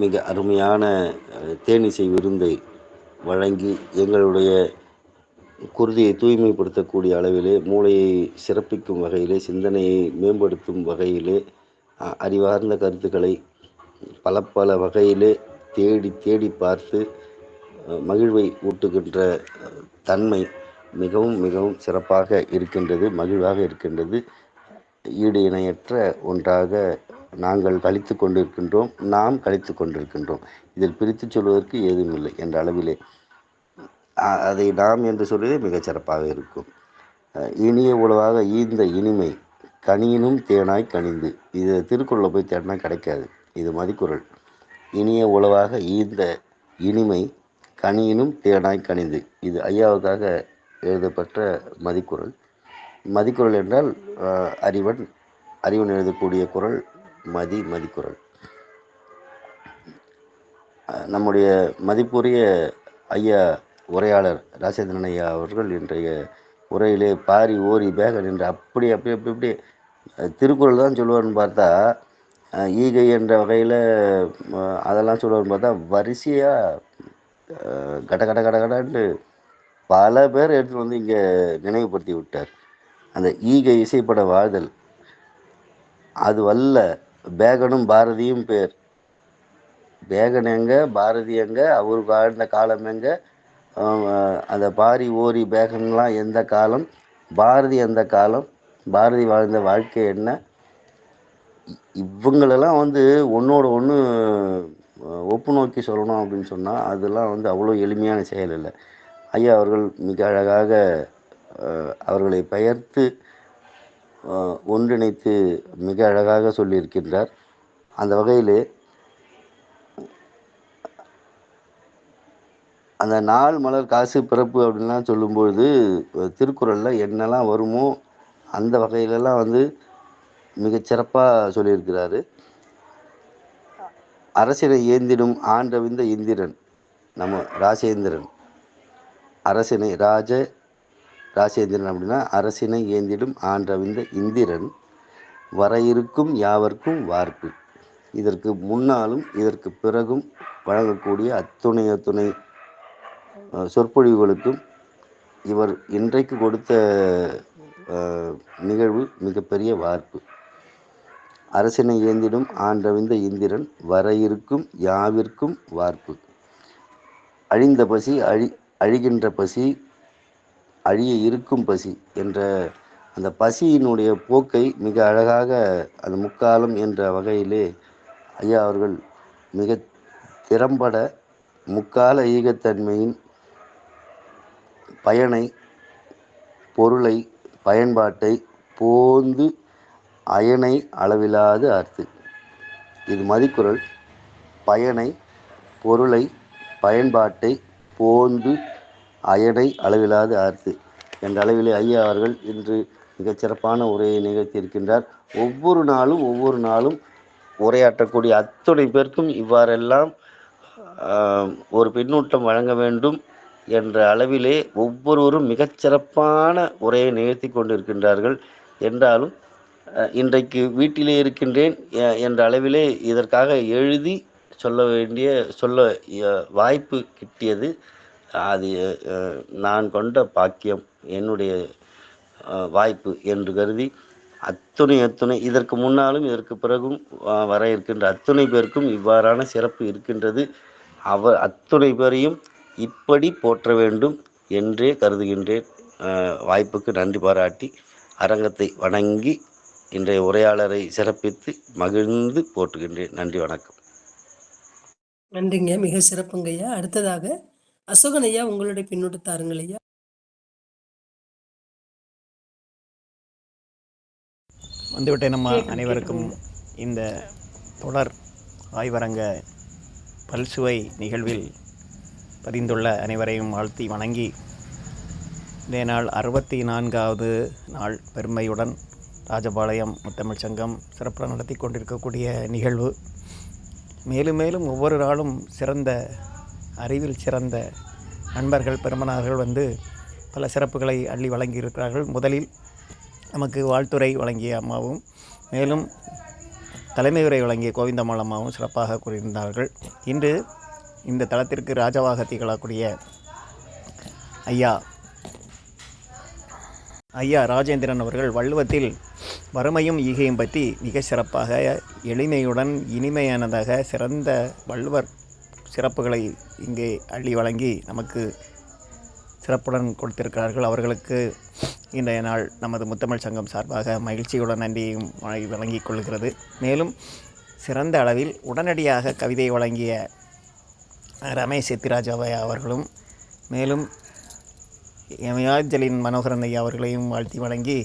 மிக அருமையான தேனிசை விருந்தை வழங்கி எங்களுடைய குருதியை தூய்மைப்படுத்தக்கூடிய அளவிலே, மூளையை சிறப்பிக்கும் வகையிலே, சிந்தனையை மேம்படுத்தும் வகையிலே, அறிவார்ந்த கருத்துக்களை பல பல வகையிலே தேடி தேடி பார்த்து மகிழ்வை ஊட்டுகின்ற தன்மை மிகவும் மிகவும் சிறப்பாக இருக்கின்றது, மகிழ்வாக இருக்கின்றது. ஈடு இணையற்ற ஒன்றாக நாங்கள் கழித்து கொண்டிருக்கின்றோம், நாம் கழித்து கொண்டிருக்கின்றோம். இதில் பிரித்து சொல்வதற்கு ஏதும் இல்லை என்ற அளவிலே அதை நாம் என்று சொல்வதே மிகச் சிறப்பாக இருக்கும். இனிய உளவாக ஈந்த இனிமை கனியினும் தேனாய் கனிந்து, இது திருக்குறளில் போய் தேடினா கிடைக்காது, இது மதிக்குறள். இனிய உளவாக ஈந்த இனிமை கனியினும் தேனாய் கனிந்து, இது ஐயாவுக்காக எழுதப்பட்ட மதிக்குறள். மதிக்குறள் என்றால் அறிவன் எழுதக்கூடிய குறள் மதிக்குறள். நம்முடைய மதிப்புரிய ஐயா உரையாளர் ராஜேந்திரன் ஐயா அவர்கள் இன்றைய உரையிலே பாரி ஓரி பேகன் என்று அப்படி அப்படி அப்படி அப்படி திருக்குறள் தான் சொல்லுவார்னு பார்த்தா ஈகை என்ற வகையில் அதெல்லாம் சொல்லுவார்னு பார்த்தா வரிசையாக கட கட கட கடன்னு பல பேர் எடுத்துகிட்டு வந்து இங்கே நினைவுபடுத்தி விட்டார். அந்த ஈகை இசைப்பட வாழ்தல் அது வல்ல பேகனும் பாரதியும் பேர். பேகன் எங்க, பாரதி எங்க, அவர் வாழ்ந்த காலம் எங்க, அந்த பாரி ஓரி பேகன்லாம் எந்த காலம், பாரதி எந்த காலம், பாரதி வாழ்ந்த வாழ்க்கை என்ன, இவங்களெல்லாம் வந்து ஒன்றோட ஒன்று ஒப்பு நோக்கி சொல்லணும் அப்படின்னு சொன்னால் அதெல்லாம் வந்து அவ்வளோ எளிமையான செயல் இல்லை. ஐயா அவர்கள் மிக அழகாக அவர்களை பெயர்த்து ஒன்றிணைத்து மிக அழகாக சொல்லியிருக்கின்றார். அந்த வகையில் அந்த நாள் மலர் காசு பிறப்பு அப்படின்லாம் சொல்லும்பொழுது திருக்குறளில் என்னெல்லாம் வருமோ அந்த வகையிலெல்லாம் வந்து மிகச்சிறப்பாக சொல்லியிருக்கிறாரு. அரசினை ஏந்திடும் ஆண்டவிந்த இந்திரன் நம்ம ராஜேந்திரன். அரசினை ராஜேந்திரன் அப்படின்னா அரசினை ஏந்திடும் ஆண்டவிந்த இந்திரன் வர இருக்கும் யாவர்க்கும் வார்ப்பு. இதற்கு முன்னாலும் இதற்கு பிறகும் வழங்கக்கூடிய அத்துணை சொற்பொழிவுகளுக்கும் இவர் இன்றைக்கு கொடுத்த நிகழ்வு மிகப்பெரிய வார்ப்பு. அரசினை ஏந்திடும் ஆண்டவிந்த இந்திரன் வர இருக்கும் யாவிற்கும் வார்ப்பு. அழிந்த பசி அழிகின்ற பசி அழிய இருக்கும் பசி என்ற அந்த பசியினுடைய போக்கை மிக அழகாக அந்த முக்காலம் என்ற வகையிலே ஐயா அவர்கள் மிக திறம்பட முக்கால ஈகத்தன்மையின் பயனை, பொருளை, பயன்பாட்டை போந்து அயனை அளவிலாது ஆர்த்து. இது மதிக்குறள். பயனை, பொருளை, பயன்பாட்டை போந்து அயனை அளவிலாது ஆர்த்து என்ற அளவிலே ஐயா அவர்கள் இன்று மிகச்சிறப்பான உரையை நிகழ்த்தியிருக்கின்றார். ஒவ்வொரு நாளும் உரையாற்றக்கூடிய அத்துணை பேருக்கும் இவ்வாறெல்லாம் ஒரு பின்னூட்டம் வழங்க வேண்டும் என்ற அளவிலே ஒவ்வொருவரும் மிகச்சிறப்பான உரையை நிகழ்த்தி கொண்டிருக்கின்றார்கள். என்றாலும் இன்றைக்கு வீட்டிலே இருக்கின்றேன் என்ற அளவிலே இதற்காக எழுதி சொல்ல வாய்ப்பு கிட்டியது. அது நான் கொண்ட பாக்கியம், என்னுடைய வாய்ப்பு என்று கருதி அத்துணை இதற்கு முன்னாலும் இதற்கு பிறகும் வர இருக்கின்ற அத்துணை பேருக்கும் இவ்வாறான சிறப்பு இருக்கின்றது. அத்துணை பேரையும் இப்படி போற்ற வேண்டும் என்றே கருதுகின்றேன். வாய்ப்புக்கு நன்றி பாராட்டி அரங்கத்தை வணங்கி இன்றைய உரையாளரை சிறப்பித்து மகிழ்ந்து போற்றுகின்றேன். நன்றி, வணக்கம். நன்றிங்க, மிக சிறப்புங்க ஐயா. அடுத்ததாக அசோகன் ஐயா, உங்களுடைய பின்னோட்டு தாருங்கள் ஐயா. வந்துவிட்ட நம்ம அனைவருக்கும் இந்த தொடர் ஆய்வரங்க பல்சுவை நிகழ்வில் பதிந்துள்ள அனைவரையும் வாழ்த்தி வணங்கி, இதே நாள் 64வது நாள் பெருமையுடன் ராஜபாளையம் முத்தமிழ் சங்கம் சிறப்பாக நடத்தி கொண்டிருக்கக்கூடிய நிகழ்வு. மேலும் மேலும் ஒவ்வொரு நாளும் சிறந்த அறிவில் சிறந்த நண்பர்கள் பெருமனார்கள் வந்து பல சிறப்புகளை அள்ளி வழங்கியிருக்கிறார்கள். முதலில் நமக்கு வாழ்த்துறை வழங்கிய அம்மாவும், மேலும் தலைமை உரை வழங்கிய கோவிந்தம்மாள் அம்மாவும் சிறப்பாக கூறியிருந்தார்கள். இன்று இந்த தளத்திற்கு ராஜாவாக திகழக்கூடிய ஐயா ராஜேந்திரன் அவர்கள் வள்ளுவத்தில் வறுமையும் ஈகையும் பற்றி மிக சிறப்பாக எளிமையுடன் இனிமையானதாக சிறந்த வள்ளுவர் சிறப்புகளை இங்கே அள்ளி வழங்கி நமக்கு சிறப்புடன் கொடுத்திருக்கிறார்கள். அவர்களுக்கு இன்றைய நாள் நமது முத்தமிழ் சங்கம் சார்பாக மகிழ்ச்சியுடன் நன்றியும் வழங்கிக் கொள்கிறது. மேலும் சிறந்த அளவில் உடனடியாக கவிதை வழங்கிய ரமேஷ் செத்திராஜாவையா அவர்களும், மேலும் எமயாஜலின் மனோகரன் ஐயா அவர்களையும் வாழ்த்தி வழங்கி,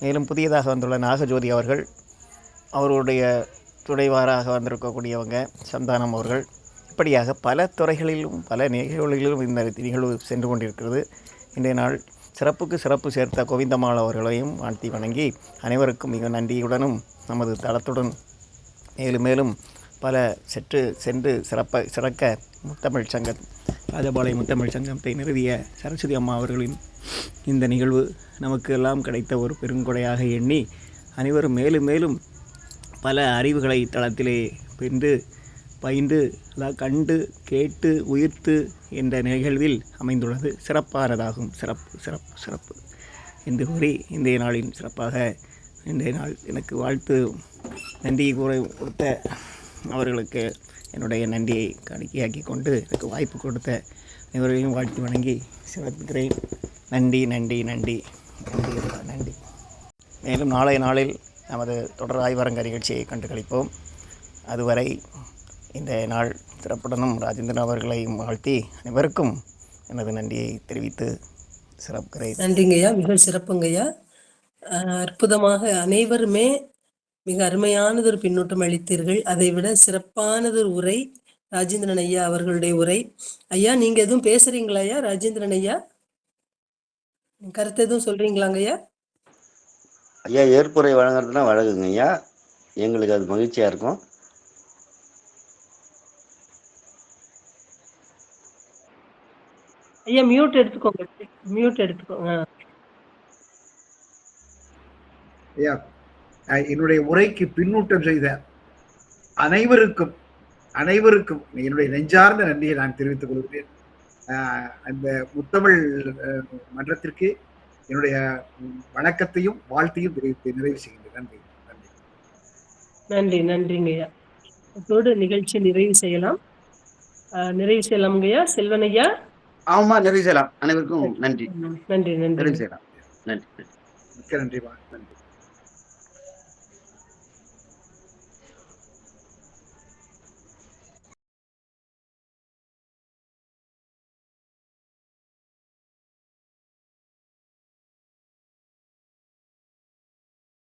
மேலும் புதியதாக வந்துள்ள நாகஜோதி அவர்கள், அவருடைய துணைவாராக வந்திருக்கக்கூடியவங்க சந்தானம் அவர்கள், இப்படியாக பல துறைகளிலும் பல நிகழ்வுகளிலும் இந்த நிகழ்வு சென்று கொண்டிருக்கிறது. இன்றைய நாள் சிறப்புக்கு சிறப்பு சேர்த்த கோவிந்தம்மாள் அவர்களையும் வாழ்த்தி வணங்கி அனைவருக்கும் மிக நன்றியுடனும் நமது தளத்துடன் மேலும் மேலும் பல சென்று சிறக்க முத்தமிழ் சங்க ராஜபாளையம் முத்தமிழ் சங்கத்தை நிறுவிய சரஸ்வதி அம்மா அவர்களின் இந்த நிகழ்வு நமக்கு எல்லாம் கிடைத்த ஒரு பெருங்கொடையாக எண்ணி அனைவரும் மேலும் மேலும் பல அறிவுகளை தளத்திலே பயின்று கண்டு கேட்டு உயிர்த்து என்ற நிகழ்வில் அமைந்துள்ளது. சிறப்பானதாகும். சிறப்பு என்று கூறி இன்றைய நாளின் சிறப்பாக இன்றைய நாள் எனக்கு வாழ்த்து நன்றி கொடுத்த அவர்களுக்கு என்னுடைய நன்றியை காணிக்கையாக்கி கொண்டு எனக்கு வாய்ப்பு கொடுத்த அனைவரையும் வாழ்த்து வணங்கி சிறப்புகிறேன். நன்றி நன்றி நன்றி நன்றி நன்றி. மேலும் நாளைய நாளில் நமது தொடர் ஆய்வரங்க நிகழ்ச்சியை கண்டு கழிப்போம். அதுவரை இந்த நாள் சிறப்புடனும் ராஜேந்திரன் அவர்களையும் வாழ்த்தி அனைவருக்கும் எனது நன்றியை தெரிவித்து சிறப்புகிறேன். நன்றிங்கய்யா, மிக சிறப்புங்கய்யா. அற்புதமாக அனைவருமே மிக அருமையானதொரு பின்னூட்டம் அளித்தீர்கள். அதை விட சிறப்பானதொரு உரை ராஜேந்திரன் ஐயா அவர்களுடைய உரை. ஐயா, நீங்க எதுவும் பேசுறீங்களா ஐயா? ராஜேந்திரன் ஐயா, கருத்து எதுவும் சொல்றீங்களாங்க ஐயா? ஐயா, ஏற்புரை வழங்குறதுனா வழங்குங்க ஐயா, எங்களுக்கு அது மகிழ்ச்சியா இருக்கும். ஐயா, மியூட் எடுத்துக்கோங்க. ஐயா, என்னுடைய உரைக்கு பின்னூட்டம் செய்த அனைவருக்கும் என்னுடைய நெஞ்சார்ந்த நன்றியை நான் தெரிவித்துக் கொள்கிறேன். அந்த முத்தமிழ் மன்றத்திற்கு என்னுடைய வணக்கத்தையும் வாழ்த்தையும் தெரிவித்து நிறைவு செய்கின்றேன். நன்றிங்க ஐயா. அதோடு நிகழ்ச்சி நிறைவு செய்யலாம்ங்கய்யா. செல்வன் ஐயா. ஆமா, நிறைவு செய்யலாம். அனைவருக்கும் நன்றி. நன்றி. நிறைவு செய்யலாம். நன்றி. மிக்க நன்றி.